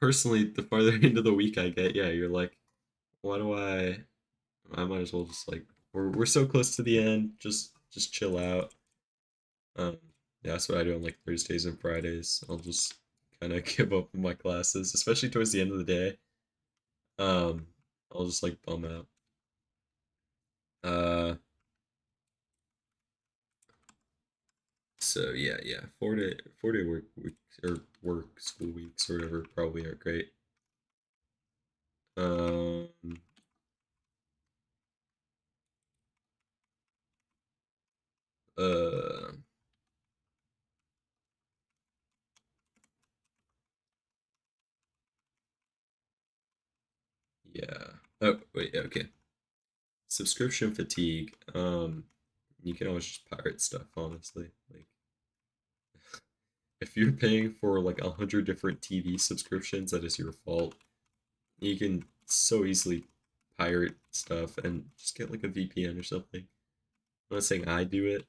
Personally, the farther into the week I get, yeah, you're like, why do I? I might as well just like we're so close to the end. Just chill out. Um, yeah, that's what I do on like Thursdays and Fridays. I'll just kind of give up on my classes, especially towards the end of the day. Um, I'll just like bum out. Uh, so yeah, 4 day work weeks or work school weeks or whatever probably aren't great. Um, uh, yeah. Oh wait, yeah, okay. Subscription fatigue. You can always just pirate stuff, honestly. Like if you're paying for like 100 different TV subscriptions, that is your fault. You can so easily pirate stuff and just get like a VPN or something. I'm not saying I do it,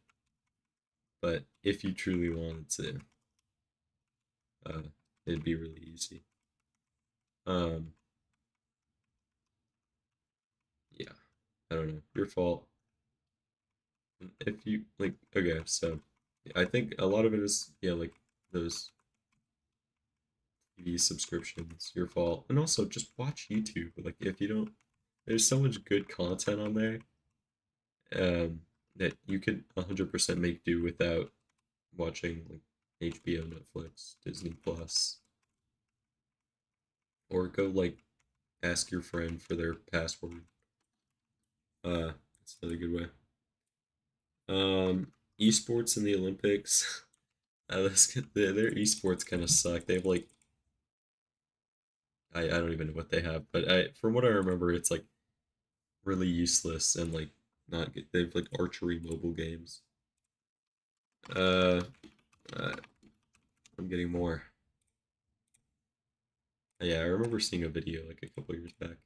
but if you truly wanted to, uh, it'd be really easy. Um, yeah, I don't know. Your fault. If you like, okay, so I think a lot of it is yeah, like those TV subscriptions, your fault, and also just watch YouTube. Like if you don't, there's so much good content on there, that you could 100% make do without watching like HBO, Netflix, Disney Plus, or go like ask your friend for their password. That's another good way. Esports in the Olympics. Their esports kind of suck. They have like I don't even know what they have, but from what I remember, it's like really useless and like not good. They have like archery mobile games. Uh, uh I'm getting more. Yeah, I remember seeing a video like a couple years back.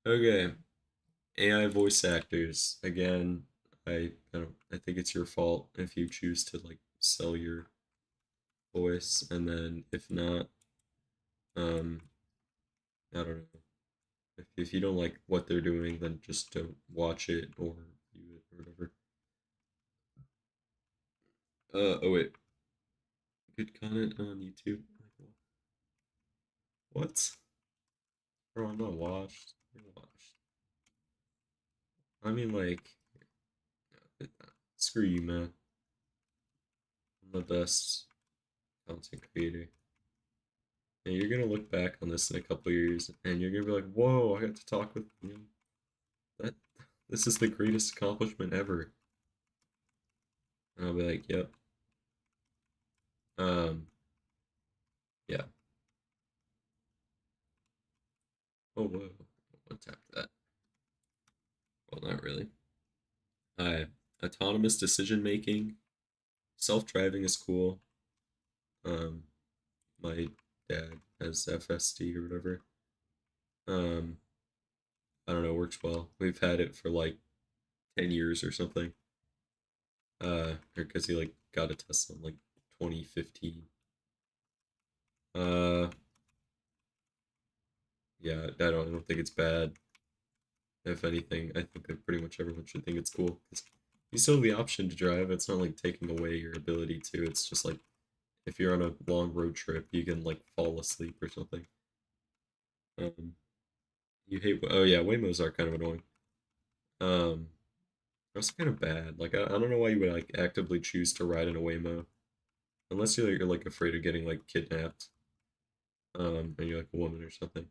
Okay, AI voice actors. Again, I think it's your fault if you choose to like sell your voice, and then if not, um, I don't know. If you don't like what they're doing, then just don't watch it or view it or whatever. Oh wait, good content on YouTube. What? Bro, I'm not washed. You're washed. I mean, like, screw you, man. I'm the best content creator. And you're gonna look back on this in a couple years, and you're gonna be like, "Whoa, I got to talk with you. That this is the greatest accomplishment ever." And I'll be like, "Yep." Um, yeah. Oh, whoa. What tap that? Well, not really. Autonomous decision making. Self-driving is cool. Um, my dad has FSD or whatever. Um, I don't know, works well. We've had it for like 10 years or something. Because he like got a Tesla in like 2015. Uh, yeah, I don't think it's bad. If anything, I think that pretty much everyone should think it's cool. 'Cause you still have the option to drive. It's not like taking away your ability to. It's just like if you're on a long road trip, you can like fall asleep or something. Um, you hate. Oh yeah, Waymos are kind of annoying. Um, they're also kind of bad. Like I don't know why you would like actively choose to ride in a Waymo unless you're like afraid of getting like kidnapped. And you're like a woman or something.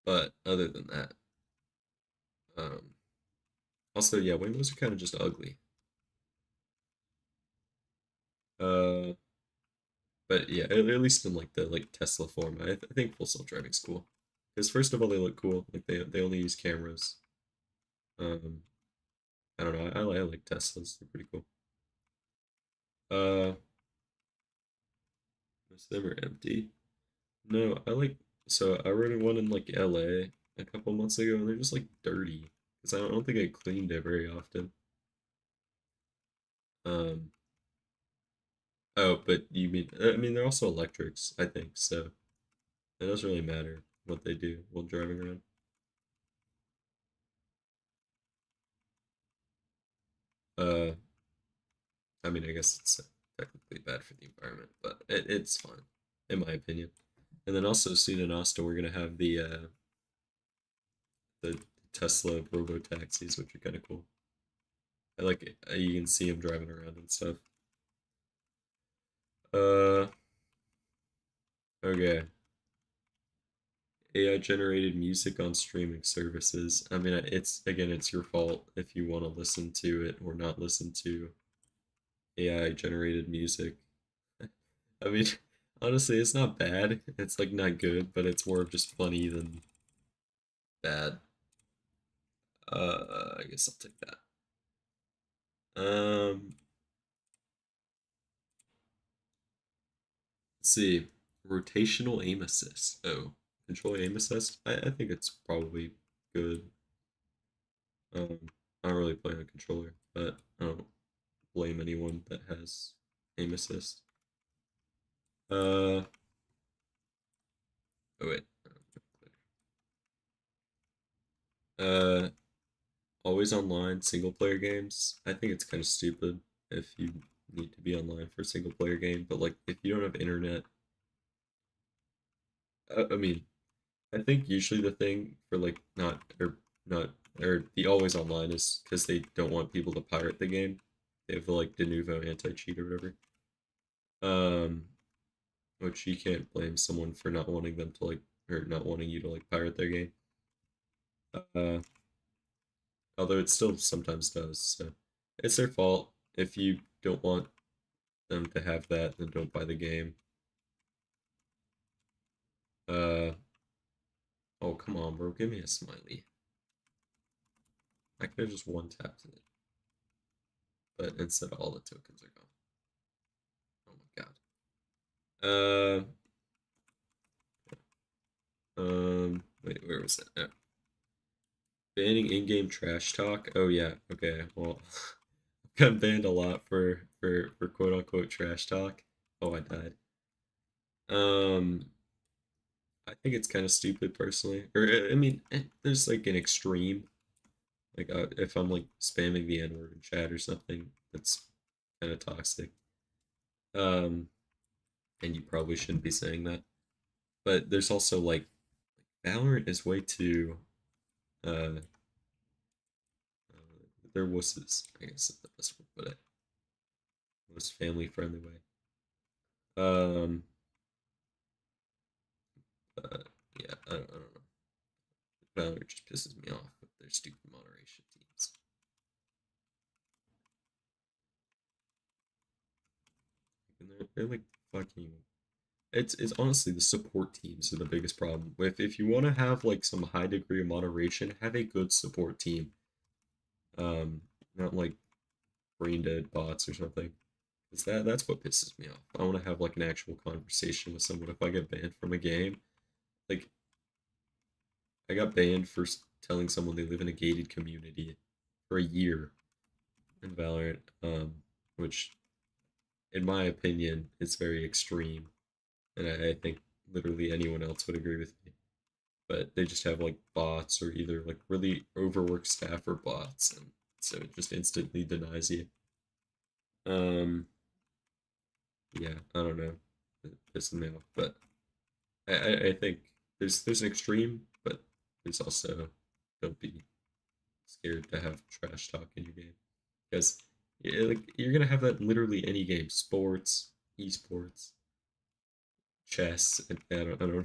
But other than that, um, also yeah, Waymos are kind of just ugly. Uh, but yeah, at least in like the like Tesla form, I think full self driving's cool. Because first of all, they look cool. Like they only use cameras. Um, I don't know. I like Teslas. They're pretty cool. Uh, most of them are empty. No, I like. So I rode in one in like LA a couple months ago, and they're just like dirty because I don't think I cleaned it very often. Um. Oh, but you mean? I mean, they're also electrics, I think. So it doesn't really matter what they do while driving around. Uh, I mean, I guess it's technically bad for the environment, but it's fine, in my opinion. And then also soon in Austin, we're gonna have the Tesla robo taxis, which are kind of cool. I like it. You can see them driving around and stuff. Uh, okay. AI generated music on streaming services. I mean, it's again, it's your fault if you want to listen to it or not listen to AI generated music. I mean, honestly, it's not bad. It's like not good, but it's more of just funny than bad. I guess I'll take that. Um, let's see. Rotational aim assist. Oh, control aim assist. I think it's probably good. I don't really play on a controller, but I don't blame anyone that has aim assist. Oh wait. Uh, always online single player games. I think it's kind of stupid if you need to be online for a single player game, but like if you don't have internet, I mean, I think usually the thing for like not or the always online is because they don't want people to pirate the game. They have the like de novo anti cheat or whatever. Um, which you can't blame someone for not wanting them to like or not wanting you to like pirate their game. Uh, although it still sometimes does. So it's their fault. If you don't want them to have that, then don't buy the game. Uh, oh come on, bro, give me a smiley. I could have just one tapped it, but instead all the tokens are gone. Oh my god. Wait, where was that? Oh. Banning in-game trash talk. Oh yeah, okay. Well, I've got banned a lot for quote unquote trash talk. Oh, I died. Um, I think it's kind of stupid personally. Or I mean, there's like an extreme. Like if I'm like spamming the N word in chat or something, that's kind of toxic. Um, and you probably shouldn't be saying that. But there's also like Valorant is way too uh, they're wusses. I guess is the best way to put it. Most family friendly way. Um, yeah, I don't know. Valorant just pisses me off with their stupid moderation teams. And they're like fucking. It's honestly the support teams are the biggest problem. If you want to have like some high degree of moderation, have a good support team. Not like brain dead bots or something. Because that's what pisses me off. I want to have like an actual conversation with someone if I get banned from a game. Like I got banned for telling someone they live in a gated community for a year in Valorant, which in my opinion is very extreme, and I think literally anyone else would agree with me. But they just have like bots or either like really overworked staff or bots, and so it just instantly denies you. Um, yeah, I don't know, it pisses me off, but I think there's an extreme, but there's also don't be scared to have trash talk in your game because like you're gonna have that in literally any game, sports, esports, chess, and I don't know,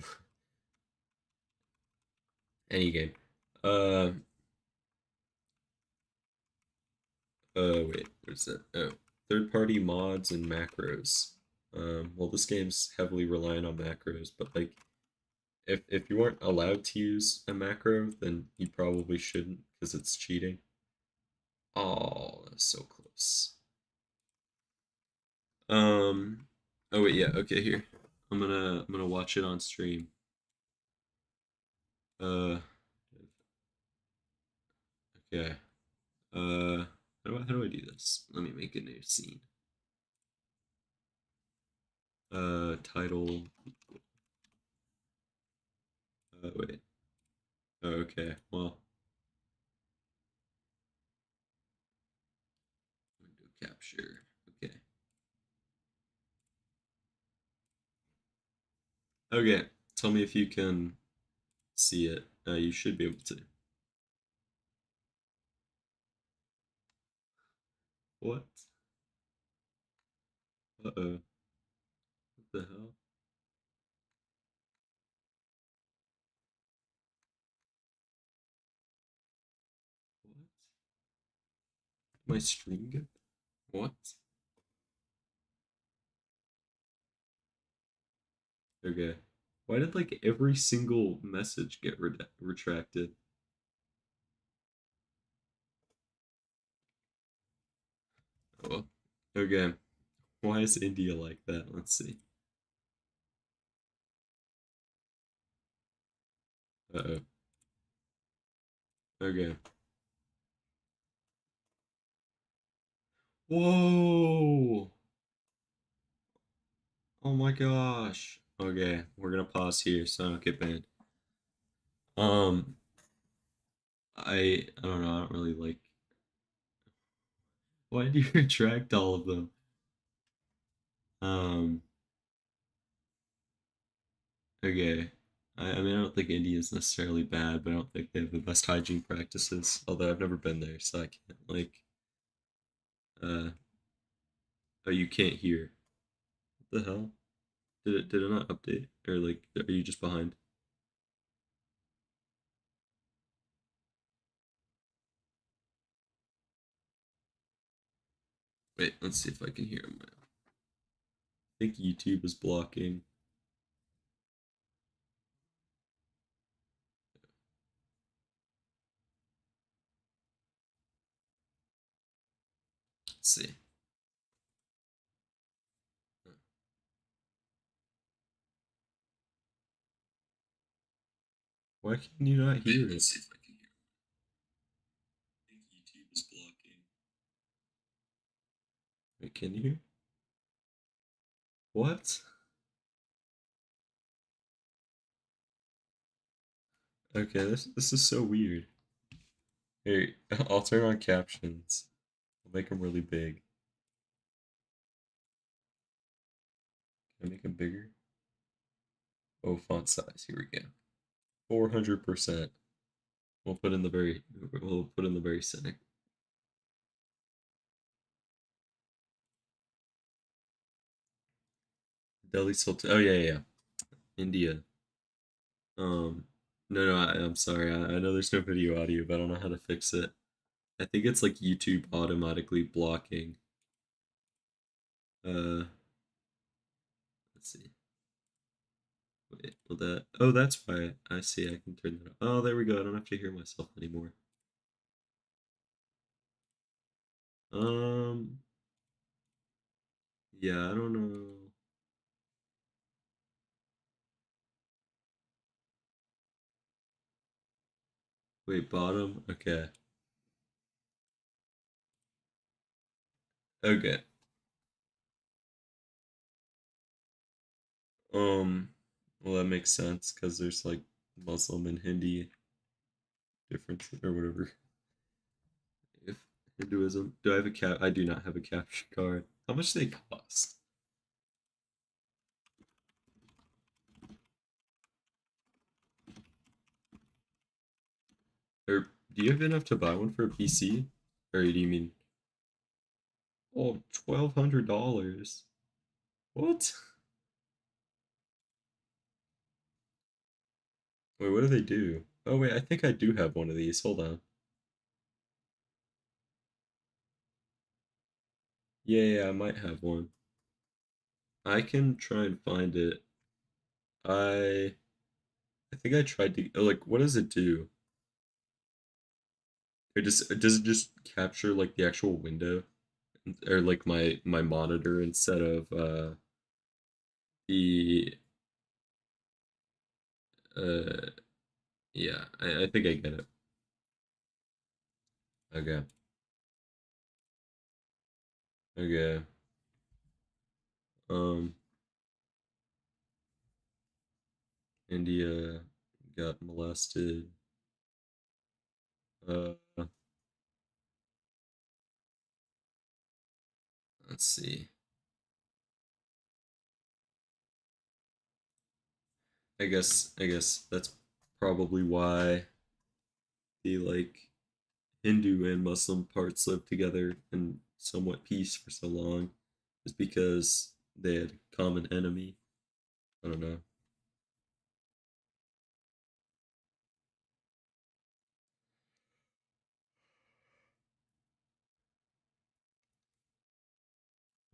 any game. Uh, wait, where's that? Oh, third-party mods and macros. Well, this game's heavily reliant on macros, but like if you aren't allowed to use a macro, then you probably shouldn't because it's cheating. Oh, that's so close. Um. Oh wait, yeah. Okay, here. I'm gonna watch it on stream. Uh. Okay. How do I do this? Let me make a new scene. Title. Wait. Okay. Well, window capture. Okay. Okay. Tell me if you can see it. You should be able to. What? Uh-oh. What the hell? What? My stream good? What? Okay. Why did like every single message get retracted? Oh, well. Okay. Why is India like that? Let's see. Uh-oh. Okay. Whoa! Oh my gosh. Okay, we're gonna pause here so I don't get banned. Um, I don't know. I don't really like. Why did you retract all of them? Um, okay. I mean, I don't think India is necessarily bad, but I don't think they have the best hygiene practices. Although I've never been there, so I can't like. Uh, oh, you can't hear. What the hell? Did it not update? Or like, are you just behind? Wait, let's see if I can hear him now. I think YouTube is blocking. Let's see. Why can you not hear it? Let's see if I can hear it. I think YouTube is blocking. Wait, can you hear? What? Okay, this is so weird. Here, I'll turn on captions. I'll make them really big. Can I make them bigger? Oh, font size. Here we go. 400%. We'll put in the very center. Delhi Sultan. Oh yeah. India. Um, no, I'm sorry. I know there's no video audio, but I don't know how to fix it. I think it's like YouTube automatically blocking. Uh, let's see. Wait, will that? Oh, that's why. I see. I can turn that off. Oh, there we go. I don't have to hear myself anymore. Um, yeah, I don't know. Wait, bottom. Okay. Okay. Well, that makes sense because there's like Muslim and Hindi difference or whatever. If Hinduism, do I have a cap? I do not have a capture card. How much do they cost? Or do you have enough to buy one for a PC? Or do you mean, oh, $1,200? What? Wait, what do they do? Oh wait, I think I do have one of these. Hold on. Yeah, I might have one. I can try and find it. I I think I tried to like what does it do? It does it just capture like the actual window or like my monitor instead of the uh yeah, I think I get it. Okay. Okay. Um India got molested. Uh let's see. I guess that's probably why the like Hindu and Muslim parts lived together in somewhat peace for so long, is because they had a common enemy. I don't know.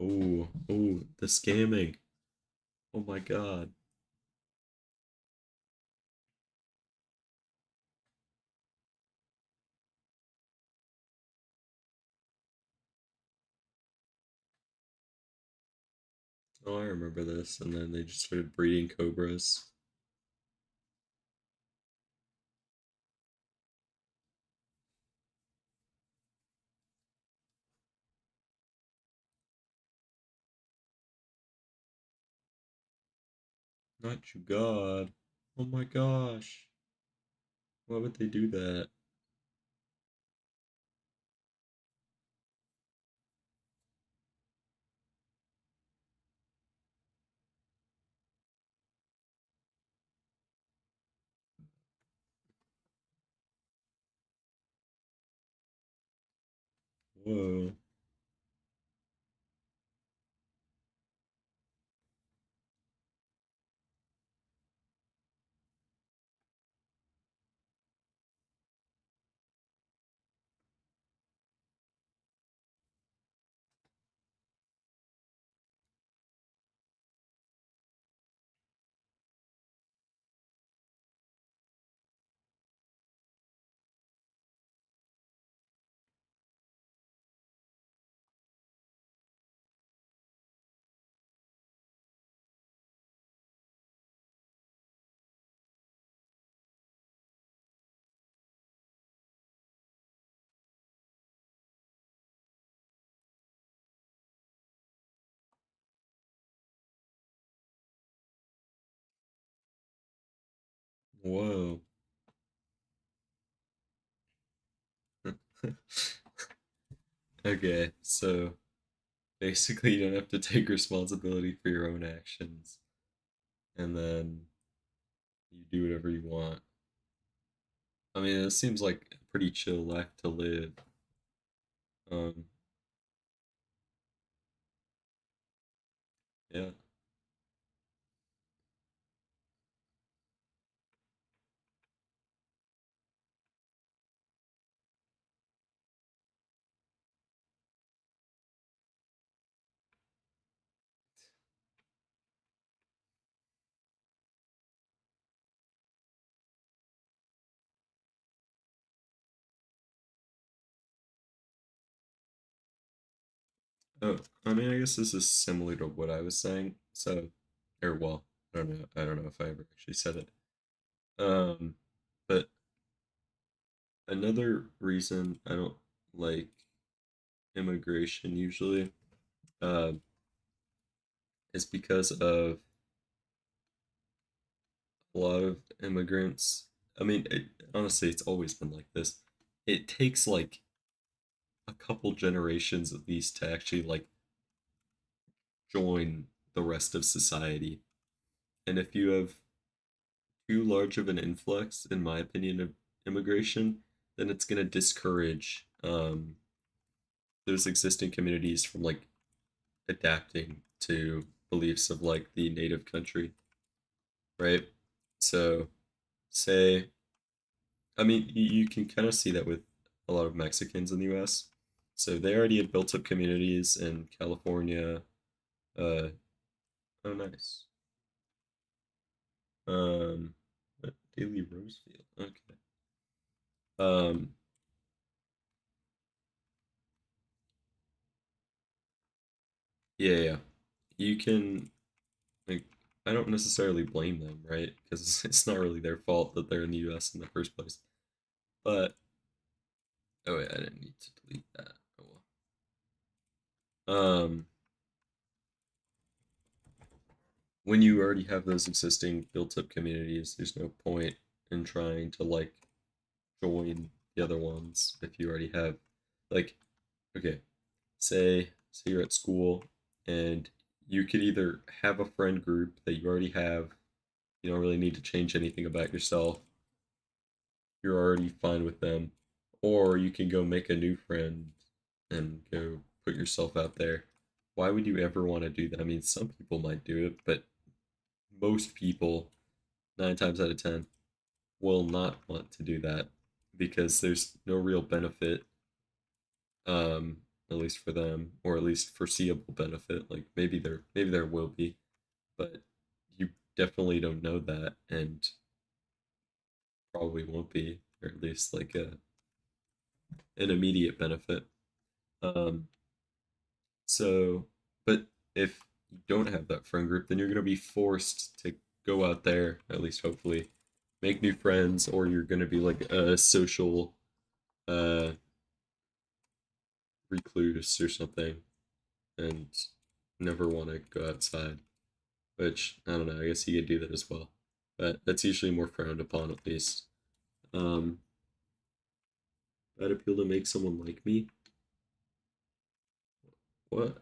Oh, the scamming. Oh my god. Oh, I remember this. And then they just started breeding cobras. Not you, God. Oh my gosh. Why would they do that? Whoa. Whoa. Okay, so basically you don't have to take responsibility for your own actions. And then you do whatever you want. I mean, it seems like a pretty chill life to live. Um, yeah. Oh, I mean, I guess this is similar to what I was saying. So, or well, I don't know. I don't know if I ever actually said it. Um, but another reason I don't like immigration usually, uh, is because of a lot of immigrants. I mean, honestly, it's always been like this. It takes like a couple generations at least to actually like join the rest of society. And if you have too large of an influx, in my opinion, of immigration, then it's going to discourage those existing communities from like adapting to beliefs of like the native country, right? So, say, I mean, you can kind of see that with a lot of Mexicans in the US. So they already had built up communities in California. Uh, oh, nice. Um, Daily Rosefield. Okay. Um, Yeah, yeah. You can like I don't necessarily blame them, right? Because it's not really their fault that they're in the US in the first place. But oh wait, I didn't need to delete that. Oh well. When you already have those existing built up communities, there's no point in trying to like join the other ones if you already have like okay, say you're at school and you could either have a friend group that you already have, you don't really need to change anything about yourself, you're already fine with them, or you can go make a new friend and go put yourself out there. Why would you ever want to do that? I mean, some people might do it, but most people, 9 times out of 10, will not want to do that because there's no real benefit, um, at least for them, or at least foreseeable benefit. Like maybe there will be, but you definitely don't know that, and probably won't be, or at least like an immediate benefit. Um, so, but if you don't have that friend group, then you're gonna be forced to go out there, at least hopefully, make new friends, or you're gonna be like a social uh recluse or something and never want to go outside. Which I don't know. I guess you could do that as well, but that's usually more frowned upon at least. Um, I'd appeal to make someone like me. What?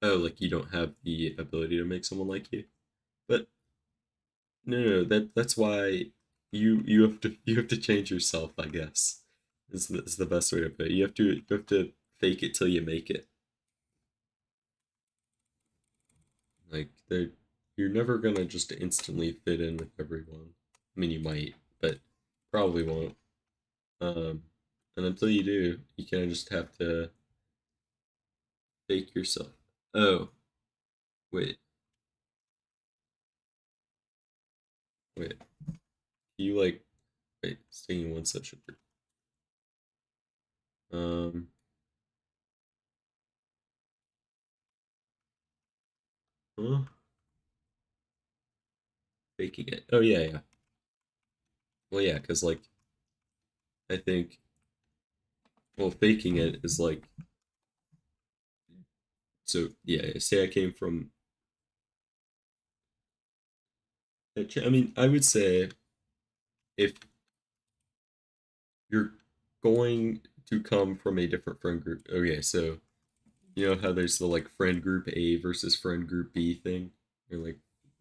Oh, like you don't have the ability to make someone like you. But no, that's why you have to change yourself. I guess is the best way to put it. You have to fake it till you make it. Like you're never gonna just instantly fit in with everyone. I mean, you might, but probably won't. Um, and until you do, you kind of just have to fake yourself. Oh, wait, wait. You like wait, staying in one session. Um, huh? Faking it. Oh yeah, yeah. Well, yeah, because like I think well, faking it is like so. Yeah, say I came from. I mean, I would say if you're going to come from a different friend group. Okay, so you know how there's the like friend group A versus friend group B thing, or like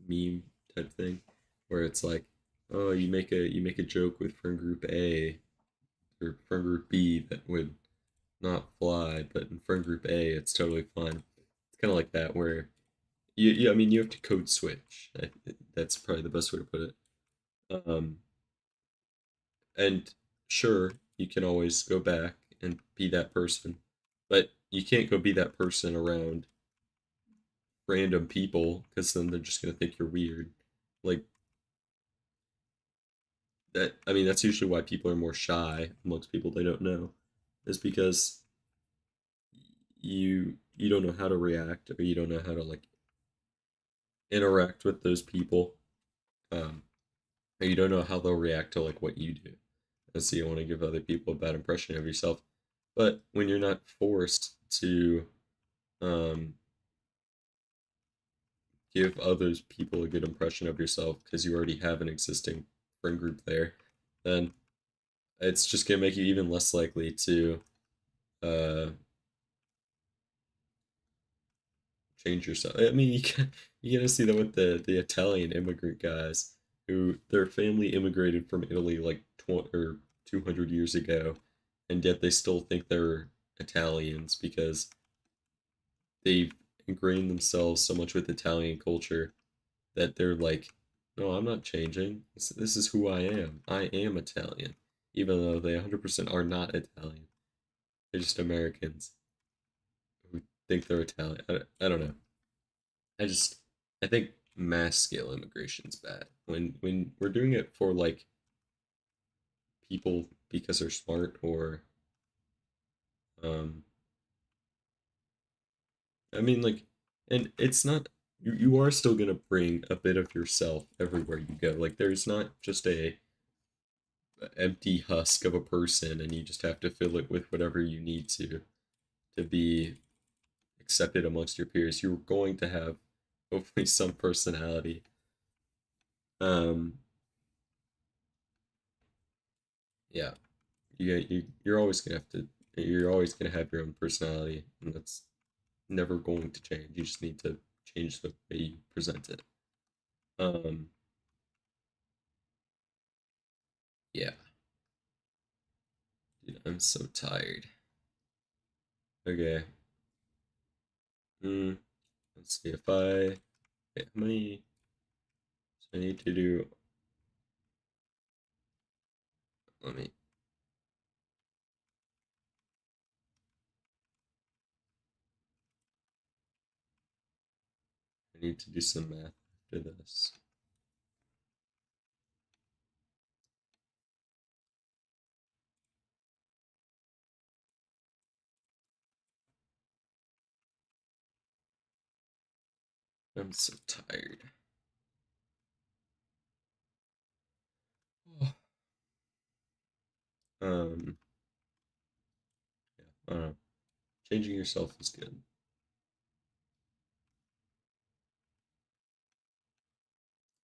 meme type thing, where it's like, oh, you make a joke with friend group A or friend group B that would not fly, but in friend group A it's totally fine. It's kind of like that where I mean you have to code switch. That's probably the best way to put it. Um, and sure, you can always go back and be that person, but you can't go be that person around random people because then they're just gonna think you're weird. Like that. I mean, that's usually why people are more shy amongst people they don't know, is because you don't know how to react or you don't know how to like interact with those people. Um, or you don't know how they'll react to like what you do. And so you want to give other people a bad impression of yourself. But when you're not forced to um, give others people a good impression of yourself because you already have an existing friend group there, then it's just gonna make you even less likely to uh, change yourself. I mean, you gotta see that with the Italian immigrant guys who their family immigrated from Italy like 20 or 200 years ago, and yet they still think they're Italians because they've ingrained themselves so much with Italian culture that they're like, no, I'm not changing. This is who I am. I am Italian, even though they 100% are not Italian. They're just Americans who think they're Italian. I don't know. I just I think mass scale immigration is bad. When we're doing it for like people because they're smart or um I mean like and it's not you are still gonna bring a bit of yourself everywhere you go. Like there's not just a empty husk of a person and you just have to fill it with whatever you need to be accepted amongst your peers. You're going to have hopefully some personality. Um yeah. You're always gonna have to you're always gonna have your own personality and that's never going to change. You just need to change the way you present it. Um, yeah, dude, I'm so tired. Okay. Hmm. Let's see if okay, how many? So I need to do. Let me. I need to do some math after this. I'm so tired. Um. Yeah. I don't know. Changing yourself is good.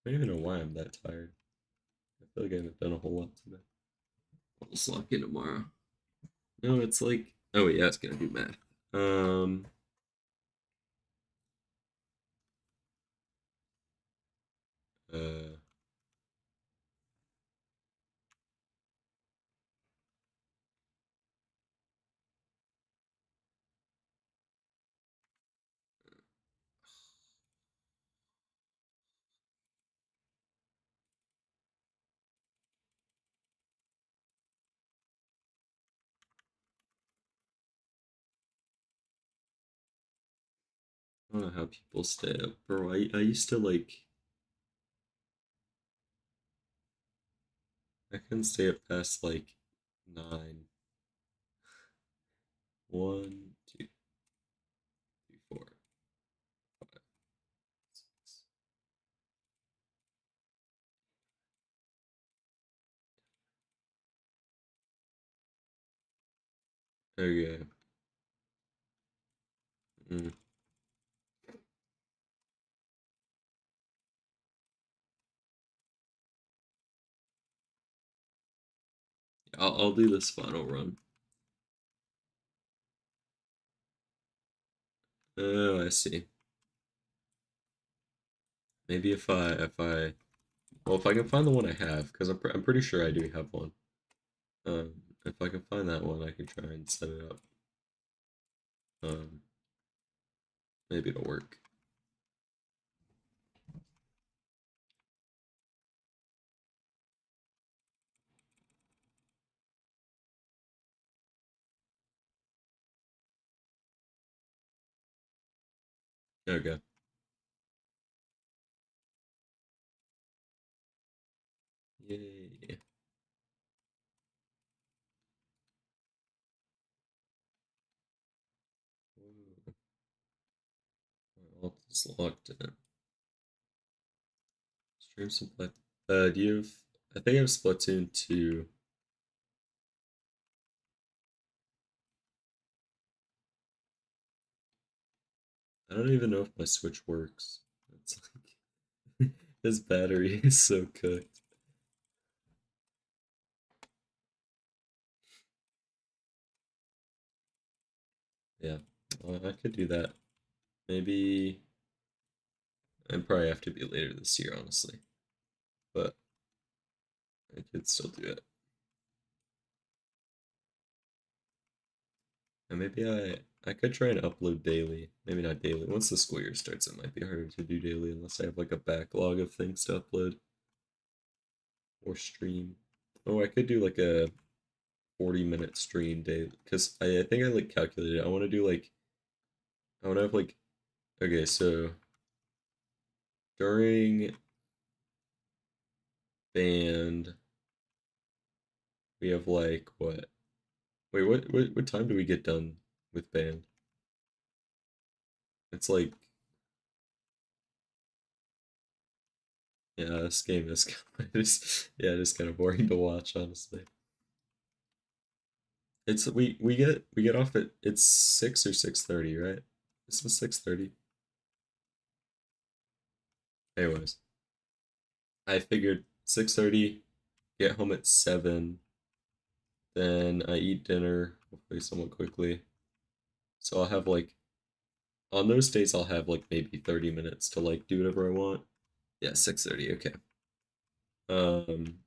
I don't even know why I'm that tired. I feel like I haven't done a whole lot today. I'll just lock in tomorrow. No, it's like. Oh yeah, it's gonna do math. Um. Uh. I don't know how people stay up, bro. I used to like I couldn't stay up past like nine. One, two, three, four, five, six. Okay. Mm. I'll do this final run. Oh, I see. Maybe if I can find the one I have, because I'm pretty sure I do have one. If I can find that one, I can try and set it up. Um, maybe it'll work. Okay. Yay. Whoa. Alt is locked in. Stream supply. Do you have? I think I have Splatoon 2. I don't even know if my Switch works. It's like this battery is so cooked. Yeah, I could do that. Maybe I'd probably have to be later this year, honestly. But I could still do it. And maybe I could try and upload daily. Maybe not daily. Once the school year starts, it might be harder to do daily unless I have like a backlog of things to upload or stream. Oh, I could do like a 40-minute stream day because I think I like calculated it. I want to do like I want to have like okay, so during band we have like what? Wait, what time do we get done with band? It's like yeah, this game is yeah, it is kind of boring to watch, honestly. It's we get off at it's 6 or 6:30, right? This is 6:30. Anyways, I figured 6:30, get home at 7, then I eat dinner, hopefully somewhat quickly. So I'll have like on those days I'll have like maybe 30 minutes to like do whatever I want. Yeah, 6:30, okay. Um,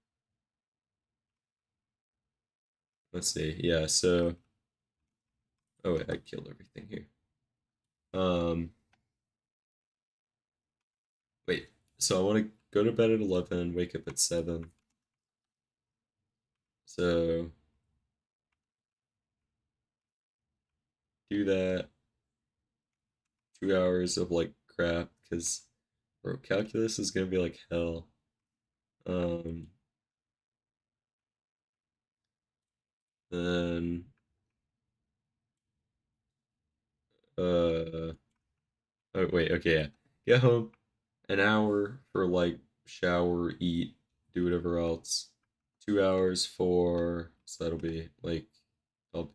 let's see. Yeah, so oh wait, I killed everything here. Um, wait. So I want to go to bed at 11, wake up at 7. So do that 2 hours of like crap because bro, calculus is gonna be like hell. Um, then uh oh wait, okay, yeah. Get home, an hour for like shower, eat, do whatever else. 2 hours for so that'll be like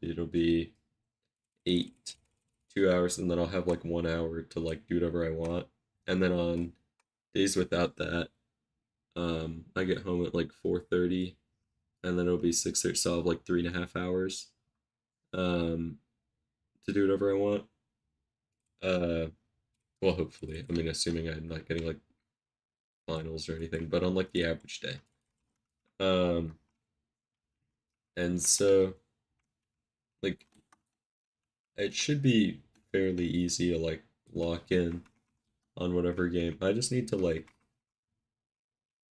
it'll be 8. 2 hours, and then I'll have like 1 hour to like do whatever I want. And then on days without that, I get home at like 4:30, and then it'll be 6:30, so I'll have like 3.5 hours um to do whatever I want. Uh well hopefully. I mean assuming I'm not getting like finals or anything, but on like the average day. Um and so like it should be fairly easy to like lock in on whatever game. I just need to like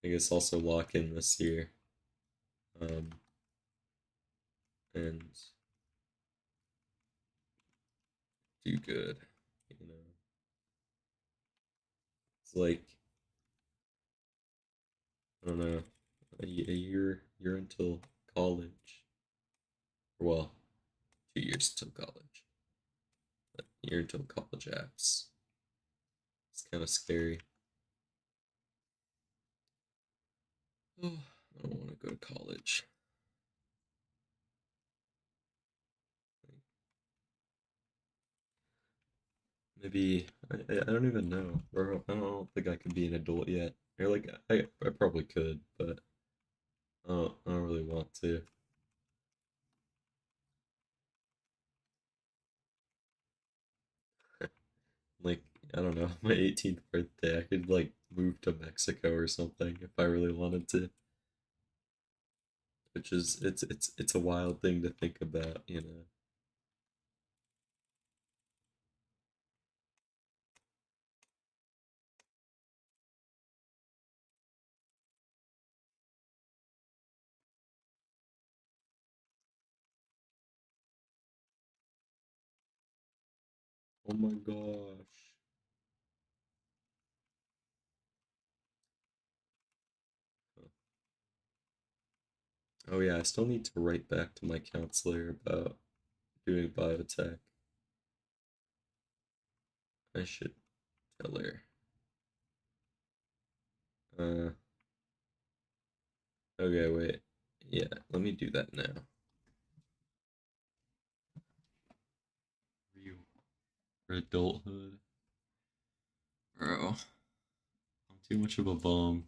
I guess also lock in this year. Um and do good. You know. It's like I don't know, a year until college. Well, 2 years until college. A year until college apps. It's kind of scary. Oh, I don't want to go to college. Maybe I don't even know. Or I don't think I could be an adult yet. Or like I probably could, but I don't really want to. Like I don't know, my 18th birthday, I could like move to Mexico or something if I really wanted to. Which is it's a wild thing to think about, you know. Oh my gosh. Oh yeah, I still need to write back to my counselor about doing biotech. I should tell her. Uh, okay, wait. Yeah, let me do that now. You for adulthood, bro. I'm too much of a bum.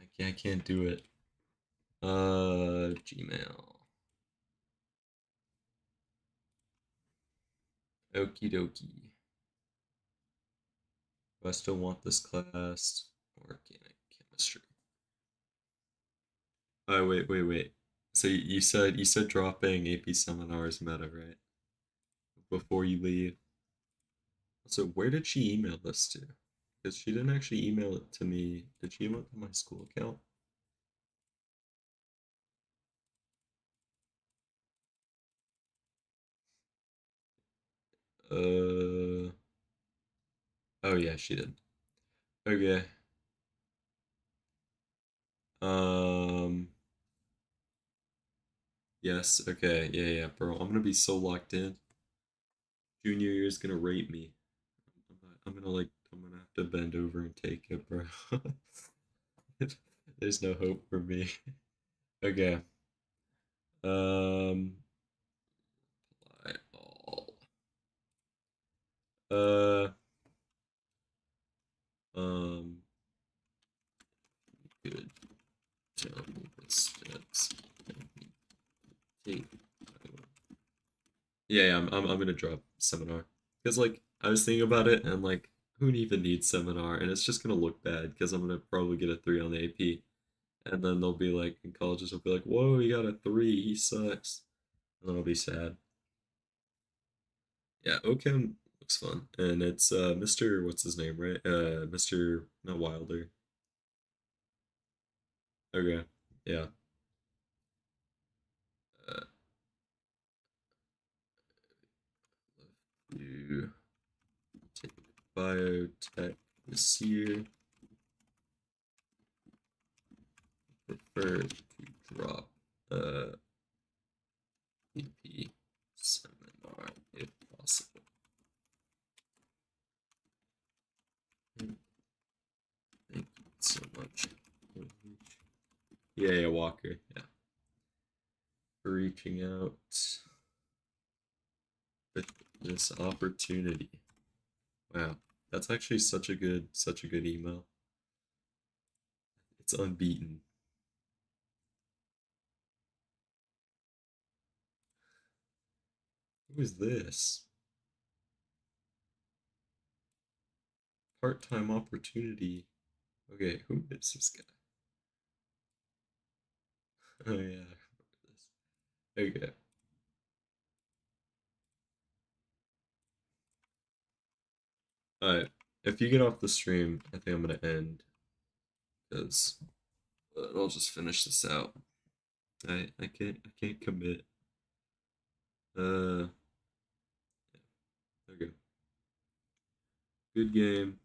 I can't do it. Gmail. Okie dokie. Do I still want this class? Organic chemistry. Oh wait. So you said dropping AP seminars meta, right? Before you leave. So where did she email this to? Because she didn't actually email it to me. Did she email it to my school account? Uh oh yeah, she did. Okay. Um Yes. Okay. Yeah. Bro. I'm gonna be so locked in. Junior year is gonna rape me. I'm gonna have to bend over and take it, bro. There's no hope for me. Okay. Um. Apply all. Uh. Um. Good. Tell me the steps. Take. Yeah. I'm gonna drop seminar because like I was thinking about it and like who even needs seminar and it's just gonna look bad because I'm gonna probably get a 3 on the AP and then they'll be like in colleges will be like, whoa, he got a 3, he sucks, and then I'll be sad. Yeah, OChem looks fun, and it's Mr. What's his name, right? Mr. Not Wilder. Okay, yeah. Uh, you take biotech this year. Prefer to drop EP seminar if possible. Thank you so much. Yeah, Walker. Yeah, for reaching out with this opportunity. Wow, that's actually such a good email. It's unbeaten. Who is this? Part-time opportunity. Okay, who is this guy? Oh yeah, okay. Alright, if you get off the stream, I think I'm gonna end because I'll just finish this out. I can't commit. Uh, okay. Good game.